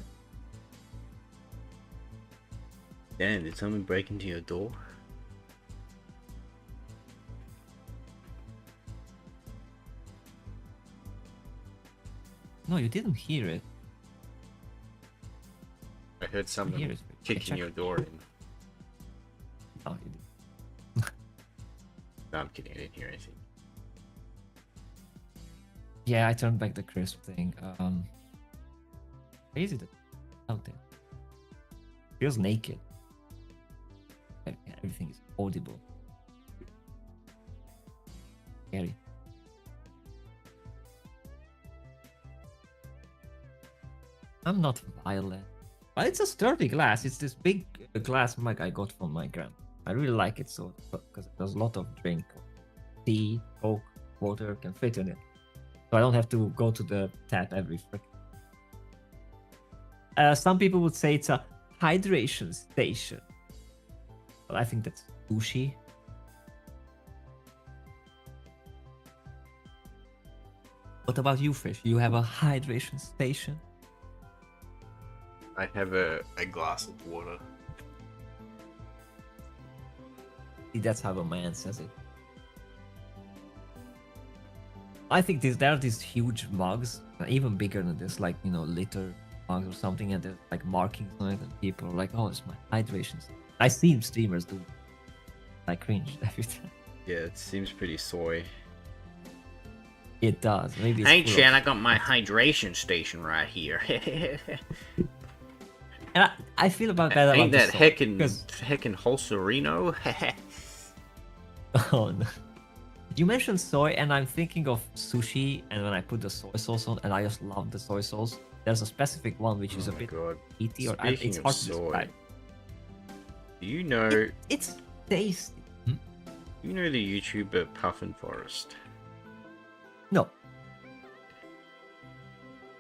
Damn, did someone break into your door? No, you didn't hear it. I heard someone Here it is. kicking Check. your door in. Oh, you did. No, I'm kidding, I didn't hear anything. Yeah, I turned back the crisp thing. Where is it out there? Feels naked. Everything is audible. Scary. I'm not violent. But it's a sturdy glass. It's this big glass mug I got from my grandma. I really like it so because there's a lot of drink, tea, coke, water can fit in it. So I don't have to go to the tap every frick. Some people would say it's a hydration station. But I think that's douchey. What about you, Fish? You have a hydration station? I have a glass of water. See, that's how a man says it. I think there are these huge mugs, even bigger than this, like, you know, liter mugs or something, and there's like markings on it, and people are like, oh, it's my hydration station. I see streamers do. I cringe every time. Yeah, it seems pretty soy. It does. Maybe it's Hey, full Chan, of- I got my hydration station right here. And I feel about that. Ain't that about heckin' because Holserino? oh no. You mentioned soy, and I'm thinking of sushi, and when I put the soy sauce on, and I just love the soy sauce. There's a specific one which is Oh a my bit god. heaty, or Speaking it's of hard to soy, describe. Do you know It's tasty. you know the YouTuber Puffin Forest? No.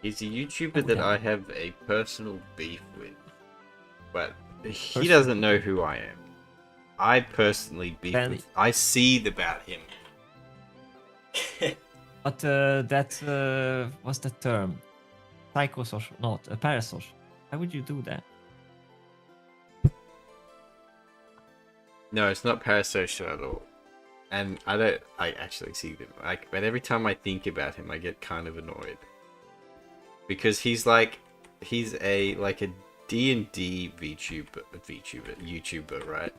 He's a YouTuber Oh, that yeah. I have a personal beef with. But he Personal doesn't know who I am. I personally beef Then- with. I seethe about him. But that what's the term? Psychosocial, not a parasocial. Why would you do that? No, it's not parasocial at all. And I actually see them. Like, but every time I think about him, I get kind of annoyed. Because he's a D&D YouTuber, right?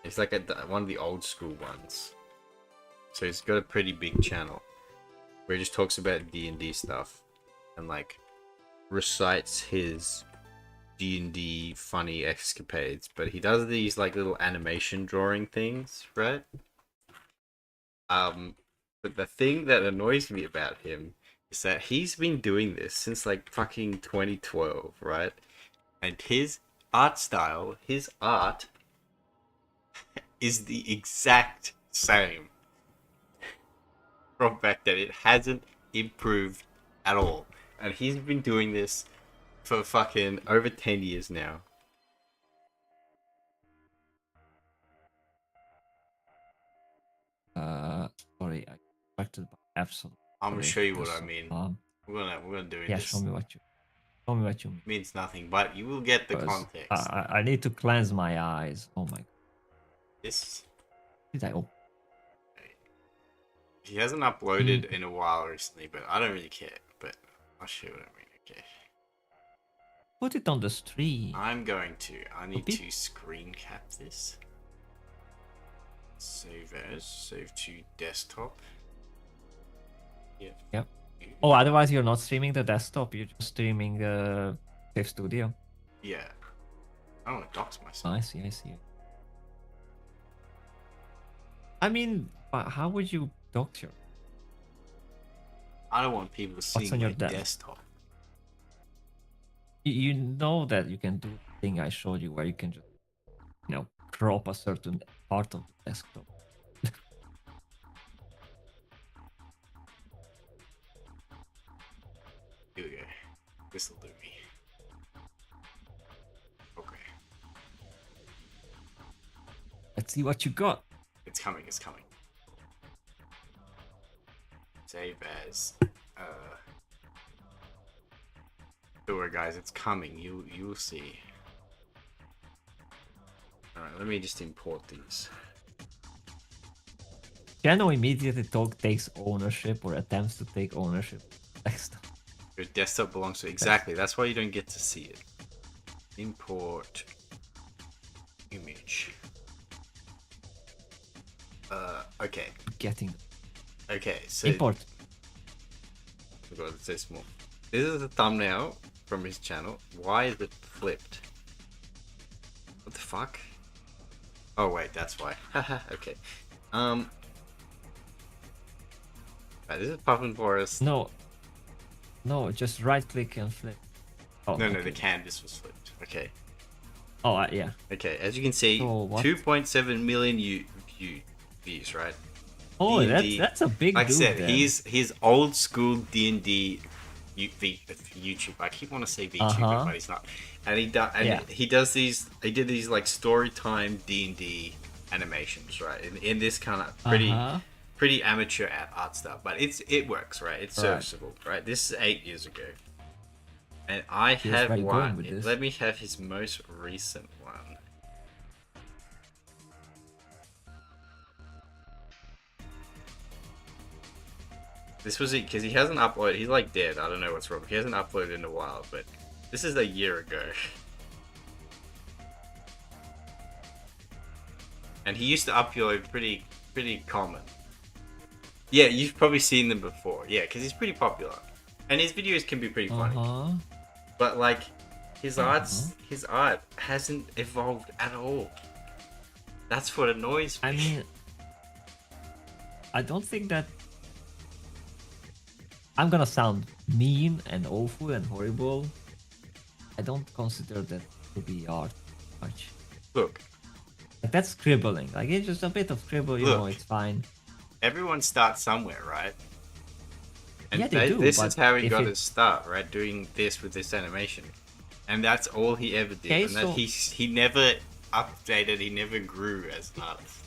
He's like one of the old school ones. So he's got a pretty big channel where he just talks about D&D stuff and like recites his D&D funny escapades, but he does these like little animation drawing things, right? But the thing that annoys me about him is that he's been doing this since like fucking 2012, right? And his art style, his art is the exact same. From the fact that it hasn't improved at all. And he's been doing this for fucking over 10 years now. Sorry, I distracted by absolute. I'm gonna sorry. show you what Just, I mean. Um, We're gonna do yeah, this. show me what you mean. Means nothing, but you will get the 'Cause context. I need to cleanse my eyes. Oh my. This Did I? Oh, he hasn't uploaded in a while recently, but I don't really care. But I'll show you what I mean. Okay, put it on the stream. I'm going to. I need Okay. to screen cap this. Save to desktop. Yeah. Yep. Oh, otherwise you're not streaming the desktop. You're just streaming Safe Studio. Yeah. I don't want to dox myself. I see. I see. I mean, how would you dox your? I don't want people seeing on your my desk? desktop. You know that you can do the thing I showed you where you can just, crop a certain part of the desktop. Here we go. This'll do me. Okay. Let's see what you got. It's coming, it's coming. Save as don't worry guys, it's coming. You'll see. Alright, let me just import these. Channel immediately takes ownership or attempts to take ownership. Your desktop belongs to exactly, that's why you don't get to see it. Import image. Okay. Getting Okay, so import. Oh god, it's so small. This is the thumbnail from his channel. Why is it flipped? What the fuck? Oh wait, that's why. Haha, okay. Right, this is Puffin Forest. No, just right click and flip. Oh, No, okay. the canvas was flipped. Okay. Oh, yeah. Okay, as you can see, So what? 2.7 million views, right? Oh, D&D. that's a big. Like I dude said, then. he's old school D&D YouTube. I keep want to say VTuber, but he's not. And he does these. He did these like story time D&D animations, right? In this kind of pretty amateur art style, but it works, right? It's serviceable, right? This is 8 years ago, and I have where you're going one. with this. Let me have his most recent one. This was it because he hasn't uploaded. He's like dead. I don't know what's wrong. He hasn't uploaded in a while, but this is a year ago. And he used to upload pretty common. Yeah, you've probably seen them before. Yeah, because he's pretty popular, and his videos can be pretty funny. But like, his art hasn't evolved at all. That's what annoys me. I mean, I don't think that. I'm gonna sound mean and awful and horrible. I don't consider that to be art much. Look. Like, that's scribbling. Like, it's just a bit of scribble, you know, it's fine. Everyone starts somewhere, right? And yeah, they do, this is how he got it... his start, right? Doing this with this animation. And that's all he ever did. Okay, and that he never updated, he never grew as an artist.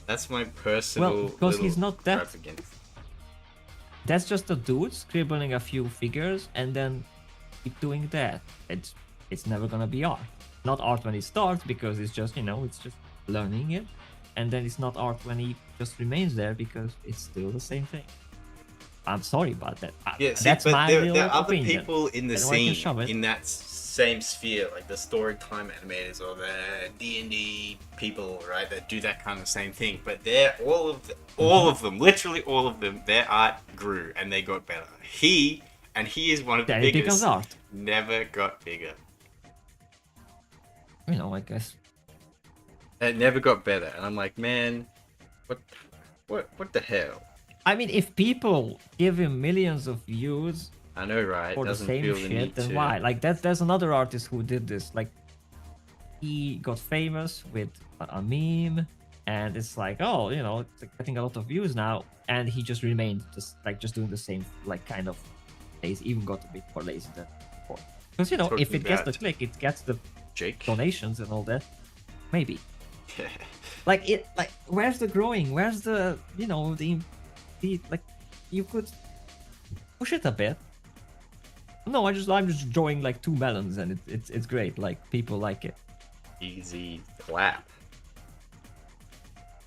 That's my personal Well, because he's not that... against. That's just a dude scribbling a few figures and then keep doing that. It's never gonna be art. Not art when it starts because it's just, it's just learning it. And then it's not art when he just remains there because it's still the same thing. I'm sorry about that. Yeah, see, that's but my there real are other opinion. people in the And I can scene, shove it. in that same sphere, like the story time animators or the D&D people, right, that do that kind of same thing. But they're all of them, literally all of them, their art grew and they got better. He is one of the biggest. Because art. Never got bigger. I guess. It never got better, and I'm like, man, what the hell? I mean, if people give him millions of views, I know, right? for the Doesn't same feel the shit, need then to. why? Like there's another artist who did this. Like, he got famous with a meme, and it's like, oh, it's like getting a lot of views now, and he just remained just doing the same, like, kind of lazy. Even got a bit more lazy than before. Because if it gets the click, it gets the Jake donations and all that. Maybe. Like where's the growing? Where's the the like, you could push it a bit. No, I'm just drawing like 2 melons and it's great. Like, people like it. Easy clap.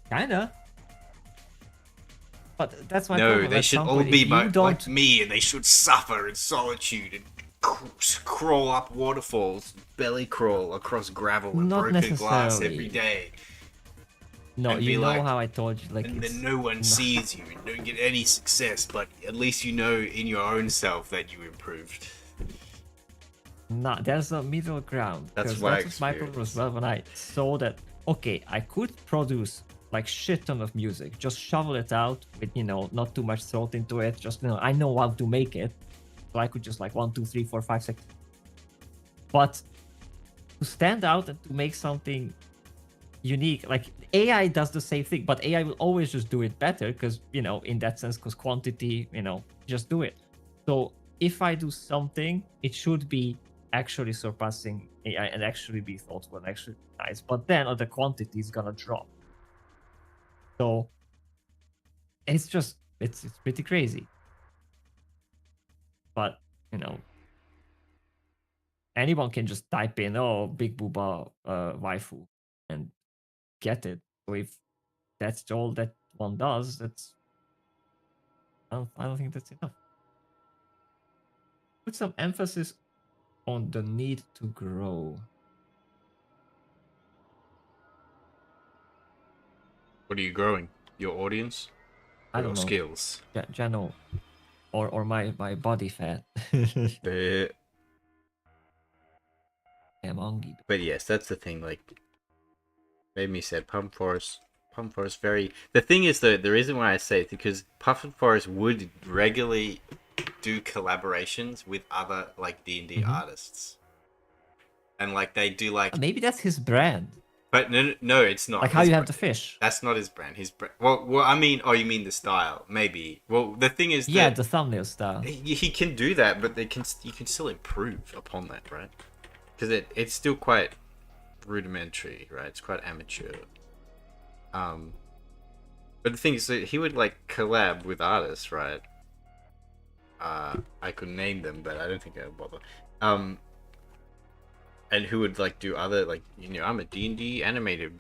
Kinda. But that's my No, problem. they At should some all point, be if you like me, and they should suffer in solitude and crawl up waterfalls, belly crawl across gravel and Not broken glass necessarily. every day. No, and you be know like- how I told you, like, And it's, then no one sees you and don't get any success, but at least you know in your own self that you improved. not there's a middle ground. That's Because my that's what my problem was experience. well when I saw that okay, I could produce like shit ton of music, just shovel it out with not too much thought into it. Just I know how to make it, so I could just like 1, 2, 3, 4, 5, 6. But to stand out and to make something unique, like AI does the same thing, but AI will always just do it better because in that sense, because quantity, just do it. So if I do something, it should be actually surpassing AI and actually be thoughtful and actually nice. But then the quantity is gonna drop. So it's just it's pretty crazy. But anyone can just type in big booba waifu and get it. So if that's all that one does, I don't think that's enough. Put some emphasis on the need to grow. What are you growing? Your audience I or don't your know, skills? Jano, or my body fat. Uh, Mongi. but yes, that's the thing. Like, made me sad. Pump Forest very. The thing is though, the reason why I say it because Puffin Forest would regularly do collaborations with other like D&D artists, and like they do like. Maybe that's his brand. But no, it's not. Like how you have the fish. That's not his brand. His brand. Well, I mean, oh, you mean the style? Maybe. Well, the thing is Yeah, that the thumbnail style. he can do that, but you can still improve upon that, right? Because it's still quite rudimentary, right? It's quite amateur. But the thing is that he would like collab with artists, right? I could name them, but I don't think I would bother. And who would like do other like I'm a D&D animated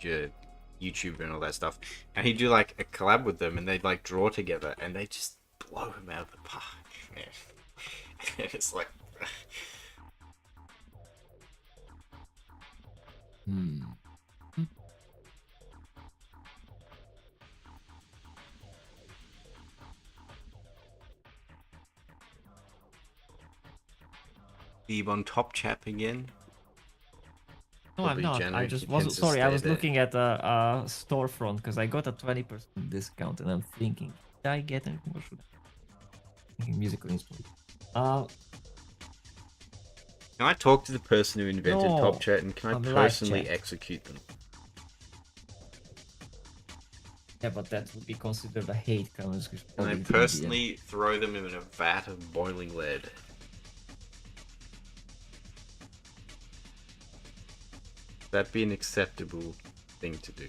YouTuber and all that stuff, and he'd do like a collab with them, and they'd like draw together, and they just blow him out of the park. And it's like. Beeb on Top Chap again. No, I'm Probably not. Jenner, I he just tends wasn't. to Sorry, I stay was there. looking at a storefront because I got a 20% discount, and I'm thinking, did I get anything or should I? Thinking musical instrument. Can I talk to the person who invented No, Top Chat, and can I I'm live personally chat. execute them? Yeah, but that would be considered a hate comment. Can I personally throw them in a vat of boiling lead? That'd be an acceptable thing to do.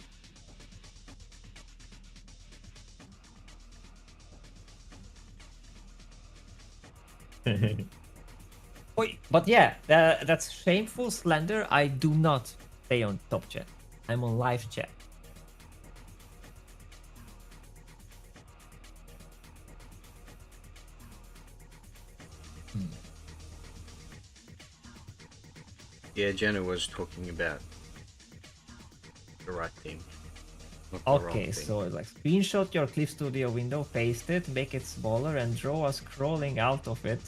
But yeah, that's shameful, Slender. I do not stay on top chat. I'm on live chat. Yeah, Jenna was talking about the right thing. Not the wrong Okay, thing. so like screenshot your Clip Studio window, paste it, make it smaller, and draw a scrolling out of it.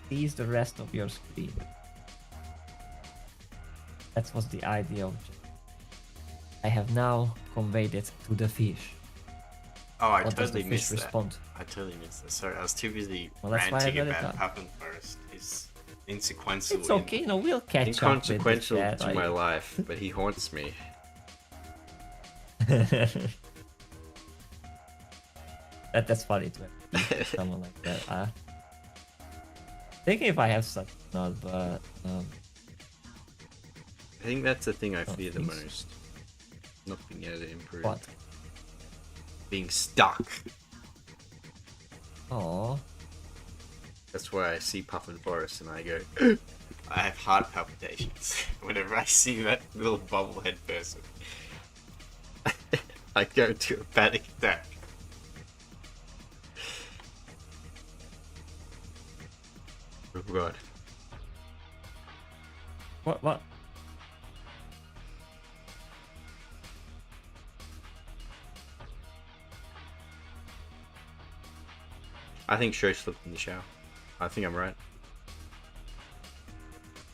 Seize the rest of your screen. That was the idea of it. I have now conveyed it to the fish. Oh, I What does the totally fish missed respond? that. I totally missed that. Sorry, I was too busy Well, that's why I ranting let it about down. Puffin Forest. He's insequential. It's okay, we'll catch up with Inconsequential the chat. to my life, but he haunts me. That's funny to have someone like that. Thinking if I have such not, but I think that's the thing I fear the please. most. Not being able to improve. what? Being stuck. Oh, That's why I see Puffin Forest and I go, I have heart palpitations whenever I see that little bobblehead person. I go to a panic attack. Oh god. what? I think Sho slipped in the shower. I think I'm right.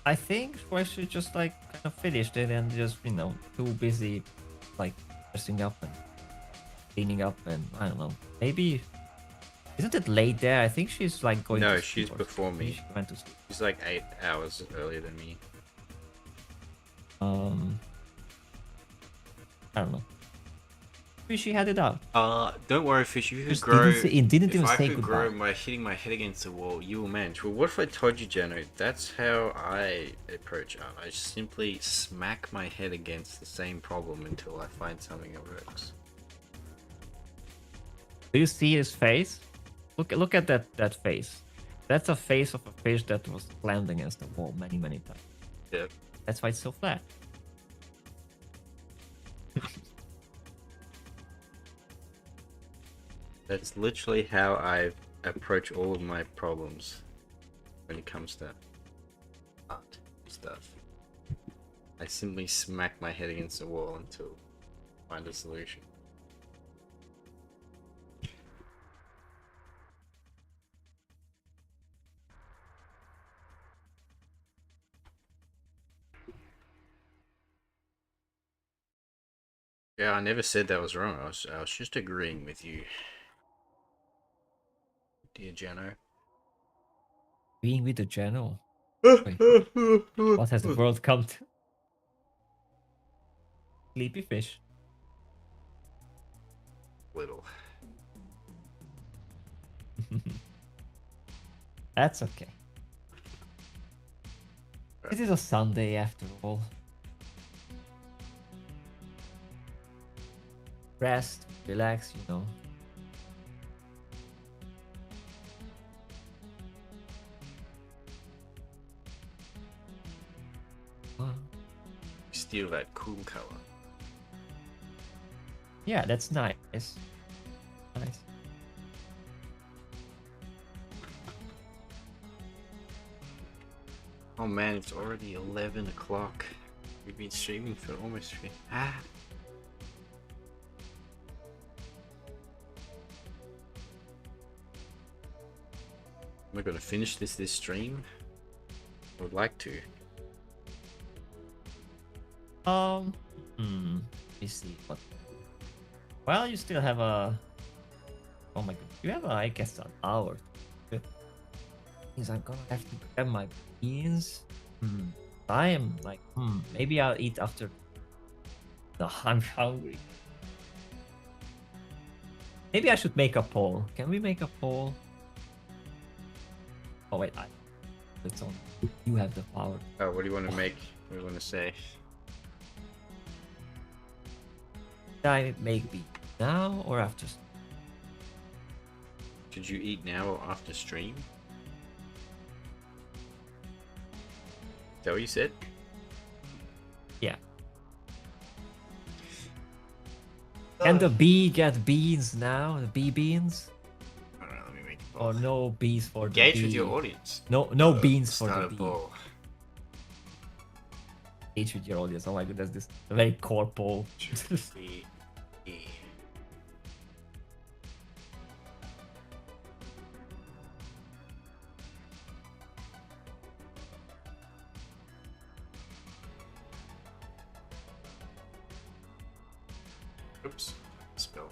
I think I should just like kind of finished it and just too busy like dressing up and cleaning up and I don't know. Maybe isn't it late there? I think she's like going to No, sleep she's or before maybe me. she went to sleep. She's like 8 hours earlier than me. Um, I don't know. Maybe she had it out. Don't worry, Fish. If you could Just grow, didn't if even I say could grow goodbye. by hitting my head against the wall, you will manage. Well, what if I told you, Jano? That's how I approach art. I simply smack my head against the same problem until I find something that works. Do you see his face? Look at that face. That's a face of a fish that was slammed against the wall many times. Yep. That's why it's so flat. That's literally how I approach all of my problems when it comes to art stuff. I simply smack my head against the wall until I find a solution. Yeah, I never said that was wrong. I was just agreeing with you, dear Jano. Being with the channel. What has the world come to? Sleepy fish. Little. That's okay. It is a Sunday after all. Rest, relax, Steal that cool color. Yeah, that's nice. Nice. Oh man, it's already 11 o'clock. We've been streaming for almost Am I gonna finish this stream? I would like to. Let me see what. Well, you still have a. Oh my god, you have I guess an hour. Good. Means I'm gonna have to grab my beans. I am like, maybe I'll eat after. No, I'm hungry. Maybe I should make a poll. Can we make a poll? Oh wait, it's on. You have the power. Oh, what do you want to make? What do you want to say? Should I make beans now or after? Should you eat now or after stream? Is that what you said? Yeah. Can the bee get beans now? The bee beans? Alright, let me make a poll. Or no bees for the Engage bee? with your audience. No beans for Start the a bee. poll. Engage with your audience. Oh my goodness, this is a very core poll. B, E. Oops, spell.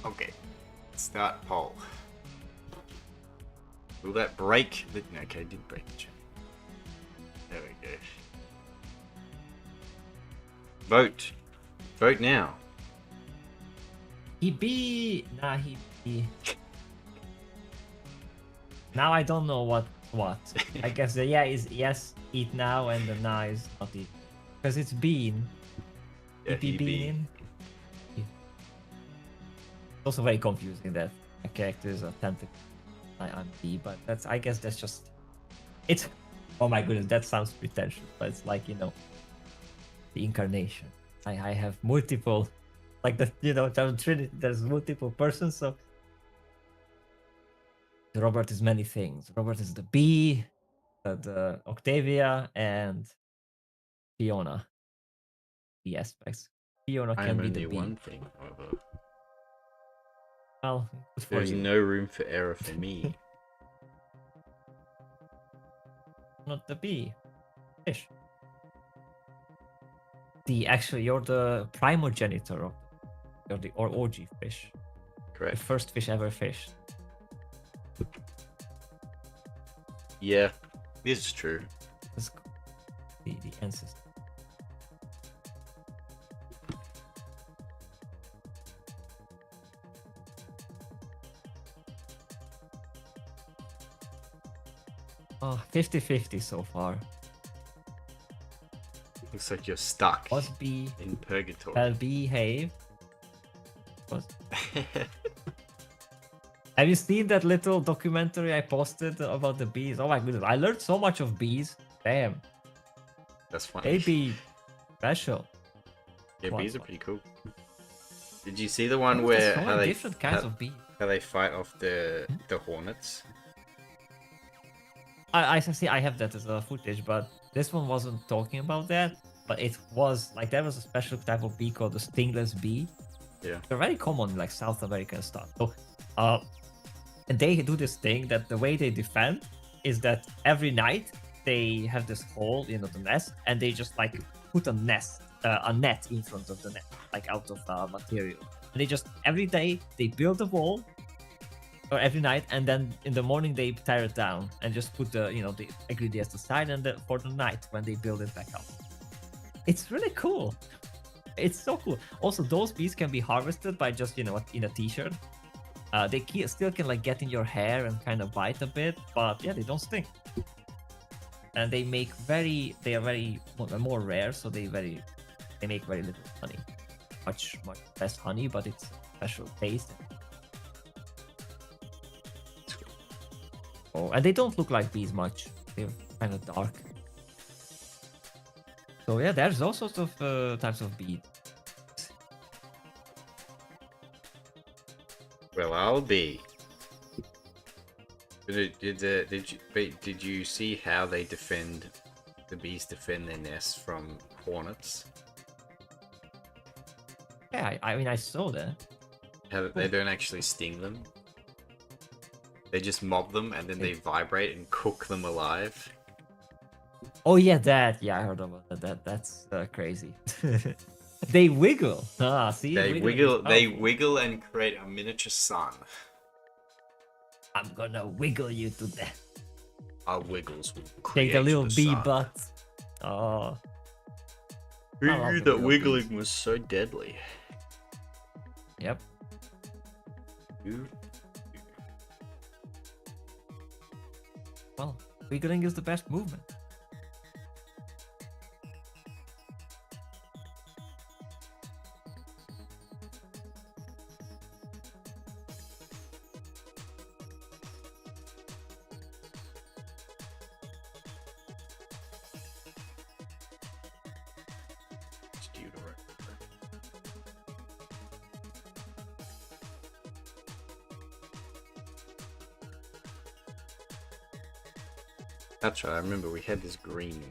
Okay, start poll. Will that break the... Okay, it didn't break the chain. There we go. Vote. Vote now. He be he be. Now I don't know what. I guess the yeah is yes eat now and the nah is not eat because it's bean. Yeah, He be bean. It's also very confusing that a character is authentic. I'm B, but I guess that's just it's. Oh my goodness, that sounds pretentious, but it's like the incarnation. I have multiple, like there's Trinity. There's multiple persons, so Robert is many things. Robert is the bee, the Octavia, and Fiona. The aspects. Fiona I can am be only the bee. one thing, however. Well, good for There's you. no room for error for me. Not the bee. Fish. You're the primogenitor of you're the OG fish. The Correct. first fish ever fished. Yeah, this is true. That's the ancestor. Oh, 50-50 so far. Looks like you're stuck Was bee in purgatory. shall behave. Was Have you seen that little documentary I posted about the bees? Oh my goodness, I learned so much of bees. Damn, That's funny. they be special. Yeah, Come on, bees are come on. pretty cool. Did you see the one There's where so how many they different kinds of bees. how they fight off the hornets? I see. I have that as a footage, but this one wasn't talking about that. But it was like there was a special type of bee called the stingless bee. Yeah. They're very common in like South America and stuff. So, and they do this thing that the way they defend is that every night they have this hole, you know, the nest, and they just like put a net in front of the net, like out of material. And they just every day they build a wall, or every night, and then in the morning they tear it down and just put the the ingredients aside, and for the night when they build it back up. It's really cool. It's so cool. Also, those bees can be harvested by just in a t-shirt. They still can like get in your hair and kind of bite a bit, but yeah, they don't sting. And they are very more rare, so they make very little honey. Much less honey, but it's special taste. Oh, and they don't look like bees much. They're kind of dark. So yeah, there's all sorts of types of bees. Well, I'll be. Did you see how they the bees defend their nests from hornets? Yeah, I mean I saw that. How they don't actually sting them. They just mob them and then they vibrate and cook them alive. Oh yeah, that. Yeah, I heard about that. That's crazy. They wiggle. Ah, see. They wiggling is They powerful. wiggle and create a miniature sun. I'm gonna wiggle you to death. Our wiggles will Take create a little the bee sun. butt. Oh. Who I love knew the that little wiggling bees. was so deadly? Yep. Who? Well, wiggling is the best movement. That's right, I remember we had this green.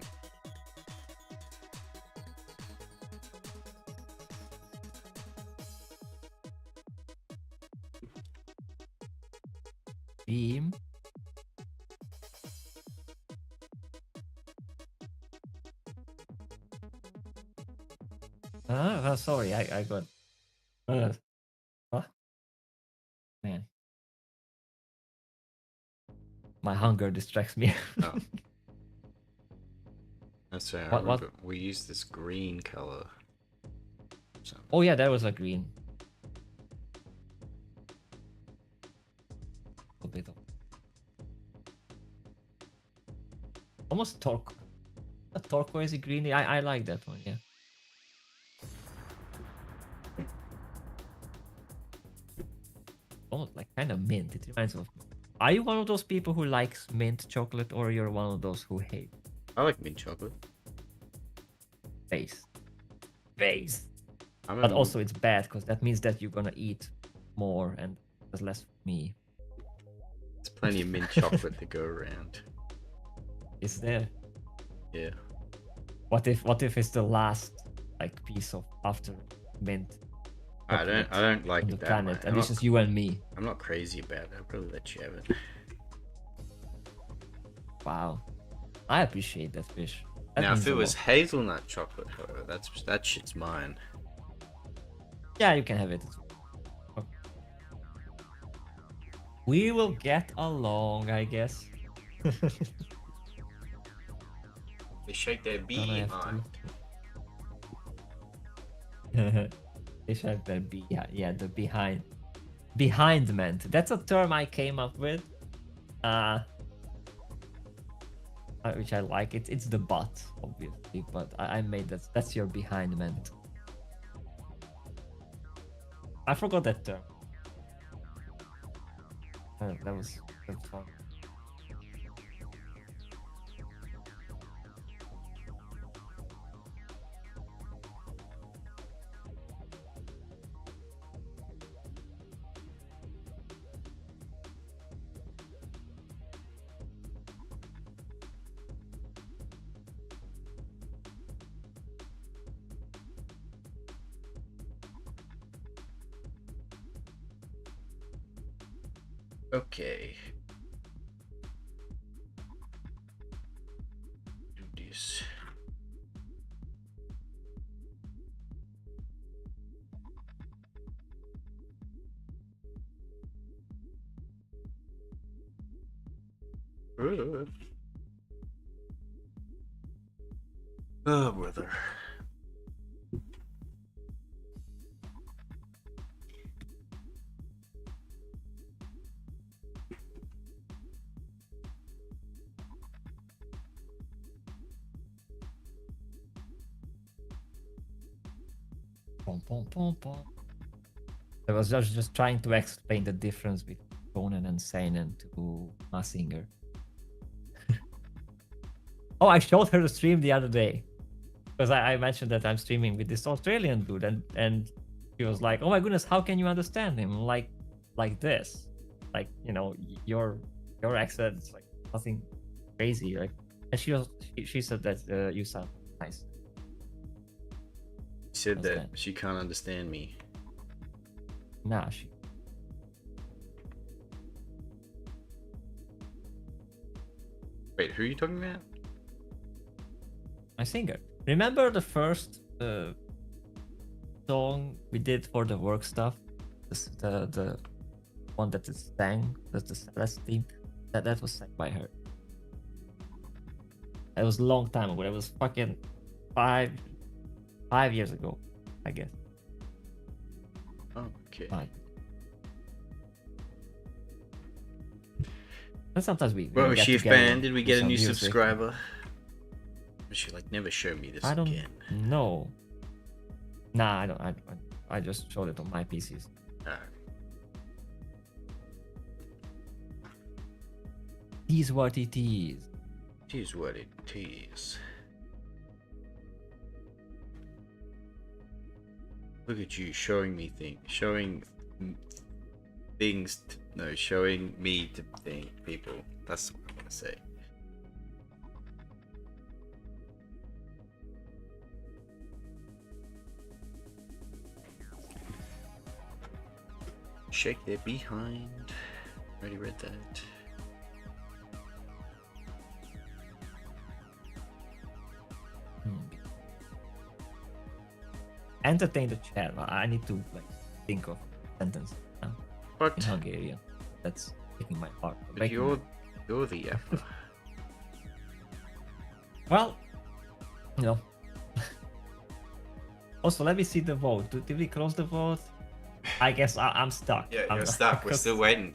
Beam. Sorry, I got. Huh? Man. My hunger distracts me. Oh. That's right, I What- remember we used this green color. So, Oh yeah, that was a green. A bit of almost a turquoise green. I like that one. Yeah. Almost like kind of mint. It reminds me of. Are you one of those people who likes mint chocolate, or you're one of those who hate I like mint chocolate. base? I'm But a- also it's bad because that means that you're gonna eat more and there's less for me. There's plenty of mint chocolate to go around. Is there? Yeah. What if it's the last like piece of after mint I don't like on the it that planet, much. and this is you and me. I'm not crazy about it. I'll probably let you have it. Wow, I appreciate that fish. That Now, means if it a was lot. hazelnut chocolate, however, that shit's mine. Yeah, you can have it. Okay. We will get along, I guess. They shake their Gonna have behind. to. They should be, yeah, the behindment. That's a term I came up with. Which I like. It's the butt, obviously, but I made that. That's your behindment. I forgot that term. That was fun. Okay. Do this. Oh, brother. Pom, pom, pom, pom. I was just trying to explain the difference between Conan and Seinen to Massinger. Oh, I showed her the stream the other day because I mentioned that I'm streaming with this Australian dude, and she was like, "Oh my goodness, how can you understand him like this? Like, you know, your accent's like nothing crazy." Like, and she said that you sound nice. She said That's that good. she can't understand me. Nah, she. Wait, who are you talking about? My singer. Remember the first song we did for the work stuff? The one that is sang, that's the Celeste theme. That was sang by her. It was a long time ago. It was fucking 5 years ago, I guess. Okay. Fine. And sometimes we. Well, we was get she a together fan? and Did we do get a some new music. subscriber? She like never show me this I don't again. know. Nah, I don't. I just showed it on my PCs. Alright. Is what it is. It is what it is. Look at you showing me things, showing things. No, showing me to people. That's what I want to say. Shake their behind. Already read that. Entertain the chat. I need to like think of sentence now in What? Hungarian. That's breaking my heart. But Breaking you're my- the F. Well, you know. Also, let me see the vote. Did we close the vote? I guess I'm stuck. Yeah, I'm you're stuck. We're still waiting.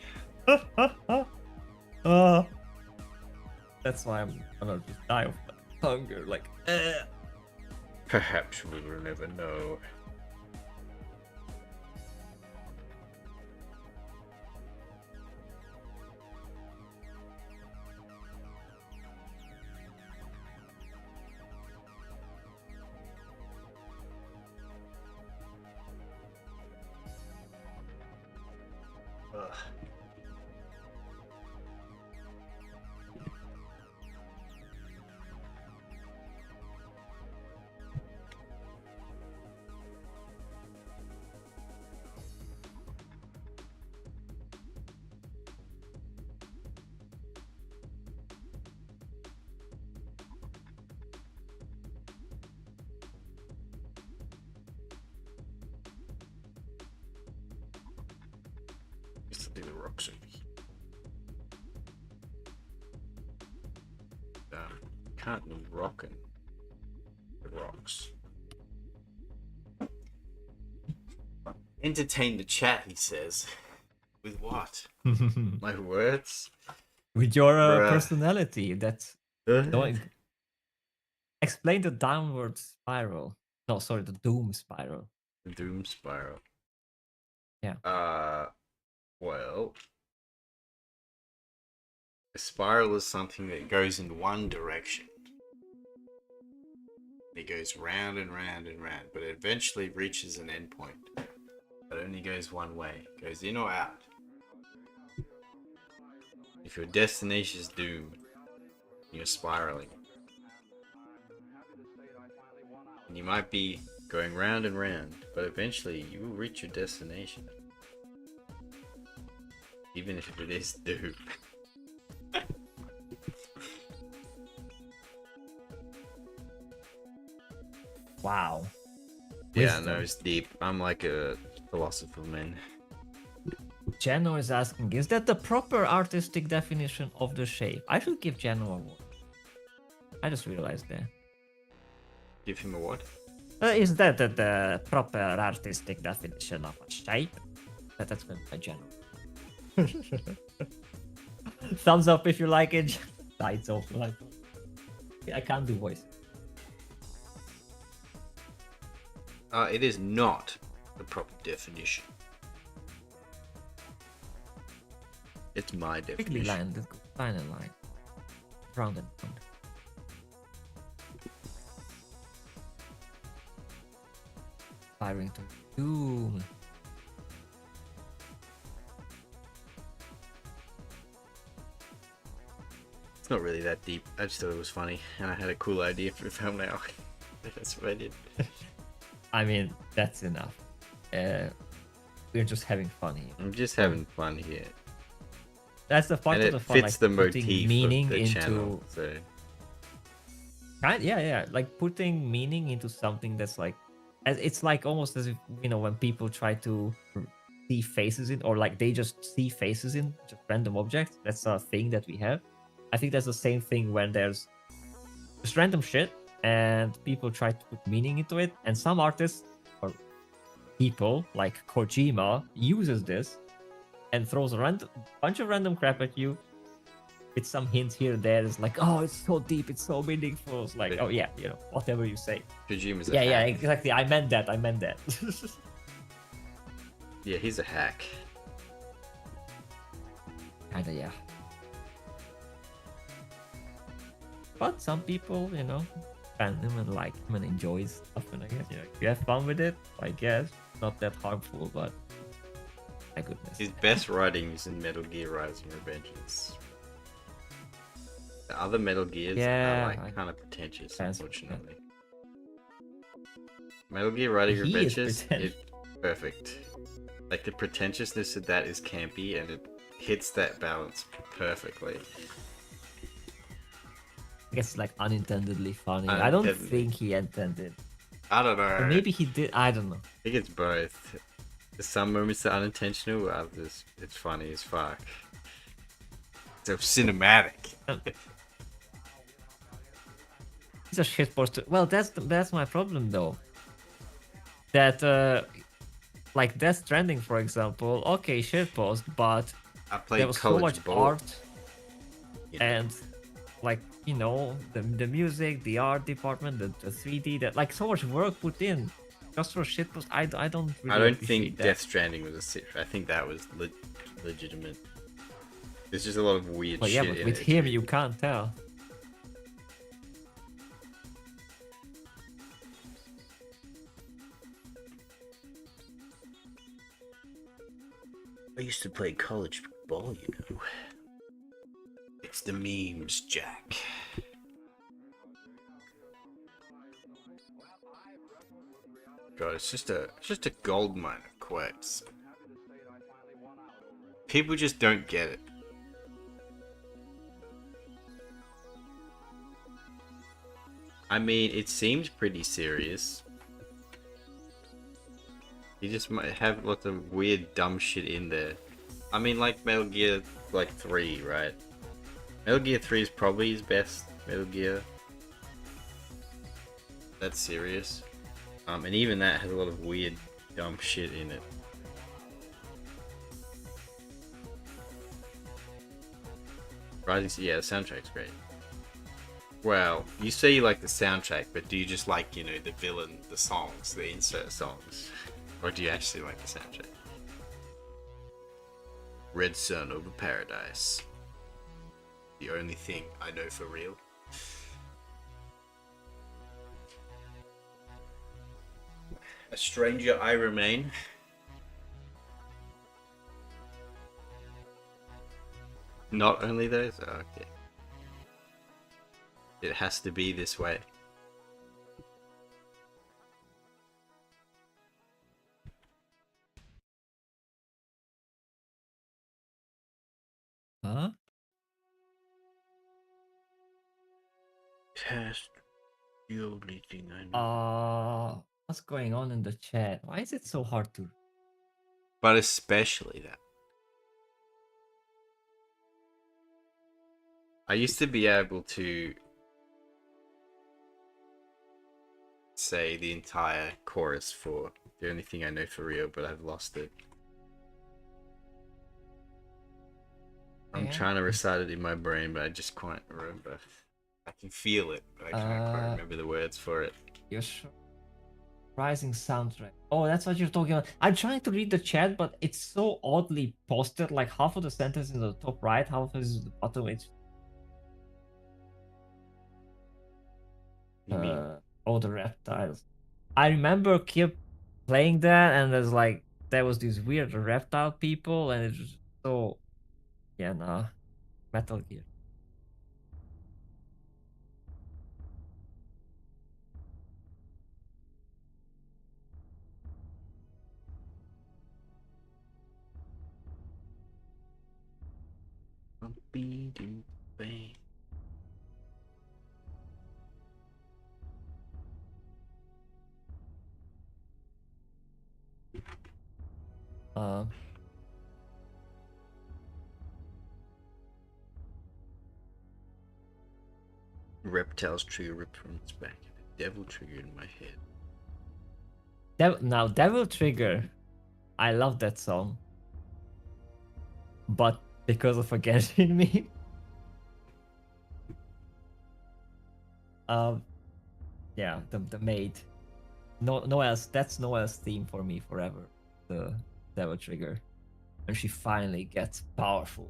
That's why I'm gonna just die of hunger. Like, Perhaps we will never know. Ugh. do the rocks over here. Can't be rocking the rocks. Entertain the chat, he says. With what? My words? With your Bruh. personality. That's don't explain the downward spiral. No, sorry, the doom spiral. The doom spiral. Yeah. Well, a spiral is something that goes in one direction. It goes round and round and round, but it eventually reaches an endpoint. But it only goes one way. It goes in or out. If your destination is doom, you're spiraling. And you might be going round and round, but eventually you will reach your destination. Even if it is doom. Wow. Yeah, Wisdom. no, it's deep. I'm like a philosopher, man. Jano is asking, is that the proper artistic definition of the shape? I should give Jano a award. I just realized that. Give him a what? Is that the proper artistic definition of a shape? That's going to be Jano. Thumbs up if you like it. Sides off. Like, I can't do voice. It is not the proper definition. It's my Quickly definition. line, let's go. Line and line. Round and round. Firing to doom. It's not really that deep. I just thought it was funny, and I had a cool idea for a thumbnail. That's what I did. I mean, that's enough. We're just having fun here. I'm just having fun here, That's the part and of it the fun, fits like the putting motif meaning of the into channel. So yeah, like putting meaning into something that's like, it's like almost as if, you know, when people try to see faces in, or like they just see faces in just random objects. That's a thing that we have. I think that's the same thing when there's just random shit and people try to put meaning into it, and some artists or people like Kojima uses this and throws a bunch of random crap at you with some hints here and there. It's like, oh, it's so deep, it's so meaningful. It's like, oh yeah, you know, whatever you say. Kojima's a Yeah, hack. exactly. I meant that. Yeah, he's a hack. Kinda, yeah. But some people, you know, fan him and like him and enjoys stuff, and I guess, you know, if you have fun with it, I guess not that harmful, but my goodness. His best writing is in Metal Gear Rising: Revengeance. The other Metal Gears Yeah, are I- like kind of pretentious, Fancy, unfortunately. Metal Gear Rising: He is Revengeance is pretentious. perfect. Like the pretentiousness of that is campy, and it hits that balance perfectly. I guess like unintendedly funny. I don't Unintendedly. think he intended. I don't know. Or maybe he did. I don't know. I think it's both. There's some moments that are unintentional, others it's funny as fuck. So cinematic. He's a shitposter. Well, that's my problem though. That like Death Stranding, for example. Okay, shitpost, but I there played was so college much ball. art and like, you know, the music, the art department, the 3D, that like so much work put in just for shitpost. I don't really I don't appreciate think that. Death Stranding was a sit. I think that was legitimate. There's just a lot of weird But shit yeah, but in with it. him you can't tell. I used to play college ball, you know. It's the memes, Jack. God, it's just a gold mine of quotes. People just don't get it. I mean, it seemed pretty serious. You just might have lots of weird, dumb shit in there. I mean, like Metal Gear, like 3, right? Metal Gear 3 is probably his best Metal Gear. That's serious. And even that has a lot of weird, dumb shit in it. Rising, yeah, the soundtrack's great. Well, you say you like the soundtrack, but do you just like, you know, the villain, the songs, the insert songs? Or do you actually like the soundtrack? Red Sun over Paradise. The only thing I know for real. A stranger I remain. Not only those? Oh, okay. It has to be this way. Huh? Test the only thing I know. What's going on in the chat? Why is it so hard to? But especially that. I used to be able to say the entire chorus for The Only Thing I Know for Real, but I've lost it. I'm Yeah. trying to recite it in my brain, but I just can't remember. I can feel it, but I can't quite remember the words for it. You're sure? Rising soundtrack. Oh, that's what you're talking about. I'm trying to read the chat, but it's so oddly posted. Like half of the sentence is in the top right, half is in the bottom. It's You mean? oh, the reptiles. I remember keep playing that, and there's like there was these weird reptile people, and it's just so yeah, nah. Metal Gear. Uh, Reptiles trigger ripped from its back. The devil trigger in my head. now Devil Trigger. I love that song, but because of a Genshin meme. Yeah, the maid. No else. That's Noel's theme for me forever. The Devil Trigger, and she finally gets powerful.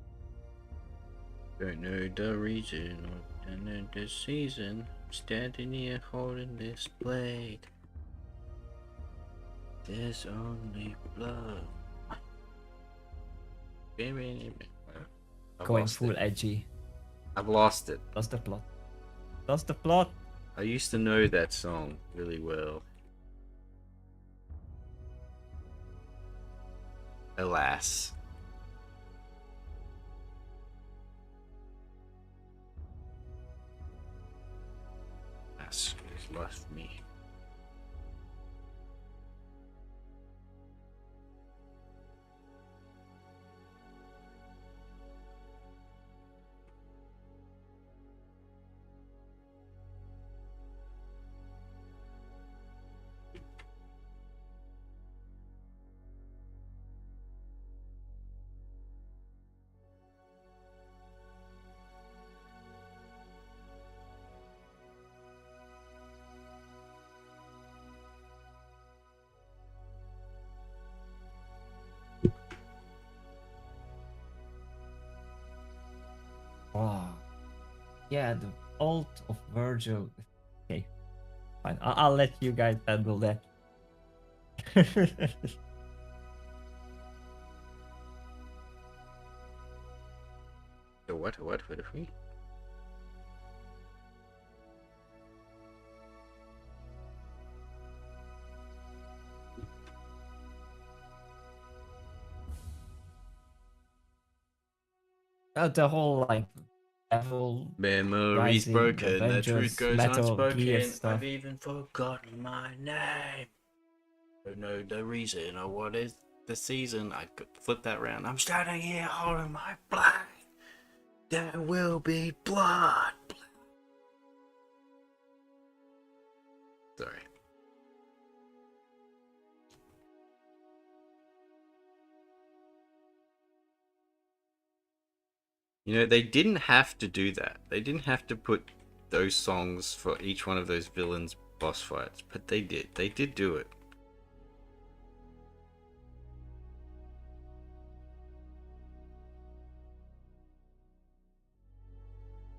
Don't know the reason or the season. Standing here holding this blade. There's only blood. I've Going lost full it. edgy. I've lost it. That's the plot. That's the plot. I used to know that song really well. Alas. Alas has left me. Oh, yeah, the ult of Virgil. Okay, fine. I'll let you guys handle that. What if we? The whole like devil Memories Rising, broken, the Avengers, truth goes Metal Gear unspoken. stuff. I've even forgotten my name. Don't know the reason or what is the season, I could flip that around. I'm standing here holding my flag. There will be blood. Sorry. You know, they didn't have to do that. They didn't have to put those songs for each one of those villains' boss fights, but they did. They did do it.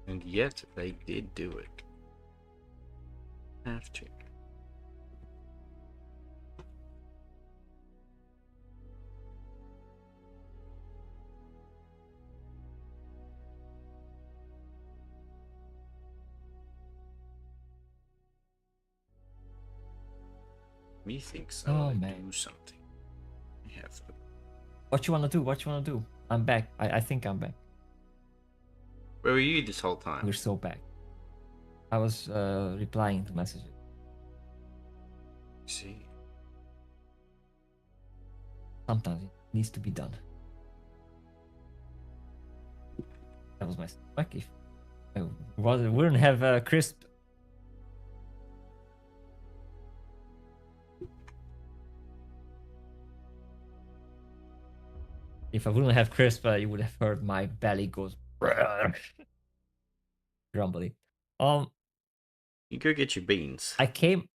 And yet, they did do it. Have to. Methinks I Oh, want to man. do something. I have to. What you wanna do? What you wanna do? I'm back. I think I'm back. Where were you this whole time? We're so back. I was replying to messages. See. Sometimes it needs to be done. That was my stomach. If I wouldn't have crisp. If I wouldn't have crisp, you would have heard my belly goes grumbly. You go get your beans. I came.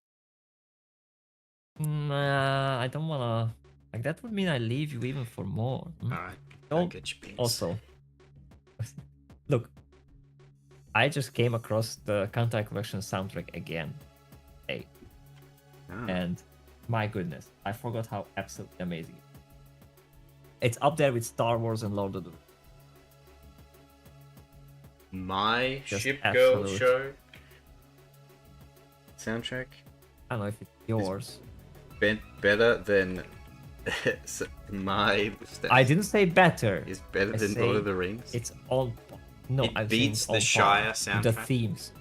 Nah, I don't wanna. Like that would mean I leave you even for more. Alright. Oh, Go get your beans. Also, look, I just came across the Kantai Collection soundtrack again. Hey, Ah. and my goodness, I forgot how absolutely amazing it is. It's up there with Star Wars and Lord of the Rings. My Just Ship Girl absolute. show soundtrack I don't know if it's yours. better than my I didn't say better. is better I than say Lord of the Rings. It's all. No, It I'm beats saying the it's on par. Shire soundtrack? The themes.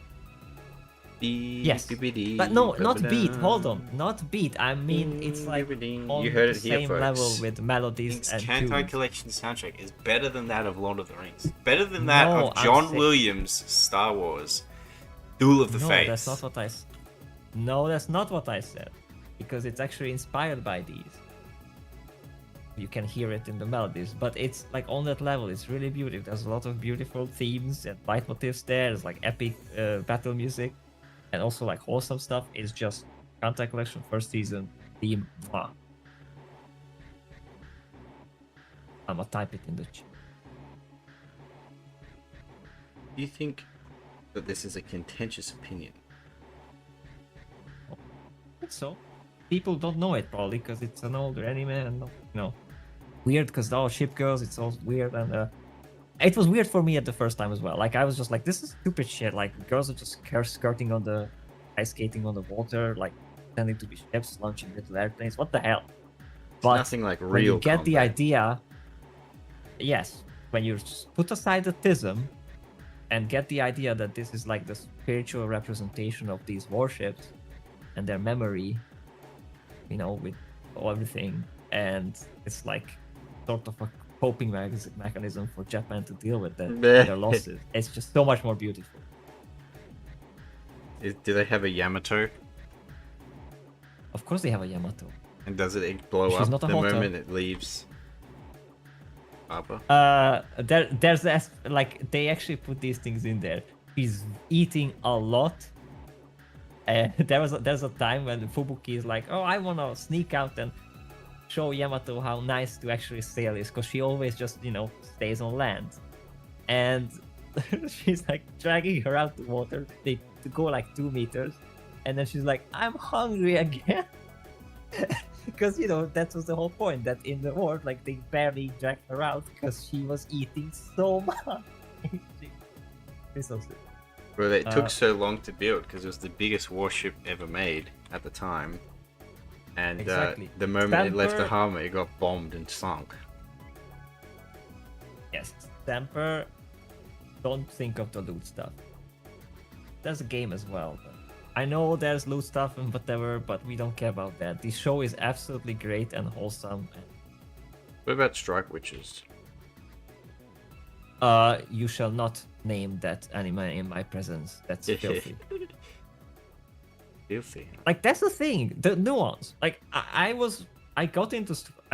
Yes. Beep-a-dee, But no, not beat. ba-ba-da. Hold on, not beat. I mean, it's like Beep-a-dee. on You heard the it here, same folks. level with melodies Thinks and Kantai tunes. Collection soundtrack is better than that of Lord of the Rings. Better than that No, of I'm John saying- Williams' Star Wars. Duel of the No, Fates. that's not what I. No, that's not what I said. Because it's actually inspired by these. You can hear it in the melodies, but it's like on that level. It's really beautiful. There's a lot of beautiful themes and leitmotifs there. There's like epic battle music, and also like wholesome stuff. It's just Kantai Collection first season theme. Mwah. I'm gonna type it in the chat. Do you think that this is a contentious opinion? I think so. People don't know it probably because it's an older anime and weird because all ship girls. It's all weird and it was weird for me at the first time as well. Like I was just like, this is stupid shit. Like girls are just skirting on the ice skating on the water, like pretending to be ships, launching little airplanes. What the hell? But Nothing like when real you get the combat. idea, yes, when you just put aside the tism and get the idea that this is like the spiritual representation of these warships and their memory, with everything, and it's like sort of a coping mechanism for Japan to deal with their losses. It's just so much more beautiful. Do they have a Yamato? Of course, they have a Yamato. And does it blow She's up not a the Hoto. moment it leaves Papa? There's like they actually put these things in there. He's eating a lot. There's a time when Fubuki is like, oh, I wanna sneak out and show Yamato how nice to actually sail is, because she always just stays on land, and she's like dragging her out the water. They go like 2 meters, and then she's like, I'm hungry again. Because that was the whole point, that in the war, like, they barely dragged her out because she was eating so much. It's so sweet. Well, it took so long to build because it was the biggest warship ever made at the time. And Exactly. the moment it left the Stamper- harbor, it got bombed and sunk. Yes, Stamper, don't think of the loot stuff. There's a game as well. But I know there's loot stuff and whatever, but we don't care about that. The show is absolutely great and wholesome. And What about Strike Witches? You shall not name that anime in my presence. That's filthy. Filthy. Like that's the thing, the nuance. Like I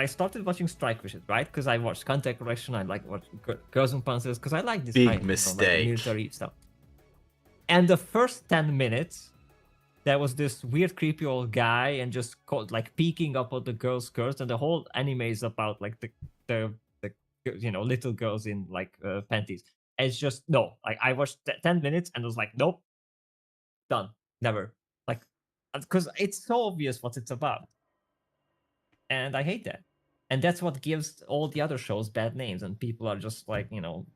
started watching Strike Witches, right? Because I watched Contact Collection. I like watch Girls and Panzers because I like this Big like the mistake. military stuff. And the first 10 minutes, there was this weird, creepy old guy and just like peeking up at the girls' skirts, and the whole anime is about like the little girls in like panties. And it's just no. Like I watched 10 minutes and was like, nope, done, never. Like, because it's so obvious what it's about, and I hate that. And that's what gives all the other shows bad names, and people are just like saying all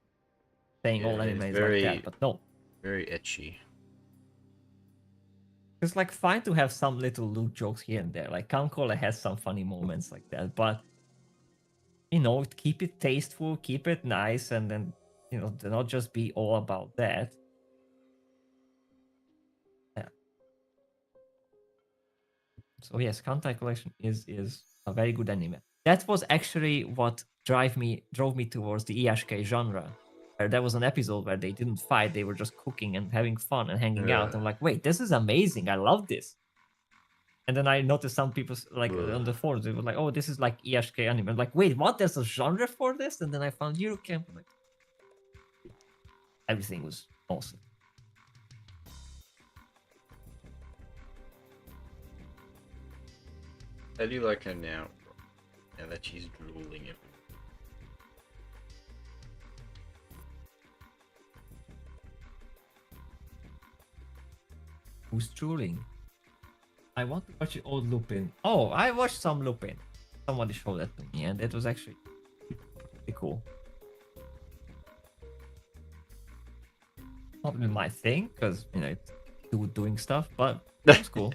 Yeah, anime it's is very, like that. But no, very etchy. it's like fine to have some little loot jokes here and there. Like Kankola has some funny moments like that, but keep it tasteful, keep it nice, and then do not just be all about that. Yeah. So yes, Kantai Collection is a very good anime. That was actually what drove me towards the Iyashikei genre. There was an episode where they didn't fight; they were just cooking and having fun and hanging out. I'm like, wait, this is amazing! I love this. And then I noticed some people like on the forums, they were like, "Oh, this is like Iyashikei anime." I'm like, wait, what? There's a genre for this? And then I found Eurocamp. Like, everything was awesome. How do you like her now? Now that she's drooling it. Who's drooling? I want to watch old Lupin. Oh, I watched some Lupin. Somebody showed that to me, and it was actually pretty cool. Not really my thing, because it's doing stuff, but it's cool.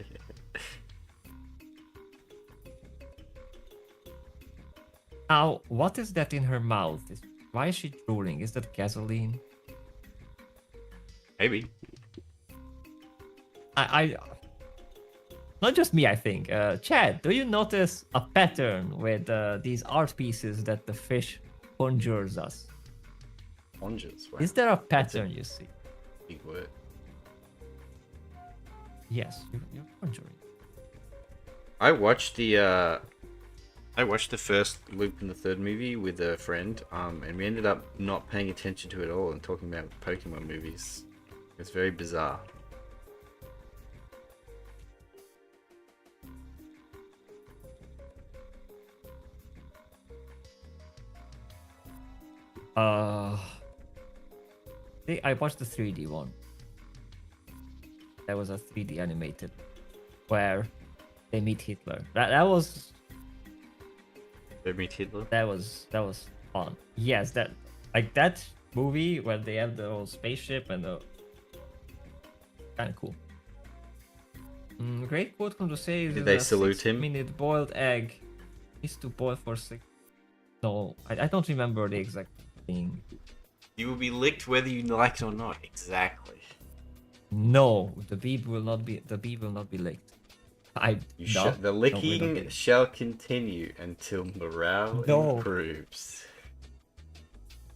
Now, what is that in her mouth? Why is she drooling? Is that gasoline? Maybe. I not just me, I think. Chad, do you notice a pattern with these art pieces that the fish conjures us? Conjures. Wow. Is there a pattern you see? Big word. Yes, you're conjuring. I watched the first Loop in the Third movie with a friend, and we ended up not paying attention to it at all and talking about Pokemon movies. It's very bizarre. I watched the 3D one. That was a 3D animated where they meet Hitler. That was They meet Hitler. that was fun. Yes, that movie where they have the whole spaceship and the kind of cool. Great quote from the says. Did they salute him? 6-minute boiled egg is to boil for 6. No, I don't remember the exact thing. You will be licked whether you like it or not. Exactly. No, the bee will not be licked. The licking shall continue until morale improves.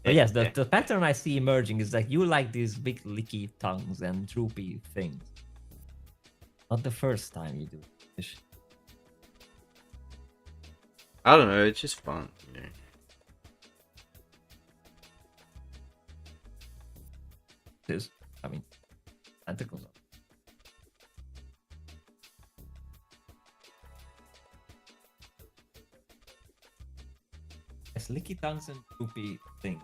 But yes, the pattern I see emerging is that you like these big licky tongues and droopy things. Not the first time you do this. I don't know. It's just fun. You know. Tentacles. Yes, licky tongues and droopy things.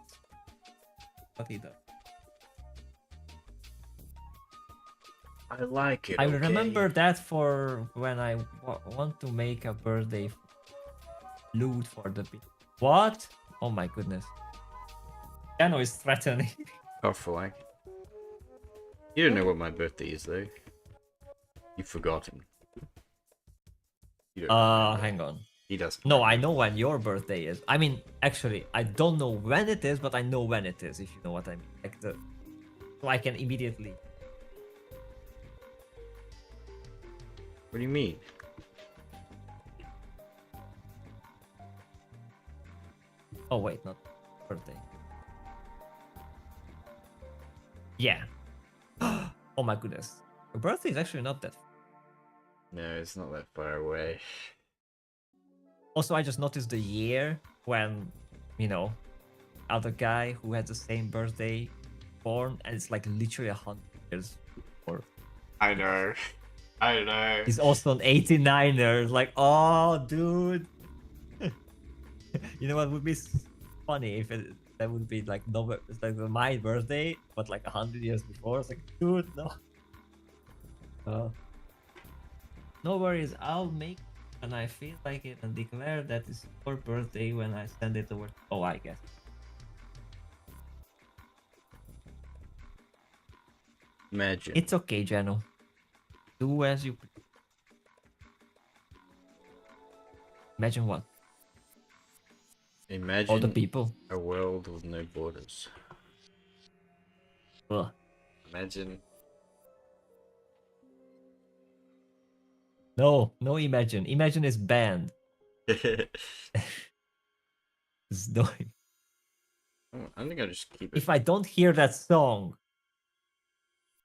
What he does. I like it. I okay? remember that for when I want to make a birthday loot for the bee. What? Oh my goodness. Piano is threatening. Oh, for like. You don't know what my birthday is, though. You've forgotten. You don't remember. Hang on. He doesn't. No, I know when your birthday is. I mean, actually, I don't know when it is, but I know when it is, if you know what I mean. Like so I can immediately. What do you mean? Oh wait, not birthday. Yeah. Oh my goodness. Your birthday is actually not that. No, it's not that far away. Also, I just noticed the year when, you know, other guy who had the same birthday born, and it's like literally 100 years. Or I know. I know. he's also an 89er. Like, oh, dude. You know what would be funny if that would be like November, it's like my birthday, but like 100 years before. It's like, dude, no. No worries, I'll make when I feel like it and declare that it's your birthday when I send it over. Oh, I guess. Imagine. It's okay, Jano. Do as you. Imagine what? Imagine All the people. a world with no borders. Ugh. Imagine. No, no, imagine. Imagine is banned. I It's no. think I'll just keep it. If I don't hear that song,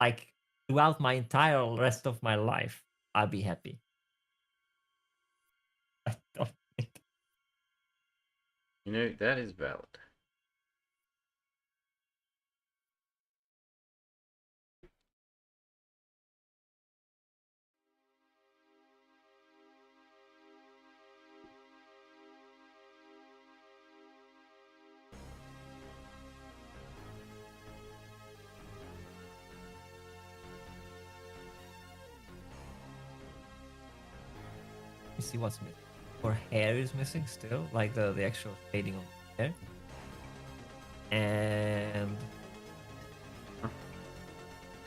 like throughout my entire rest of my life, I'll be happy. I don't think. You know, that is valid. You see what's missing? Her hair is missing still, like the actual shading of the hair. And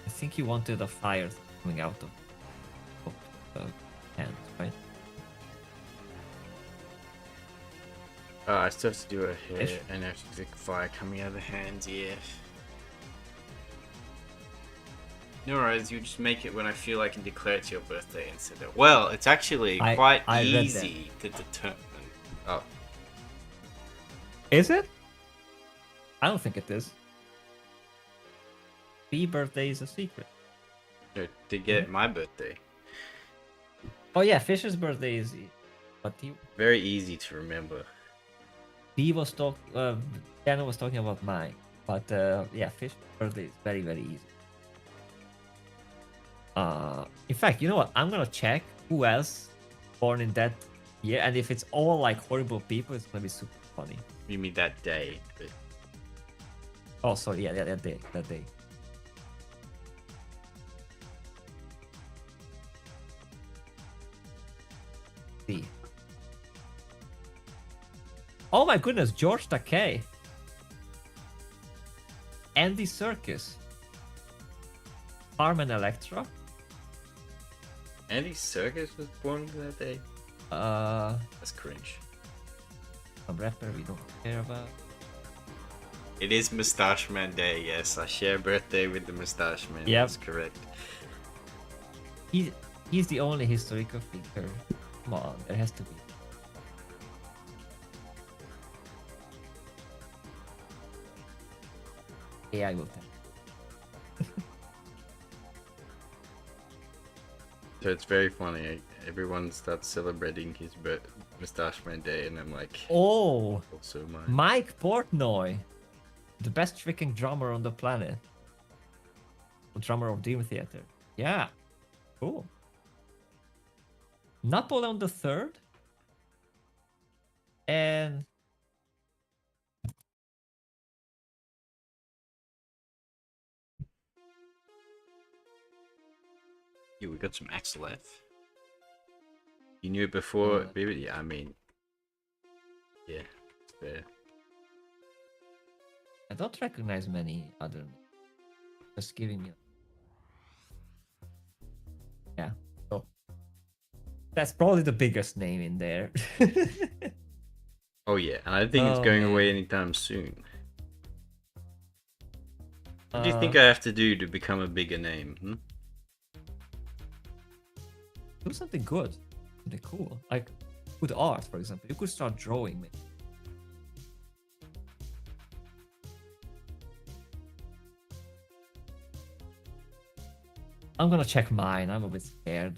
I think you wanted a fire coming out of the hand, right? I still have to do a hair Ish. and I have to get fire coming out of the hands, yeah. No worries, you just make it when I feel I can declare it's your birthday instead of. Well, it's actually quite I read that. easy to determine. Oh, Is it? I don't think it is. B birthday is a secret. no, to get my birthday. Oh yeah, Fisher's birthday is, but Very easy to remember. B was Daniel was talking about mine, but yeah, Fisher's birthday is very very easy. In fact, you know what? I'm gonna check who else born in that year, and if it's all like horrible people, it's gonna be super funny. You mean that day, but Oh, sorry, yeah, that day, that day. See. Oh my goodness, George Takei. Andy Serkis. Carmen Electra. Andy Serkis was born that day? Uh, That's cringe. a rapper we don't care about. It is Moustache Man Day, yes. I share birthday with the Moustache Man. Yep. That's correct. He's the only historical figure. Come on, there has to be. AI will tell. So it's very funny. Everyone starts celebrating his Moustache Man Day, and I'm like, Oh, also mine. Mike Portnoy, the best freaking drummer on the planet. The drummer of Dream Theater. Yeah, cool. Napoleon the Third. And Yeah, we got some Axelef. You knew it before, Yeah. baby? Yeah, I mean, yeah, it's fair. I don't recognize many other. Just giving me. Yeah. So that's probably the biggest name in there. Oh yeah, and I think it's Oh, going away man. anytime soon. What do you think I have to do to become a bigger name? Hmm? Do something good, something cool, like good art, for example. You could start drawing. Maybe. I'm gonna check mine. I'm a bit scared.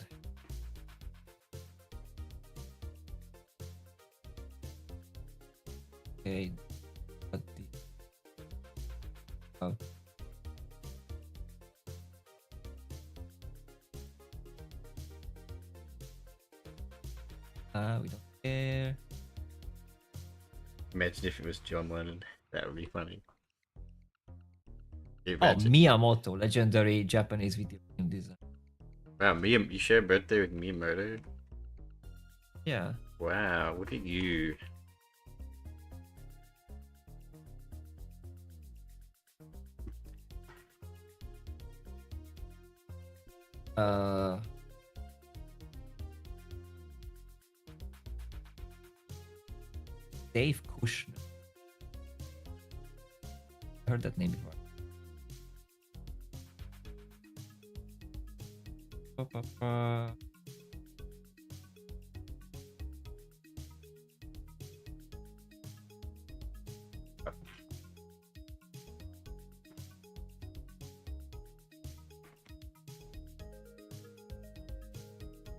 Okay. But oh. We don't care. Imagine if it was John Lennon. That would be funny. Can you Oh, imagine? Miyamoto, legendary Japanese video game designer. Wow, you share a birthday with Miyamoto? Yeah. Wow, look at you. Dave Kushner. I heard that name before.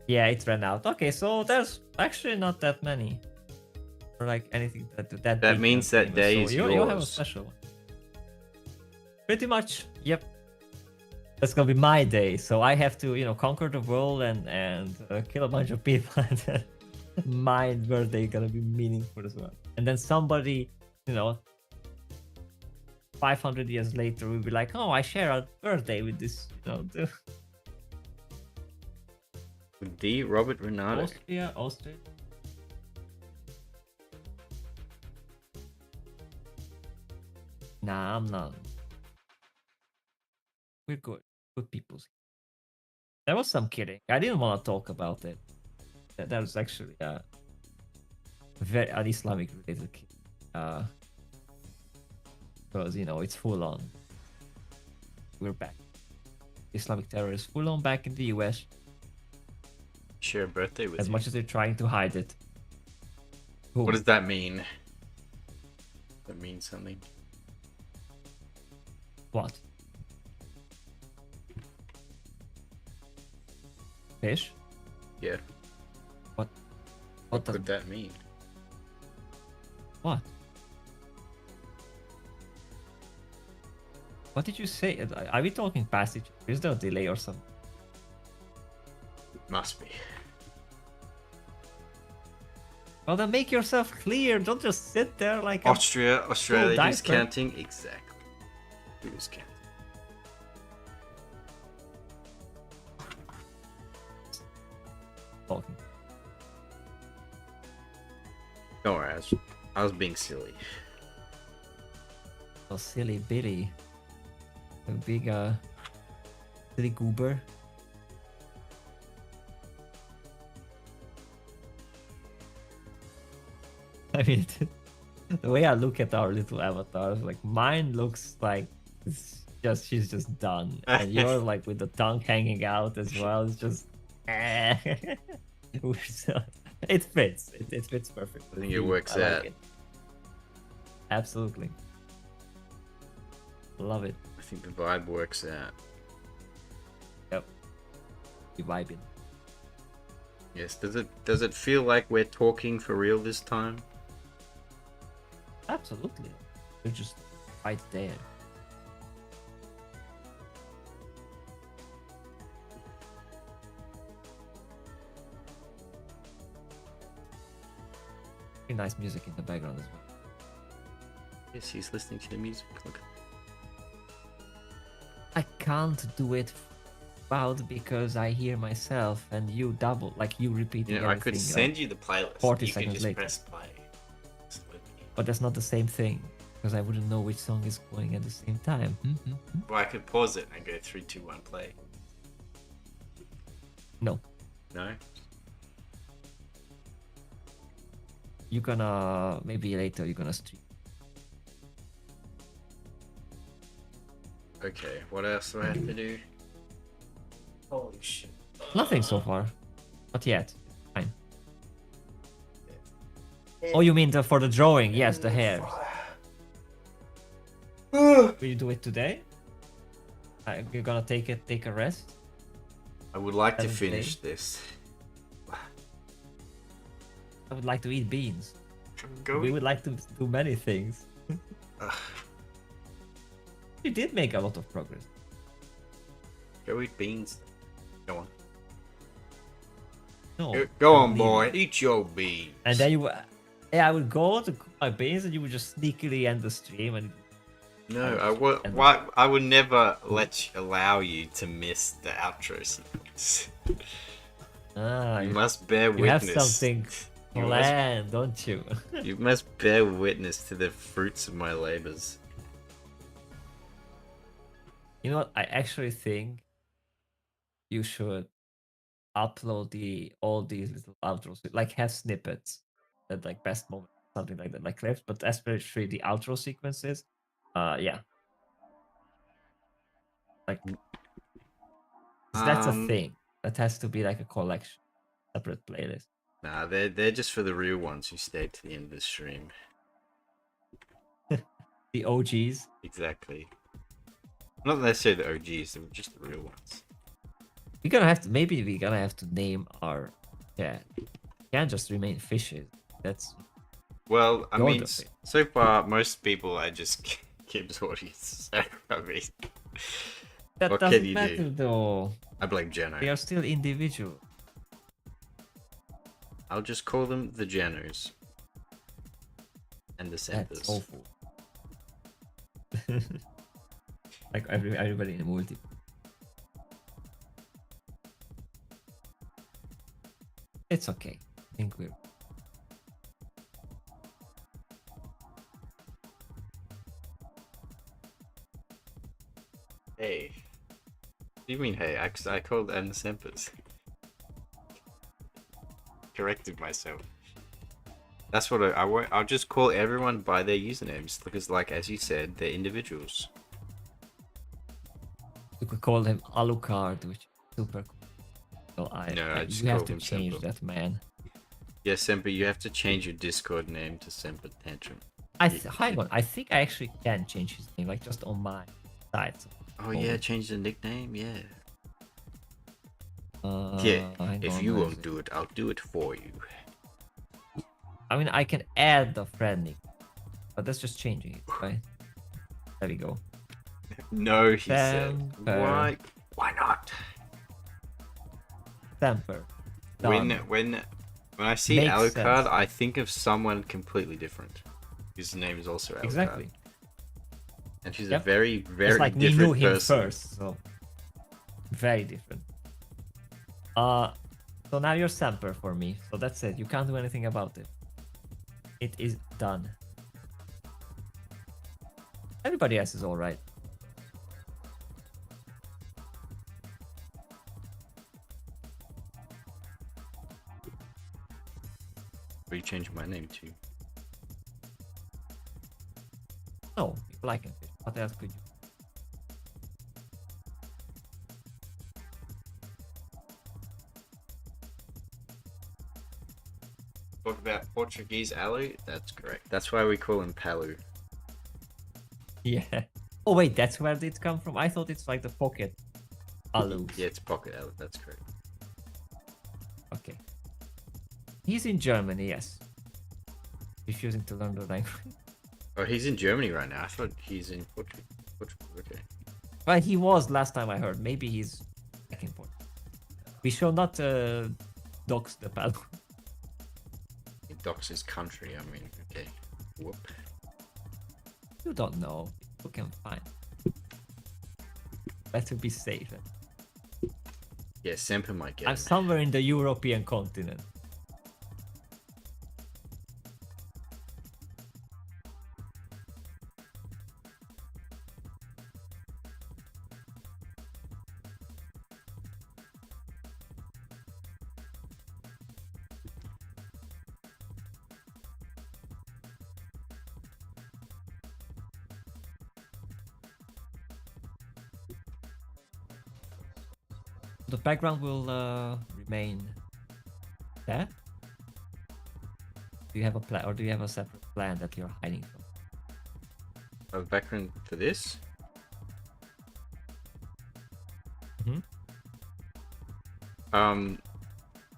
Yeah, it ran out. Okay, so there's actually not that many. Or like anything that That big means that famous. day So is you have a yours. special one. Pretty much, yep. That's gonna be my day. So I have to, conquer the world and kill a bunch of people, and then my birthday gonna be meaningful as well. And then somebody, 500 years later will be like, oh, I share a birthday with this, D. Robert Renato. Austria. Nah, I'm not. We're good. Good people. There was some kidding. I didn't want to talk about it. That was actually an Islamic related kid. Because it's full on. We're back. Islamic terror is full on back in the US. Share a birthday with As you. much as they're trying to hide it. Who? What does that mean? That means something. What? Fish? Yeah. What What does could that mean? what? What did you say? Are we talking past each other? Is there a delay or something? Must be. Well, then make yourself clear. Don't just sit there like a Australia diaper. discounting? Exactly. Who's counting? talking. Don't worry, I was being silly. Oh, silly Billy. A big, silly goober. I mean, the way I look at our little avatars, like mine looks like she's just done, and you're like with the tongue hanging out as well. It's just, it fits. It fits perfectly. I think it works out. it. Absolutely, love it. I think the vibe works out. Yep, you vibing. Yes. Does it feel like we're talking for real this time? Absolutely, you're just right there. Very nice music in the background as well. Yes, he's listening to the music. Look. I can't do it loud because I hear myself and you double, like you repeating I could everything, send like, you the playlist. 40 you can seconds just later. press play. Just let me- but that's not the same thing because I wouldn't know which song is going at the same time. Well, I could pause it and go 3, 2, 1, play. No, No? you're gonna maybe later you're gonna stream. Okay, what else do I have to do? Holy shit. Nothing so far, not yet. Fine. Oh, you mean for the drawing? Yes, the hair. Will you do it today? You're gonna take a rest? I would like to 7th finish day. this. I would like to eat beans. Go. We would like to do many things. Ugh, You did make a lot of progress. go eat beans. Go on. No. Go I on, would boy. leave it. Eat your beans. And then yeah, I would go to cook my beans, and you would just sneakily end the stream. And No, I I would. and- Why? I would never allow you to miss the outro sequence. You must bear you have witness. something You must, planned, don't you? you must bear witness to the fruits of my labors. You know what? I actually think you should upload all these little outros, like have snippets that like best moment, something like that, like clips, but especially the outro sequences. Yeah, like 'cause that's a thing that has to be like a collection, separate playlist. Nah, they're just for the real ones who stayed to the end of the stream. The OGs. Exactly. Not necessarily the OGs, they were just the real ones. Maybe we're gonna have to name our chat. Can't just remain fishes. That's Well, I You're mean, the thing. so far most people are just Kim's audience. So, I mean, that what can doesn't you matter do? though. I blame Jeno. They are still individual. I'll just call them the Genos and the That's Sempers. awful. Like everybody in the multi. It's okay. I think we're. Hey. What do you mean, hey? I called them the Sempers. Corrected myself. That's what I won't. I'll just call everyone by their usernames because, like as you said, they're individuals. You could call him Alucard, which is super cool. So I just you have called to him change Semper. that, man. Yeah, Semper, you have to change your Discord name to Semper Tantrum. Hang on. I think I actually can change his name, like just on my side. Oh yeah, change the nickname. Yeah. Hang If on, you where won't is it? do it, I'll do it for you. I mean, I can add the friend nick, but that's just changing it, right? There we go. No, he said. Semper. Why not? Semper. When Done. when I see Makes Alucard, sense. I think of someone completely different. His name is also Alucard. Exactly. And she's Yep. a very, very It's like we different knew him person. first, so very different. So now you're Semper for me. So that's it. You can't do anything about it. It is done. Everybody else is all right. What are you changing my name to? No, people like it. What else could you? Talk about Portuguese Alu? That's correct. That's why we call him Palu. Yeah. Oh wait, that's where it come from. I thought it's like the pocket Alu. Yeah, it's Pocket Alu. That's correct. Okay. He's in Germany, yes. Refusing to learn the language. Oh, he's in Germany right now. I thought he's in Portugal. Okay. Well, he was last time I heard. Maybe he's back in port. We shall not dox the pal. He docks his country. I mean, okay. Whoop. You don't know. You can find. Better be safe. Yeah, Semper might get I'm him. somewhere in the European continent. The background will remain there. Do you have a plan, or do you have a separate plan that you're hiding from? A background for this? Mhm.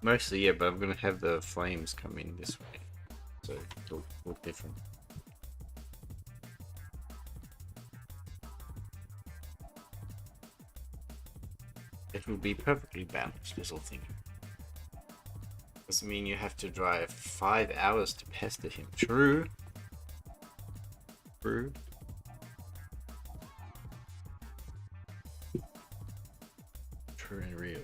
Mostly, yeah, but I'm gonna have the flames come in this way, so it'll look different. It will be perfectly balanced, this whole thing. Doesn't mean you have to drive 5 hours to pester him. True. True. True and real.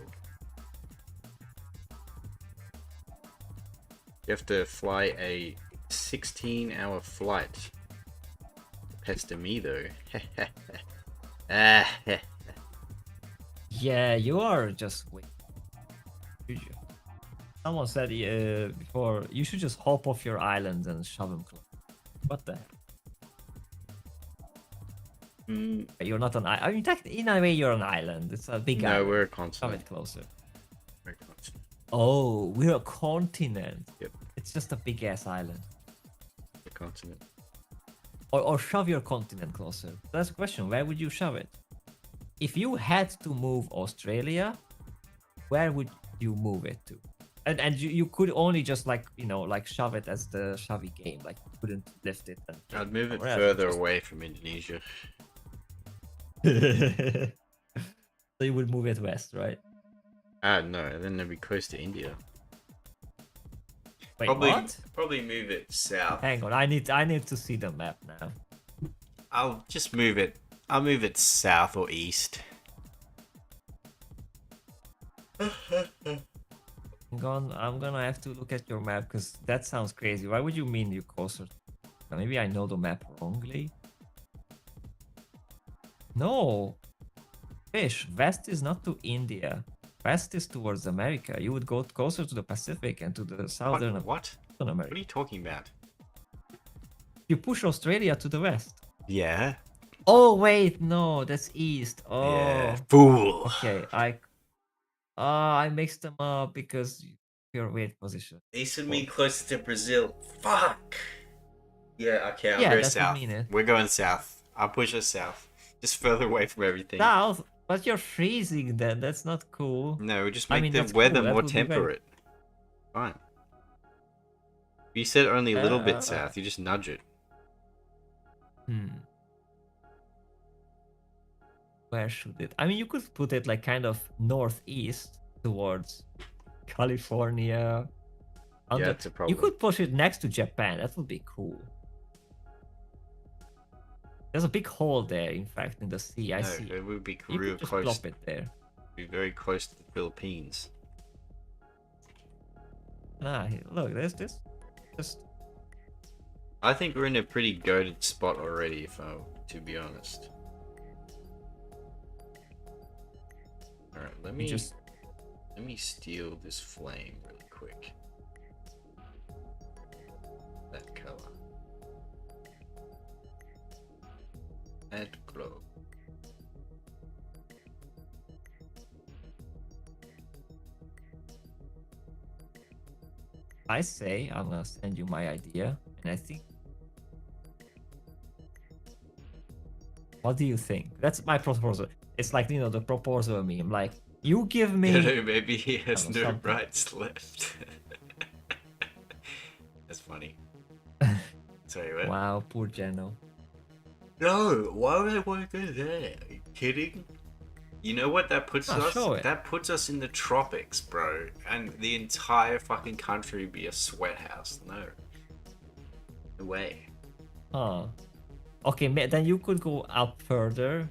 You have to fly a 16-hour flight to pester me, though. Yeah, you are just wait. Someone said before you should just hop off your island and shove him close. What the heck? You're not an island. I mean, in a way, you're an island. It's a big No, island. we're a Shove continent. it closer. We're a continent. Oh, we're a continent. Yep, It's just a big ass island. a continent. Or shove your continent closer. That's the question. Where would you shove it? If you had to move Australia, where would you move it to? And you could only just like shove it as the shovey game. Like you couldn't lift it. And I'd move it somewhere else, further just- away from Indonesia. So you would move it west, right? No, then it'd be close to India. Wait, Probably, what? probably move it south. Hang on, I need to see the map now. I'll just move it. I'll move it south or east. Hang on, I'm gonna have to look at your map because that sounds crazy. Why would you mean you closer? Maybe I know the map wrongly. No, fish. West is not to India. West is towards America. You would go closer to the Pacific and to the southern What? What America. are you talking about? You push Australia to the west. Yeah. Oh wait, no, that's east. Oh, Yeah. Fool. okay. I mixed them up because you're weird position. East would mean closer to Brazil. Fuck. Yeah. Okay. I'll Yeah, go that would south. mean it. We're going south. I'll push us south. Just further away from everything. South, but you're freezing then. That's not cool. No, we just I make mean, the that's weather cool, that more would be very- temperate. Fine. You said only a little Uh, bit south. You just nudge it. Where should it? I mean, you could put it like kind of northeast towards California. Yeah, that's a problem. You could push it next to Japan. That would be cool. There's a big hole there, in fact, in the sea. I No, see. it would be You real could just close. plop it there. Be very close to the Philippines. Look, there's this. Just I think we're in a pretty goated spot already, to be honest. All right, let me steal this flame really quick. That color. Add glow. I say I'm gonna send you my idea, and I think. What do you think? That's my proposal. It's like the proposal meme. Like you give me. Maybe he has Oh, no something. rights left. That's funny. Sorry, what? Wow, poor Geno. No, why would I want to go there? Are you kidding? You know what that puts us? show it. That puts us in the tropics, bro. And the entire fucking country would be a sweat house. No. No way. Huh. Okay, then you could go up further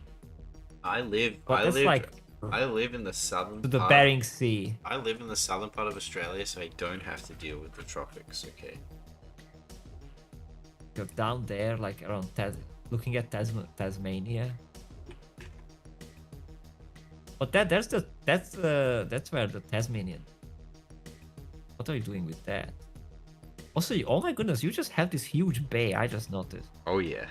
I live But that's like I live in the southern to the part. Bering Sea. I live in the southern part of Australia, so I don't have to deal with the tropics, okay? You're down there, like around looking at Tasmania. But that's where the Tasmanian. What are you doing with that? Also, oh my goodness, you just have this huge bay. I just noticed. Oh yeah.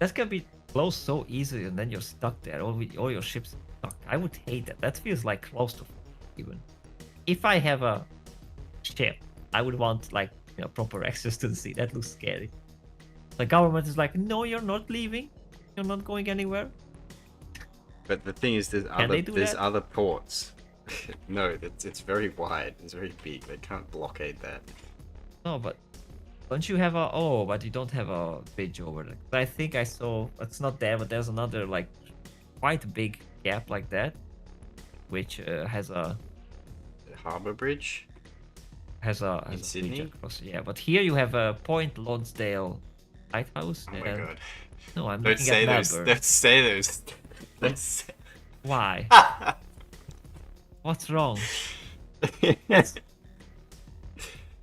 That can be closed so easily, and then you're stuck there. All your ships stuck. I would hate that. That feels like close to even. If I have a ship, I would want like proper access to the sea. That looks scary. The government is like, no, you're not leaving. You're not going anywhere. But the thing is, they do that? other ports. No, it's very wide. It's very big. They can't blockade that. No, but don't you have a? Oh, but you don't have a bridge over there. I think I saw. It's not there, but there's another like quite big gap like that, which has a The Harbour Bridge. has a In bridge Sydney? across. Yeah, but here you have a Point Lonsdale lighthouse. Oh my and- god. No, I'm Don't looking say at those. Melbourne. Don't say those. Don't say... Why? What's wrong?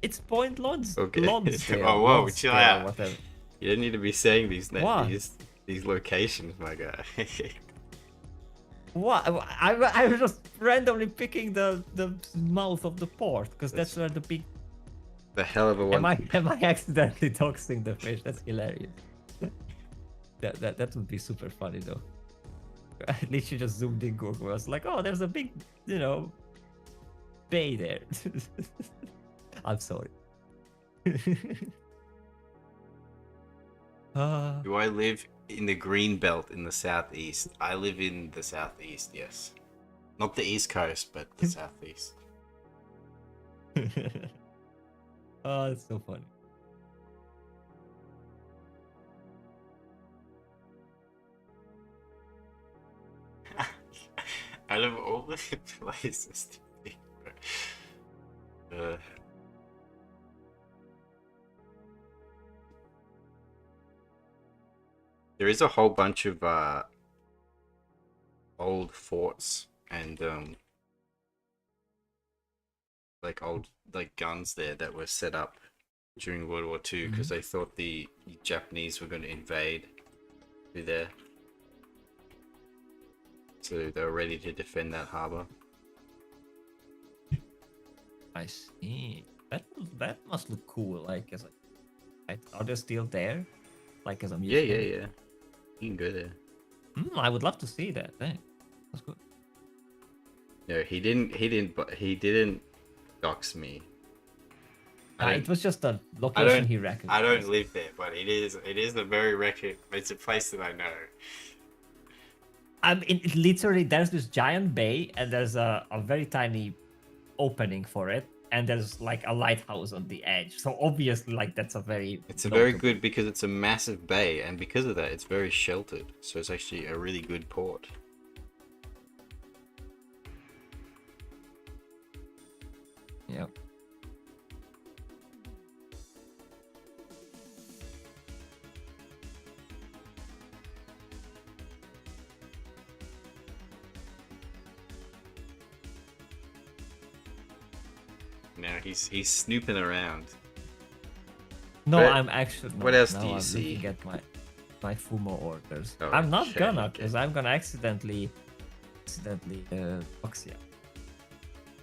It's Point Okay. Lonsdale. Oh, whoa, chill Lonsdale, out. whatever. You don't need to be saying What? these locations, my guy. What? I was just randomly picking the mouth of the port because that's where the big. The hell of a one. Am I accidentally doxing the fish? That's hilarious. that would be super funny though. At least you just zoomed in Google. I was like, oh, there's a big, bay there. I'm sorry. Do I live in the green belt in the southeast? I live in the southeast, yes. Not the east coast, but the southeast. Oh, it's so funny. Out of all the places to be, there is a whole bunch of old forts and like old guns there that were set up during World War II because they thought the Japanese were going to invade through there. So they were ready to defend that harbor. I see. That must look cool. Like, are they still there? Like as a Yeah, museum? yeah. You can go there. I would love to see that. Hey, that's good. No, he didn't dox me. It was just a location he recognized. I don't live there, but it is a very it's a place that I know. It literally, there's this giant bay, and there's a very tiny opening for it, and there's like a lighthouse on the edge. So obviously, like that's a very. It's a very good because it's a massive bay, and because of that, it's very sheltered. So it's actually a really good port. Yeah. Now he's snooping around. No, But I'm actually. what else do now you I'm see? looking at my Fumo orders. Oh, I'm not okay, gonna, okay. because I'm gonna accidentally Oxia.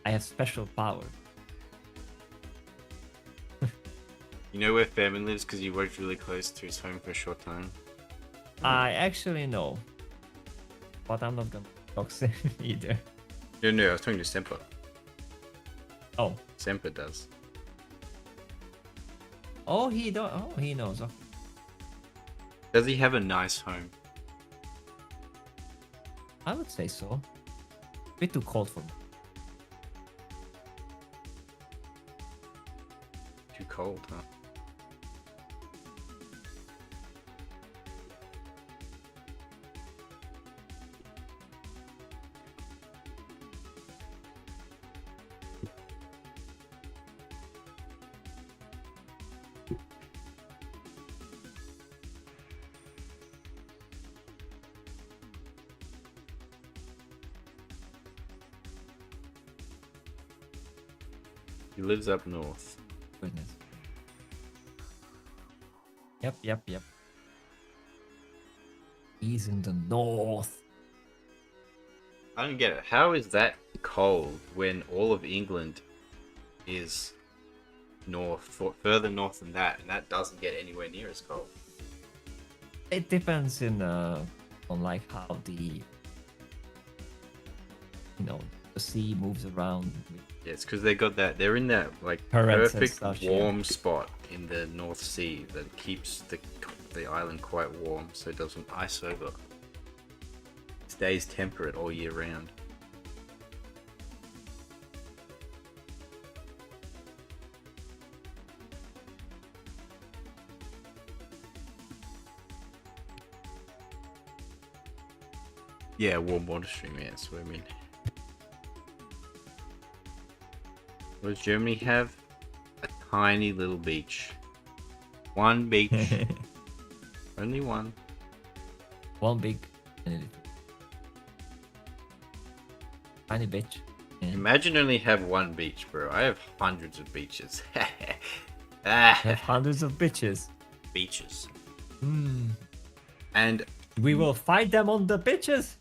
I have special power. You know where Fairman lives because you worked really close to his home for a short time. I actually know, but I'm not gonna dox him either. No, I was talking to Semper. Oh, Semper does. he do. Oh, he knows. Okay. Does he have a nice home? I would say so. Bit too cold for me. Too cold, huh? He lives up north. Goodness. Yep. He's in the north. I don't get it. How is that cold when all of England is north, further north than that, and that doesn't get anywhere near as cold? It depends on like how the the sea moves around. Yeah, it's because they got that. They're in that like Currents and perfect stuff, yeah. warm spot in the North Sea that keeps the island quite warm, so it doesn't ice over. It stays temperate all year round. Yeah, warm water stream. Yeah, that's what I mean. What does Germany have? A tiny little beach. One beach. Only one. One big tiny bitch. Yeah. Imagine only have one beach, bro. I have hundreds of beaches. I have hundreds of bitches. Beaches. Hmm. And We will fight them on the bitches.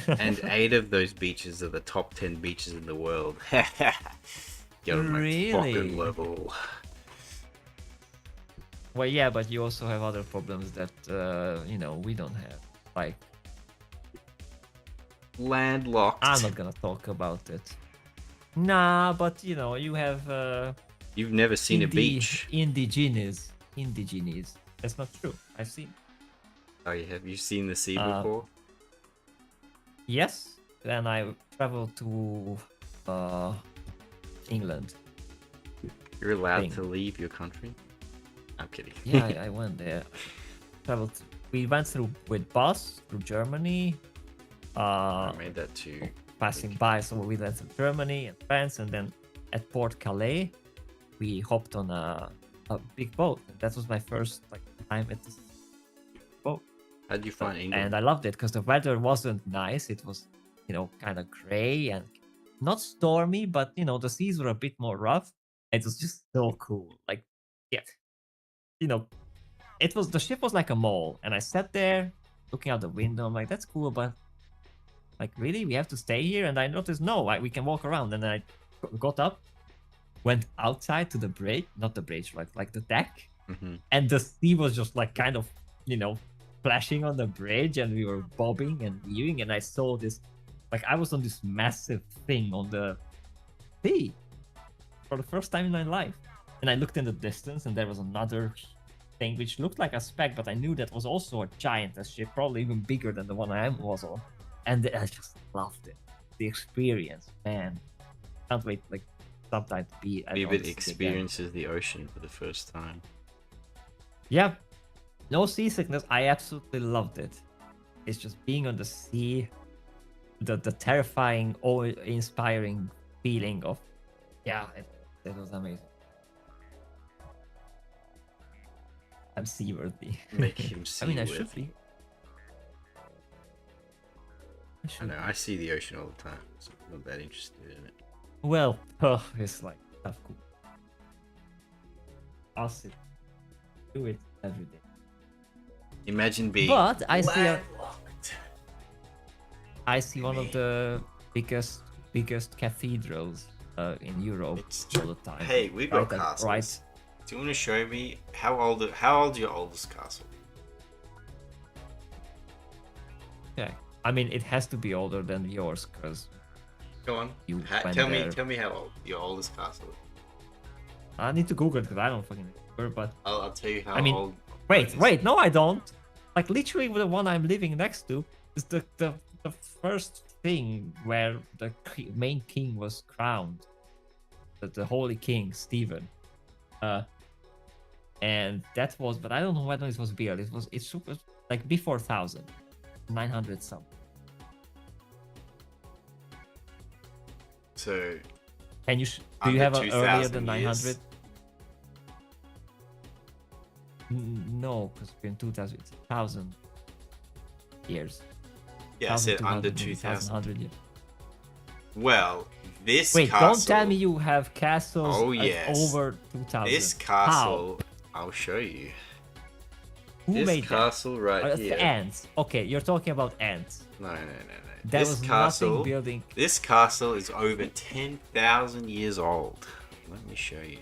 and 8 of those beaches are the top 10 beaches in the world. Get on my Really? fucking level. Well, yeah, but you also have other problems that you know, we don't have. Like, Landlocked. I'm not gonna talk about it. Nah, but you know, you have You've never seen a beach. indigenous. That's not true. I've seen. Oh, have you seen the sea Uh, before? Yes, then I traveled to England. You're allowed thing. to leave your country? I'm kidding. Yeah, I went there. Traveled. We went through with bus through Germany. I made that too. Passing by, so we went to Germany and France, and then at Port Calais, we hopped on a big boat. That was my first time at this boat, How'd you find England? and I loved it because the weather wasn't nice. It was, you know, kind of gray and not stormy, but you know, the seas were a bit more rough. It was just so cool. Like, yeah, you know, the ship was like a mall, and I sat there looking out the window. I'm like, that's cool, but like, really, we have to stay here? And I noticed, no, we can walk around. And then I got up, went outside to the bridge, not the bridge, like the deck, and the sea was just like kind of, you know, flashing on the bridge, and we were bobbing and weaving, and I saw this, like, I was on this massive thing on the sea for the first time in my life. And I looked in the distance, and there was another thing which looked like a speck, but I knew that was also a giant ship, probably even bigger than the one I was on. And I just loved it. The experience, man. Can't wait, like, sometime to be. Bibit experiences the ocean for the first time. Yeah. No seasickness. I absolutely loved it. It's just being on the sea, the terrifying, awe-inspiring feeling of, yeah, it was amazing. I'm seaworthy. Make him I mean, I seaworthy. should be. I know, I see the ocean all the time, so I'm not that interested in it. Well, it's like, that's cool. I'll sit. Do it every day. Imagine being But I see landlocked. I see one of the biggest cathedrals in Europe It's all the time. Hey, we got Right, castles. right. Do you want to show me how old's your oldest castle? Yeah. I mean, it has to be older than yours, because Go on. You went tell there. me how old your oldest castle is. I need to Google it because I don't fucking remember. But I'll tell you how I mean, old. wait, no, I don't. Like, literally, the one I'm living next to is the first thing where the main king was crowned, the holy king Stephen. And that was, but I don't know whether it was built. It's super, like, before 1000, 900 something. So And do you Under have an earlier 2000 than years. 900? No, because we're in 2000, it's 1,000 years. yeah, I said 1,200, under maybe 2000. 1,100 years. Well, this Wait, castle. don't tell me you have castles Oh, yes. over 2,000. This castle. I'll show you. Who This made castle that? right It's here. ants. Okay, you're talking about ants. No. There This was castle. nothing building. This castle is over 10,000 years old. Let me show you.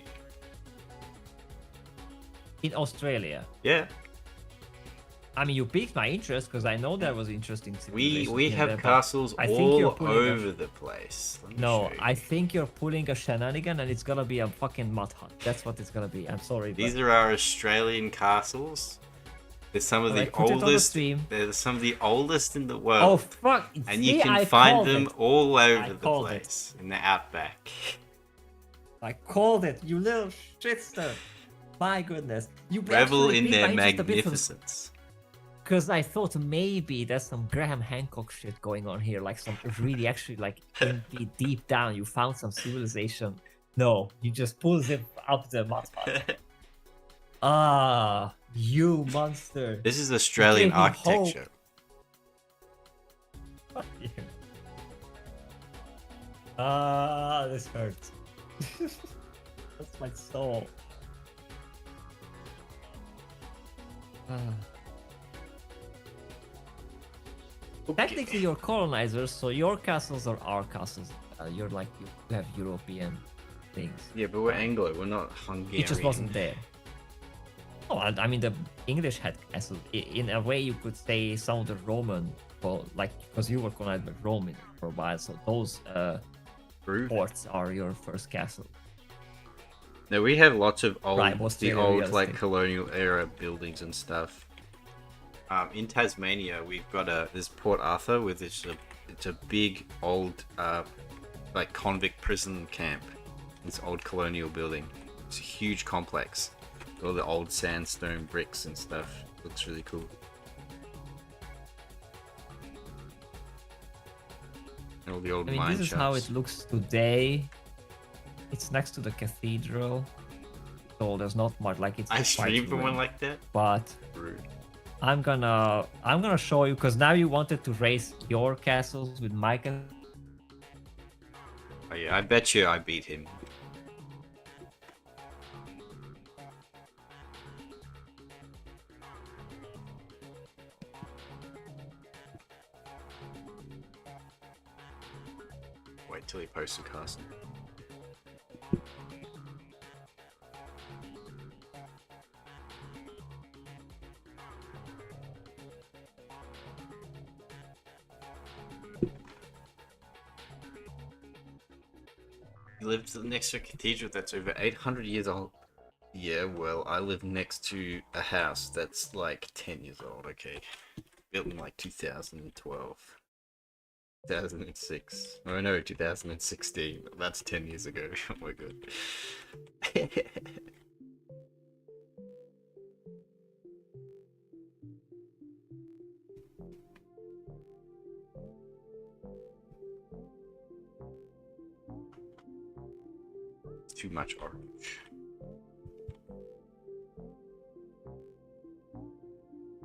In Australia. Yeah, I mean, you piqued my interest because I know there was interesting civilizations we in have there, but castles I think you're all pulling a- over the place. Let me No, show you. I think you're pulling a shenanigan and it's gonna be a fucking mud hut. That's what it's gonna be. I'm sorry. These but... are our Australian castles. They're some of the Alright, put it on the oldest. stream. They're some of the oldest in the Oh world. fuck! and See, you can I find called them it. all I over the called it. place in the outback. I called it, you little shitster. My goodness, you Revel actually in piqued their my interest a bit for- magnificence. Because I thought maybe there's some Graham Hancock shit going on here, like some really actually like in deep down you found some civilization. No, you just pull it up the mud hut. Ah, you monster! This is Australian gave me hope. architecture. Fuck you. Ah, this hurts. That's my soul. Ah. Technically, you're colonizers, so your castles are our castles. You're like you have European things. Yeah, but we're Anglo. We're not Hungarian. It just wasn't there. Oh, I mean the English had castles. In a way, you could say some of the Roman, well, like because you were colonized by Rome for a while, so those True. ports are your first castle. No, we have lots of old, Right, what's the the old realistic? like colonial era buildings and stuff. In Tasmania, we've got this Port Arthur with it's a big old like convict prison camp. This old colonial building. It's a huge complex. All the old sandstone bricks and stuff. Looks really cool. And all the old I mean, mine this is how shafts. it looks today. It's next to the cathedral, so there's not much like it's. I quite streamed for one ruined. like that. But Rude. I'm gonna show you because now you wanted to raise your castles with my castle. Oh yeah, I bet you I beat him. Wait till he posts a castle. He lives next to a cathedral that's over 800 years old. Yeah, well, I live next to a house that's like 10 years old, okay? Built in like 2012. 2006. Oh no, 2016. That's 10 years ago. Oh my god. It's too much orange.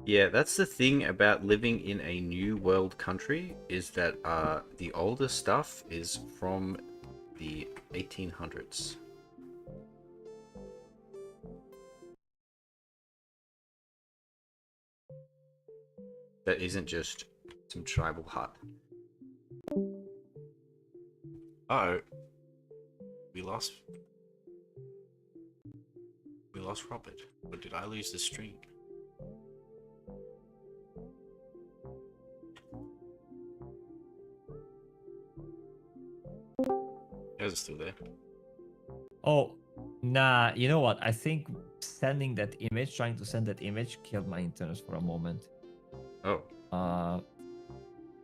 Yeah, that's the thing about living in a new world country is that the older stuff is from the 1800s. That isn't just some tribal hut. Uh-oh. We lost Robert. Or did I lose the stream? Is it still there? Oh, nah. You know what? I think sending that image, trying to send that image, killed my internet for a moment. Oh.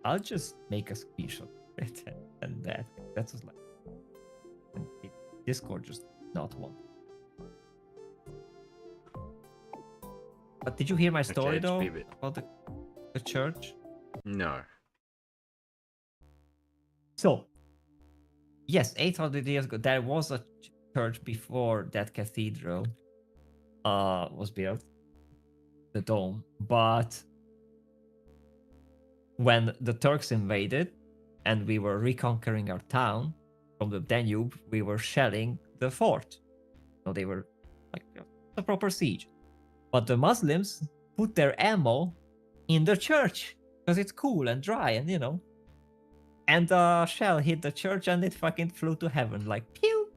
I'll just make a screenshot of it and that. That was like, and Discord just not one. But did you hear my story Okay, though just leave it. about the church? No. So, yes, 800 years ago, there was a church before that cathedral was built, the dome. But when the Turks invaded and we were reconquering our town from the Danube, we were shelling the fort. So they were like a proper siege. But the Muslims put their ammo in the church because it's cool and dry and and the shell hit the church and it fucking flew to heaven like pew.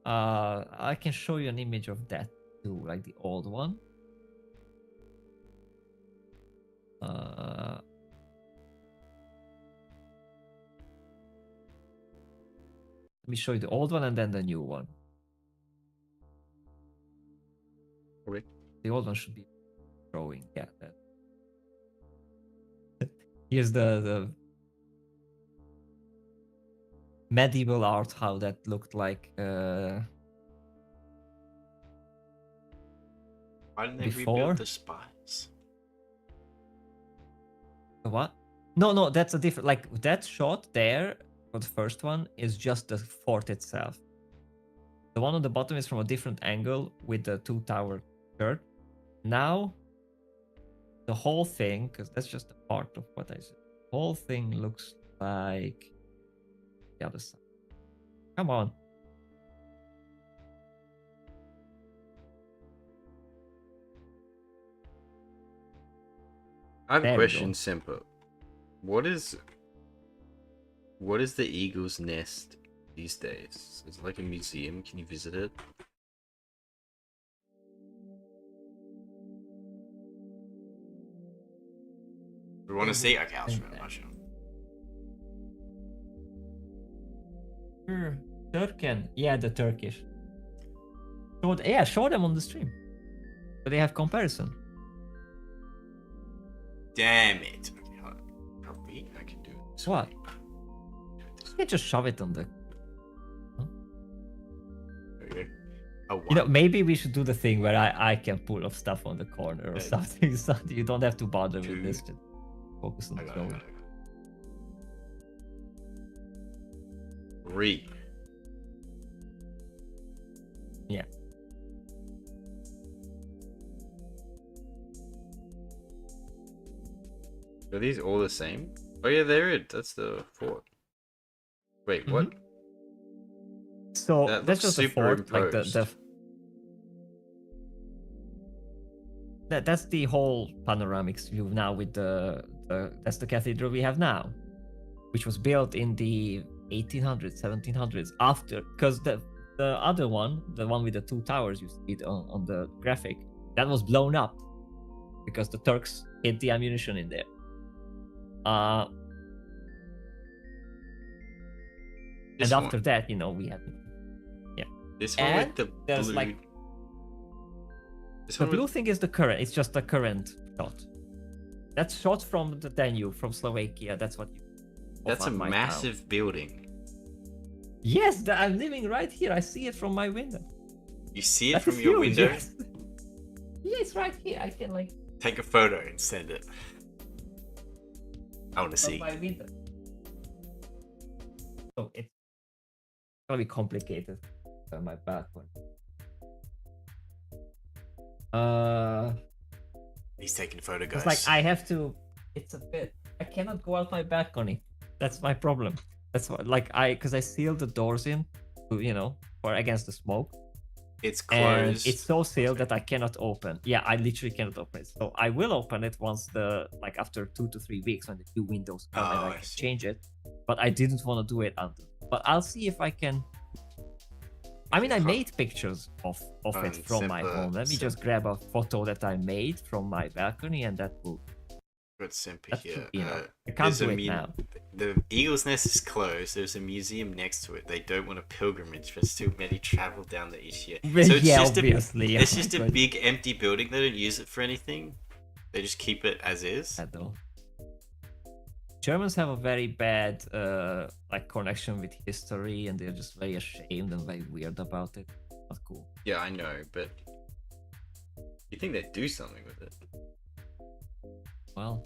I can show you an image of that too, like the old one. Let me show you the old one and then the new one. Okay. The old one should be growing. Yeah. Here's the medieval art, how that looked like. Why didn't they Before? rebuild the spires? What? No, no, that's a different. Like that shot there for the first one is just the fort itself. The one on the bottom is from a different angle with the two tower church. Now, the whole thing, because that's just a part of what I said. The whole thing looks like the other side. Come on. I have a There we question, go. Simple. What is the eagle's nest these days? Is it like a museum? Can you visit it? We want to see. Okay, I'll show you. I'll show you. Turken. Yeah, the Turkish. So, yeah, show them on the stream. So they have comparison. Damn it. Okay, hold on. Probably I can do it. This What? way. You can just shove it on the. Okay. Oh, You know, wow. maybe we should do the thing where I can pull off stuff on the corner or Yeah. something. So you don't have to bother Two. with this. Just focus on I the got it, I show. got it. 3. Yeah. Are these all the same? Oh yeah, they're it. That's the fort. Wait, what? So That that's looks just a fort, like the superimposed. that's the whole panoramic view now with the that's the cathedral we have now, which was built in the 1800s, 1700s after, because the other one, the one with the two towers you see it on the graphic, that was blown up because the Turks hid the ammunition in there. This And after one. that, you know, we had This one and with the there's blue. like This the one with blue thing is the current. It's just the current shot. That's shot from the Danube, from Slovakia. That's what you. that's a my town. massive building. Yes, I'm living right here. I see it from my window. You see it That from is your huge, window? yes. Yeah, it's right here. I can like Take a photo and send it. I want to from see. my window. So it's gonna be complicated. My balcony. He's taking a photo, guys. It's like I have to. It's a bit. I cannot go out my balcony. That's my problem. That's what, like because I sealed the doors in, you know, for against the smoke. It's And closed. it's so sealed that I cannot open. Yeah, I literally cannot open it. So I will open it once like after 2 to 3 weeks when the new windows come and Oh, I I can see. change it. But I didn't want to do it until. But I'll see if I can. I mean, I made pictures of it from my home. Let me just grab a photo that I made from my balcony, and that will. Got Simper That here. should, you know, I can't there's do a it now. The Eagle's Nest is closed. There's a museum next to it. They don't want a pilgrimage, but still many travel down there each year. Well, So it's yeah, just obviously. it's just a But- big empty building. They don't use it for anything. They just keep it as is. at all. Germans have a very bad like connection with history, and they're just very ashamed and very weird about it. Not cool. Yeah, I know, but you think they'd do something with it? Well,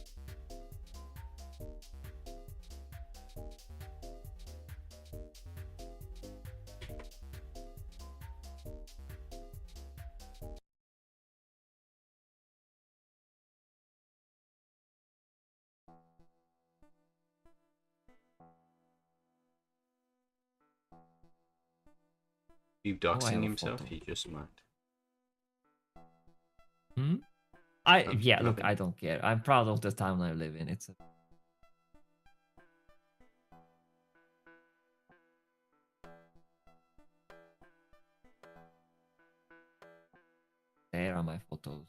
You I have doxing a himself? photo. He just might. yeah, look, nothing. I don't care. I'm proud of the town I live in. There are my photos.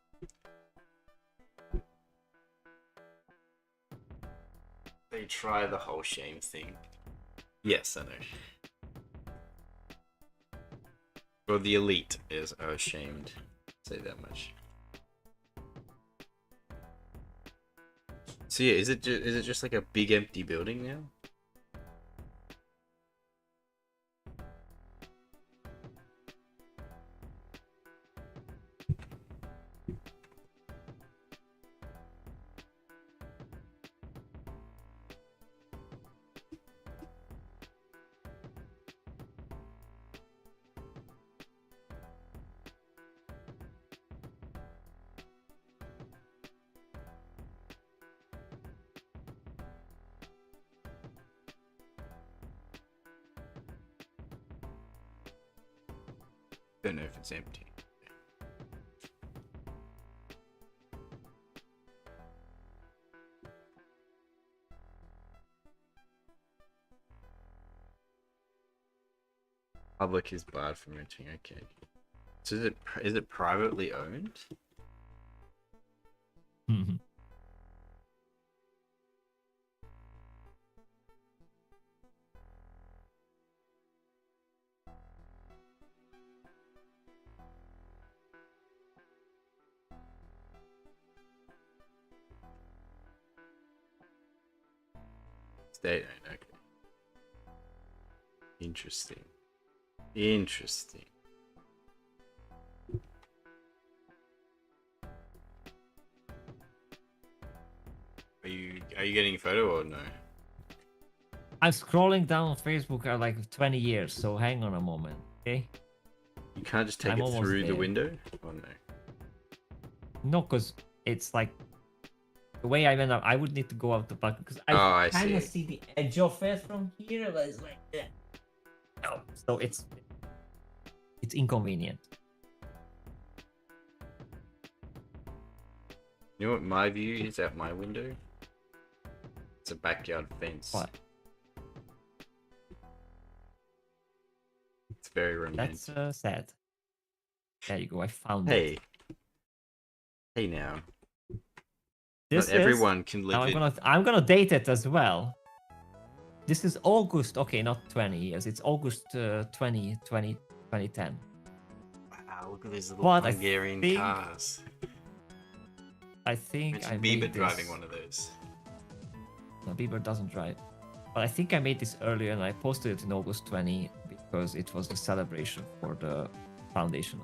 They try the whole shame thing. Yes, I know. Well, the elite is ashamed. Say that much. So yeah, is it just like a big empty building now? Don't know if it's empty. Public is barred from renting. Okay. So is it privately owned? Mhm. State owned. Okay. Interesting. Interesting. Are you getting a photo or no? I'm scrolling down Facebook at like 20 years, so hang on a moment, okay? You can't just take I'm it almost through the there. window? Oh no. No, because it's like the way I went up, I would need to go out the back because Oh, I I kind of see. see the edge of it from here, but it's like no. So it's inconvenient. You know what my view is out my window? It's a backyard fence. What? It's very romantic. That's sad. There you go. I found it. Hey. Hey now. This Not everyone can Now live in. I'm gonna date it as well. This is August. Okay, not 20 years. It's August 2010. Wow, look at these little What, I Hungarian think- cars. I think I Imagine made Bieber this. driving one of those. No, Bieber doesn't drive. But I think I made this earlier and I posted it in August 20 because it was the celebration for the foundation.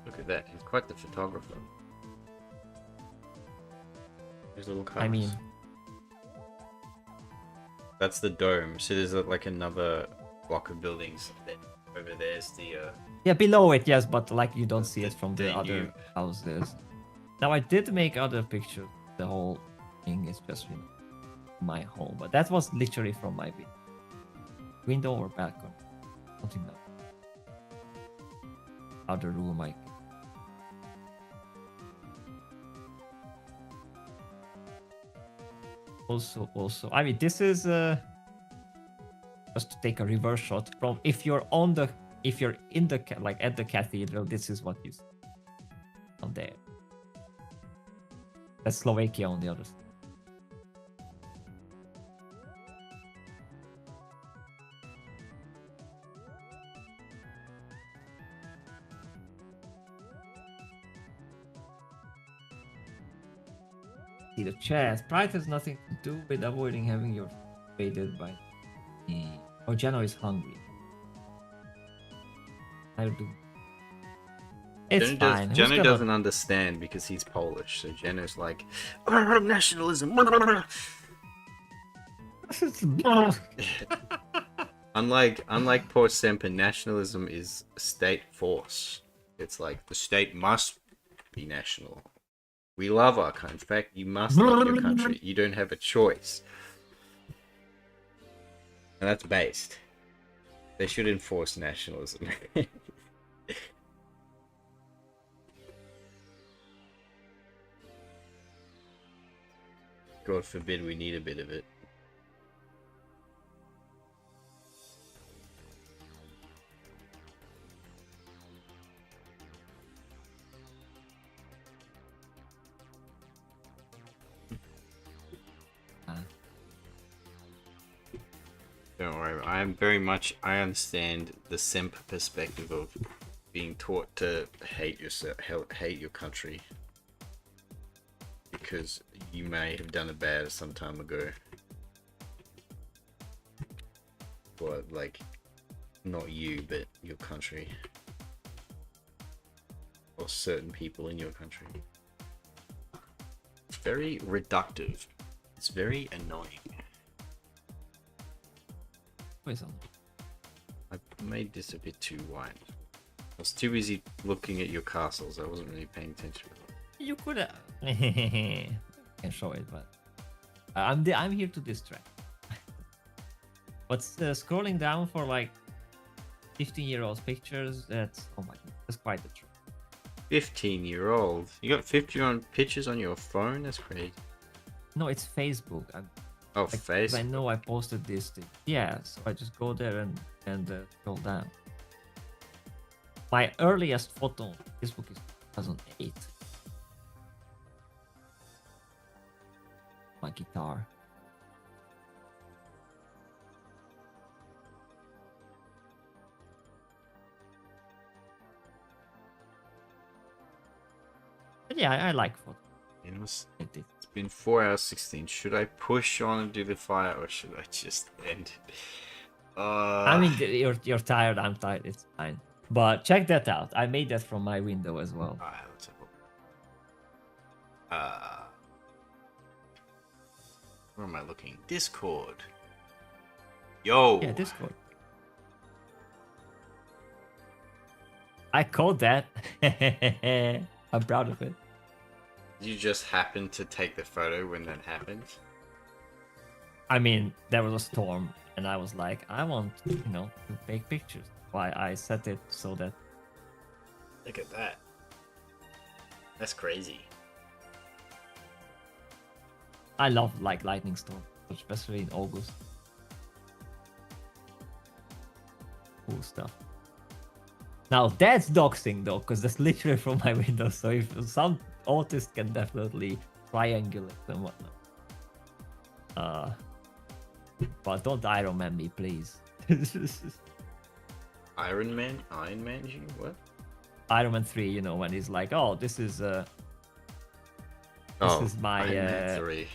Look at that. He's quite the photographer. There's little cars. I mean, That's the dome. So there's like another block of buildings. Over there's the. yeah, below it, yes, but like you don't see it from the the other new- houses. Now I did make other pictures. The whole thing is just my home, but that was literally from my window or balcony, something like other room. I also. I mean, this is just to take a reverse shot from if you're in the like at the cathedral. This is what you see on there. That's Slovakia on the other side. See the chat. Pride has nothing to do with avoiding having your invaded by the. Oh, Jano is hungry. I'll do. It's fine. Who's Jenno gonna- doesn't understand because he's Polish. So Jenno's like, nationalism. Unlike poor Semper, nationalism is state force. It's like the state must be national. We love our country. In fact, you must love your country. You don't have a choice. And that's based. They should enforce nationalism. God forbid we need a bit of it. Don't worry, I understand the simp perspective of being taught to hate yourself, hate your country. Because you may have done it bad some time ago. Well, like, not you, but your country. Or certain people in your country. It's very reductive. It's very annoying. Where's on? I made this a bit too wide. I was too busy looking at your castles. I wasn't really paying attention. You could have. Can show it, but I'm here to distract. But scrolling down for like 15-year-old pictures. That's oh my god, that's quite the truth. 15-year-old. You got 50-year-old pictures on your phone? That's crazy. No, it's Facebook. Oh, Like, 'cause face. I know I posted this thing. Yeah, so I just go there and scroll down. My earliest photo on Facebook is 2008. My guitar. But yeah, I like photos. You know, it's I did. been 4 hours 16. Should I push on and do the fire, or should I just end it? I mean, you're tired. I'm tired. It's fine. But check that out. I made that from my window as well. Alright, let's have a look. Where am I looking? Discord. Yo. Yeah, Discord. I code that. I'm proud of it. You just happened to take the photo when that happened? I mean, there was a storm, and I was like, I want, to take pictures. Why I set it so that. Look at that. That's crazy. I love like lightning storm, especially in August. Cool stuff. Now that's doxing though, because that's literally from my window. So if some autist can definitely triangulate and whatnot. But don't Iron Man me, please. Iron Man? You? What? Iron Man 3, when he's like, oh, this is my Iron Man 3.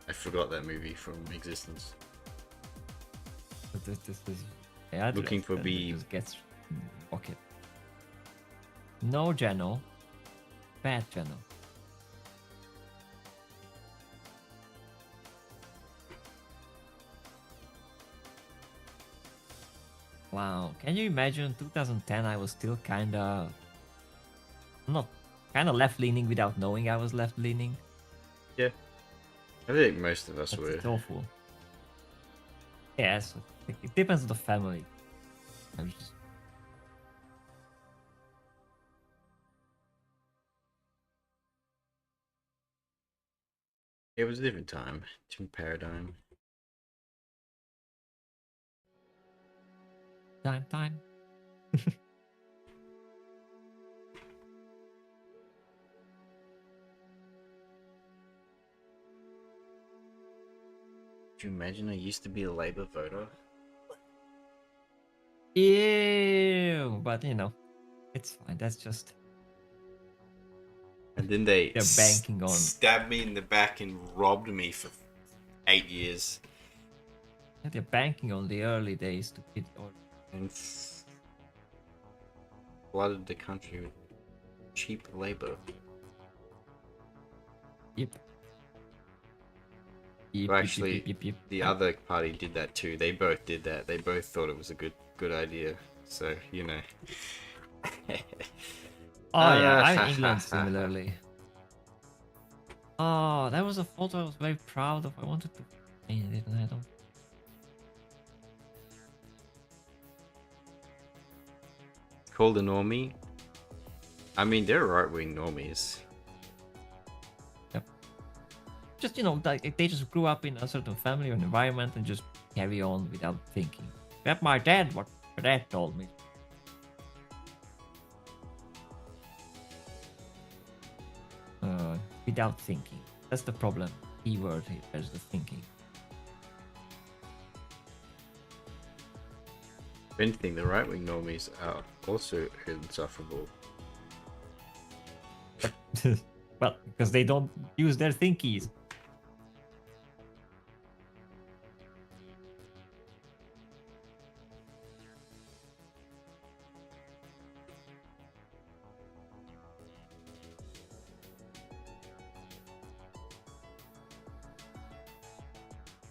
I forgot that movie from existence. This is yeah, Looking for and it B. just gets okay. No Geno. Bad Geno. Wow, can you imagine 2010 I was still kinda left leaning without knowing I was left leaning? Yeah. I think most of us That's were. it's awful. Yes, it depends on the family. I'm just- It was a different time, different paradigm. Time. Could you imagine I used to be a Labour voter? Ew, but it's fine. That's just And then they they're banking on. stabbed me in the back and robbed me for 8 years. They're banking on the early days to get or And flooded the country with cheap labor. yep. Yep, Well, actually, yep. the other party did that too. They both did that. They both thought it was a good idea. So, Oh yeah, I'm in England similarly. Oh, that was a photo I was very proud of. I wanted to paint it and I don't. Called a normie. I mean, they're right-wing normies. Just like they just grew up in a certain family or environment and just carry on without thinking. That what my dad told me. Without thinking. That's the problem. Keyword here is the thinking. If anything, the right-wing normies are also insufferable. Well, because they don't use their thinkies.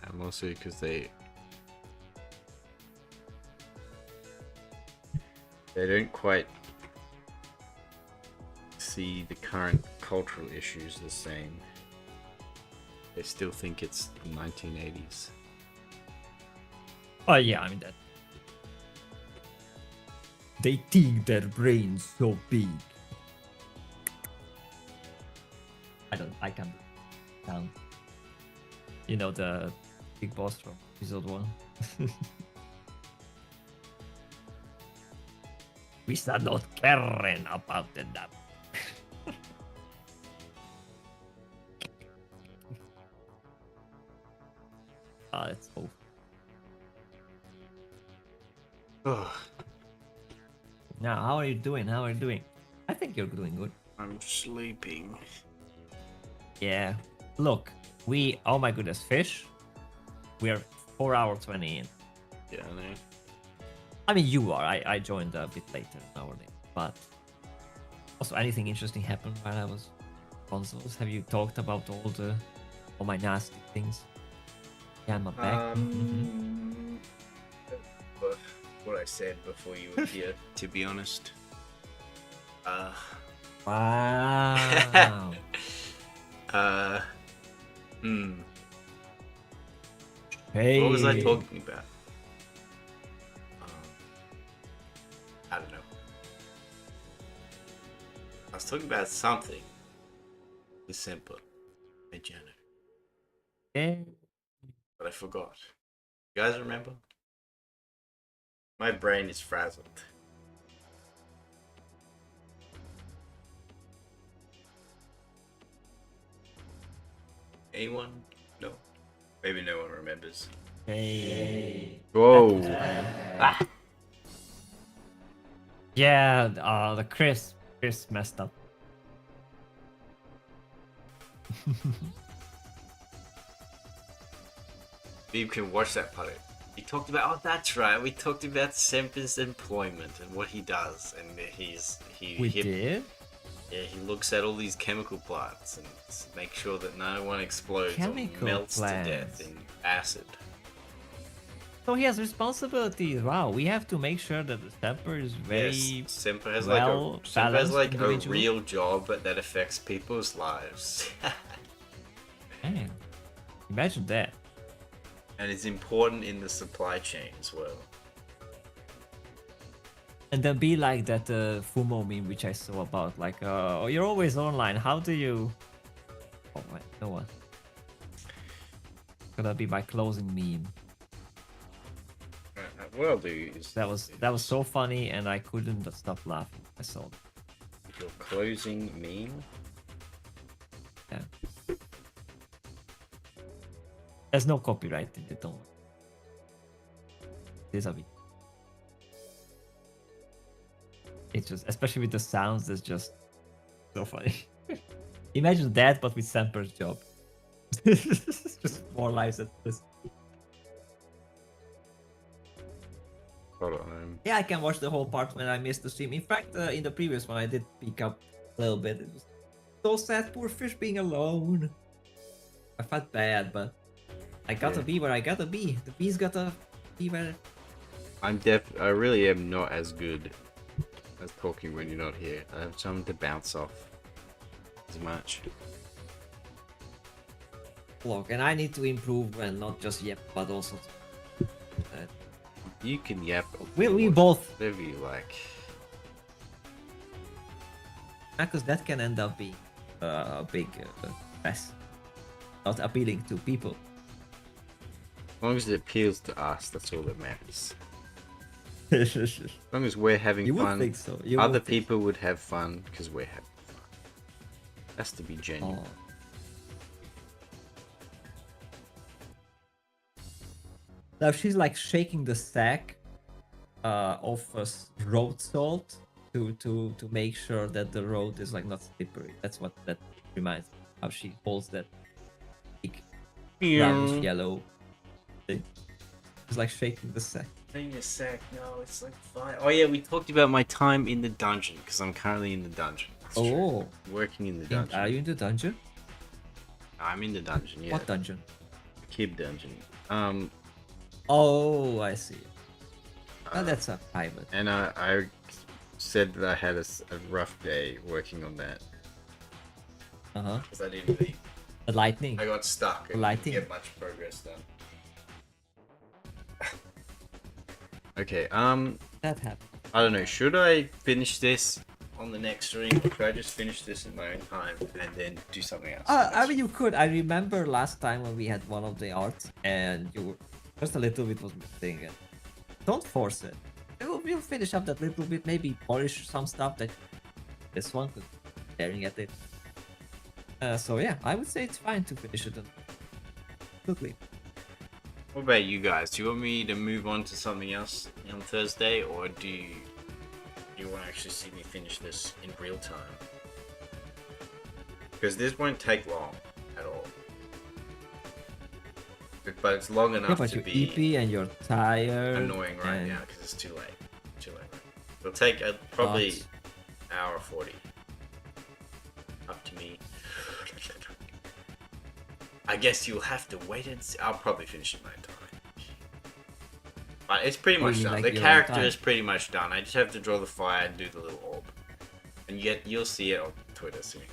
And also because they don't quite see the current cultural issues the same. They still think it's the 1980s. Oh yeah, I mean that. They think their brains so big. I can't sound. You know the big boss from episode 1. We are not caring about the dump. That's awful. Ugh, Now, how are you doing? How are you doing? I think you're doing good. I'm sleeping. Yeah. Look, oh my goodness, fish. We're 4 hours 20 in. Yeah, I know. I mean, you are. I joined a bit later nowadays. But also, anything interesting happened while I was consoles? Have you talked about all my nasty things? Yeah, I'm back. What I said before you were here, to be honest. Wow. Hey. What was I talking about? I don't know. I was talking about something. December. In January. Yeah. But I forgot. You guys remember? My brain is frazzled. Anyone? No. Maybe no one remembers. Hey. Whoa. Yeah, the Chris messed up. You can watch that part. We talked about, oh, that's right. We talked about Semper's employment and what he does, and We did? Yeah, he looks at all these chemical plants and makes sure that no one explodes Chemical or melts plants. to death in acid. So he has responsibilities. Wow, we have to make sure that the Semper is very Yes, Semper has well balanced a individual. real job that affects people's lives. Man, imagine that. And it's important in the supply chain as well. And then be like that Fumo meme which I saw about like, oh, you're always online. How do you? Oh wait, no one. Gonna be my closing meme. Well, dude, That was so funny, and I couldn't stop laughing. I saw it. your closing meme. Yeah. There's no copyright in it, don't worry. There's a bit. It's just, especially with the sounds, it's just so funny. Imagine that, but with Semper's job. Just more lives at this. Hold on. Yeah, I can watch the whole part when I missed the stream. In fact, in the previous one, I did pick up a little bit. It was so sad, poor fish being alone. I felt bad, but I gotta be where I gotta be. The bee's gotta be where. I really am not as good as talking when you're not here. I have something to bounce off as much. Look, and I need to improve and not just yep, but also. You can yap. We both. Whatever you like. Because that can end up being a big mess. Not appealing to people. As long as it appeals to us, that's all that matters. As long as we're having You would fun, think so. other people would have fun because we're having fun. Has to be genuine. Oh. Now she's like shaking the sack of road salt to make sure that the road is like not slippery. That's what that reminds me. How she holds that big brownish yellow thing. It's like shaking the sack. In a sec, no, it's like fine. Oh yeah, we talked about my time in the dungeon because I'm currently in the dungeon. That's true. Working in the dungeon. Are you in the dungeon? I'm in the dungeon. Yeah. What dungeon? Kib dungeon. Oh, I see. Oh, that's a private. And I said that I had a rough day working on that because I didn't leave. The lightning. I got stuck. And Lighting. didn't get much progress done. Okay. That happened. I don't know. Should I finish this on the next stream, or could I just finish this in my own time and then do something else? I mean, you could. I remember last time when we had one of the arts, and you were just a little bit was missing. And don't force it. We'll finish up that little bit. Maybe polish some stuff that this one could staring at it. So yeah, I would say it's fine to finish it. Absolutely. What about you guys? Do you want me to move on to something else on Thursday, or do you want to actually see me finish this in real time? Because this won't take long at all. But it's long Yeah, enough but to you're be EP and you're tired. annoying right and- now because it's too late. Too late. It'll take probably But- hour 40. Up to me. I guess you'll have to wait and see. I'll probably finish it my own time. But it's pretty Oh, much you done. like The your own character time? is pretty much done. I just have to draw the fire and do the little orb. And you'll see it on Twitter soon.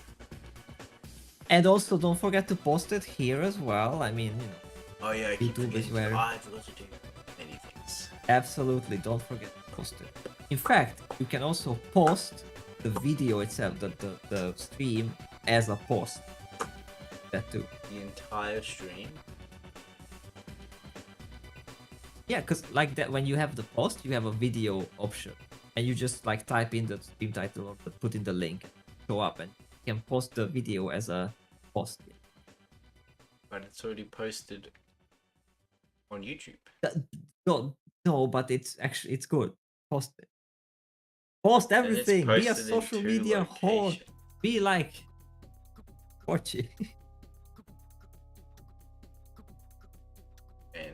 And also, don't forget to post it here as well. I mean, you know, Oh yeah, I keep YouTube is forgetting. where- I forgot to do many things. absolutely don't forget to post it. In fact, you can also post the video itself, the stream, as a post. That too. The entire stream. Yeah, because like that, when you have the post, you have a video option, and you just like type in the stream title or put in the link, show up, and you can post the video as a post. But it's already posted on YouTube. No, but it's actually it's good. Post it. Post And it's everything. Be a posted in social 2 media whore. locations. Be like Porchy. Man,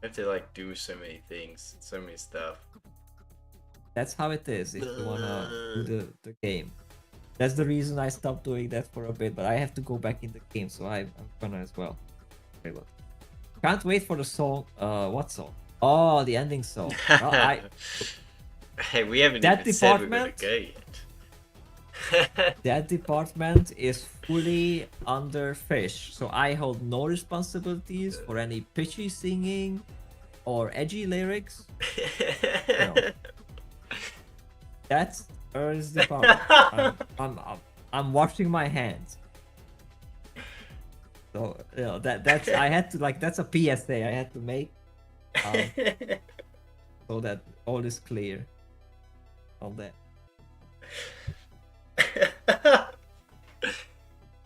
I have to like do so many things, so many stuff. That's how it is if you wanna do the game. That's the reason I stopped doing that for a bit, but I have to go back in the game, so I'm gonna as well. Very well. Can't wait for the song. What song? Oh, the ending song. Well, Hey, we haven't That even said we're gonna department- go yet. that department is fully under Fish, so I hold no responsibilities for any pitchy singing or edgy lyrics. That's Earth's department. I'm washing my hands. So you know, that's I had to like that's a PSA I had to make, so that all is clear on that.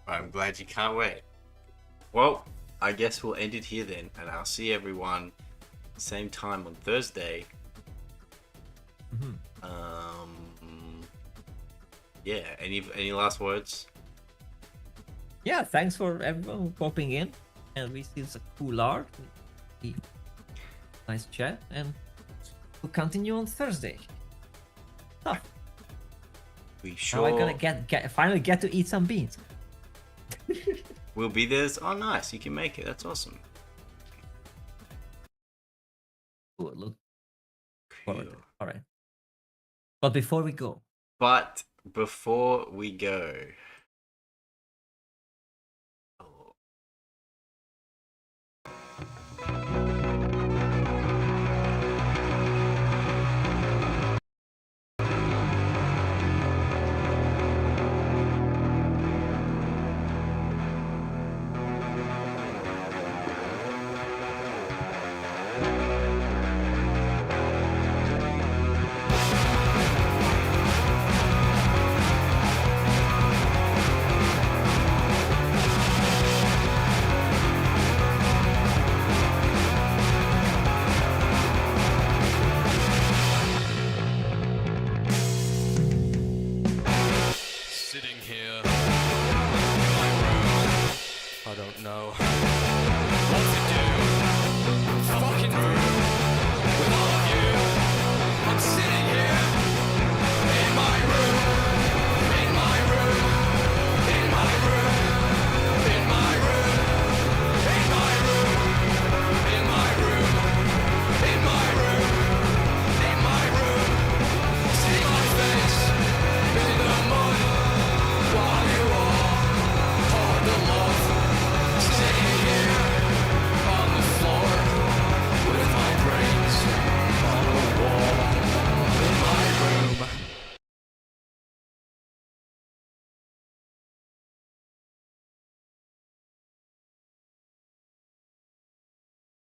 I'm glad you can't wait. Well, I guess we'll end it here then, and I'll see everyone same time on Thursday. Mhm. Yeah. Any last words? Yeah, thanks for everyone popping in, and we see it's a cool art, nice chat, and we'll continue on Thursday. So, We now I'm sure gonna finally get to eat some beans. will be there. Oh, nice! You can make it. That's awesome. Cool, look Cool. forward to it. All right. But before we go, But before we go,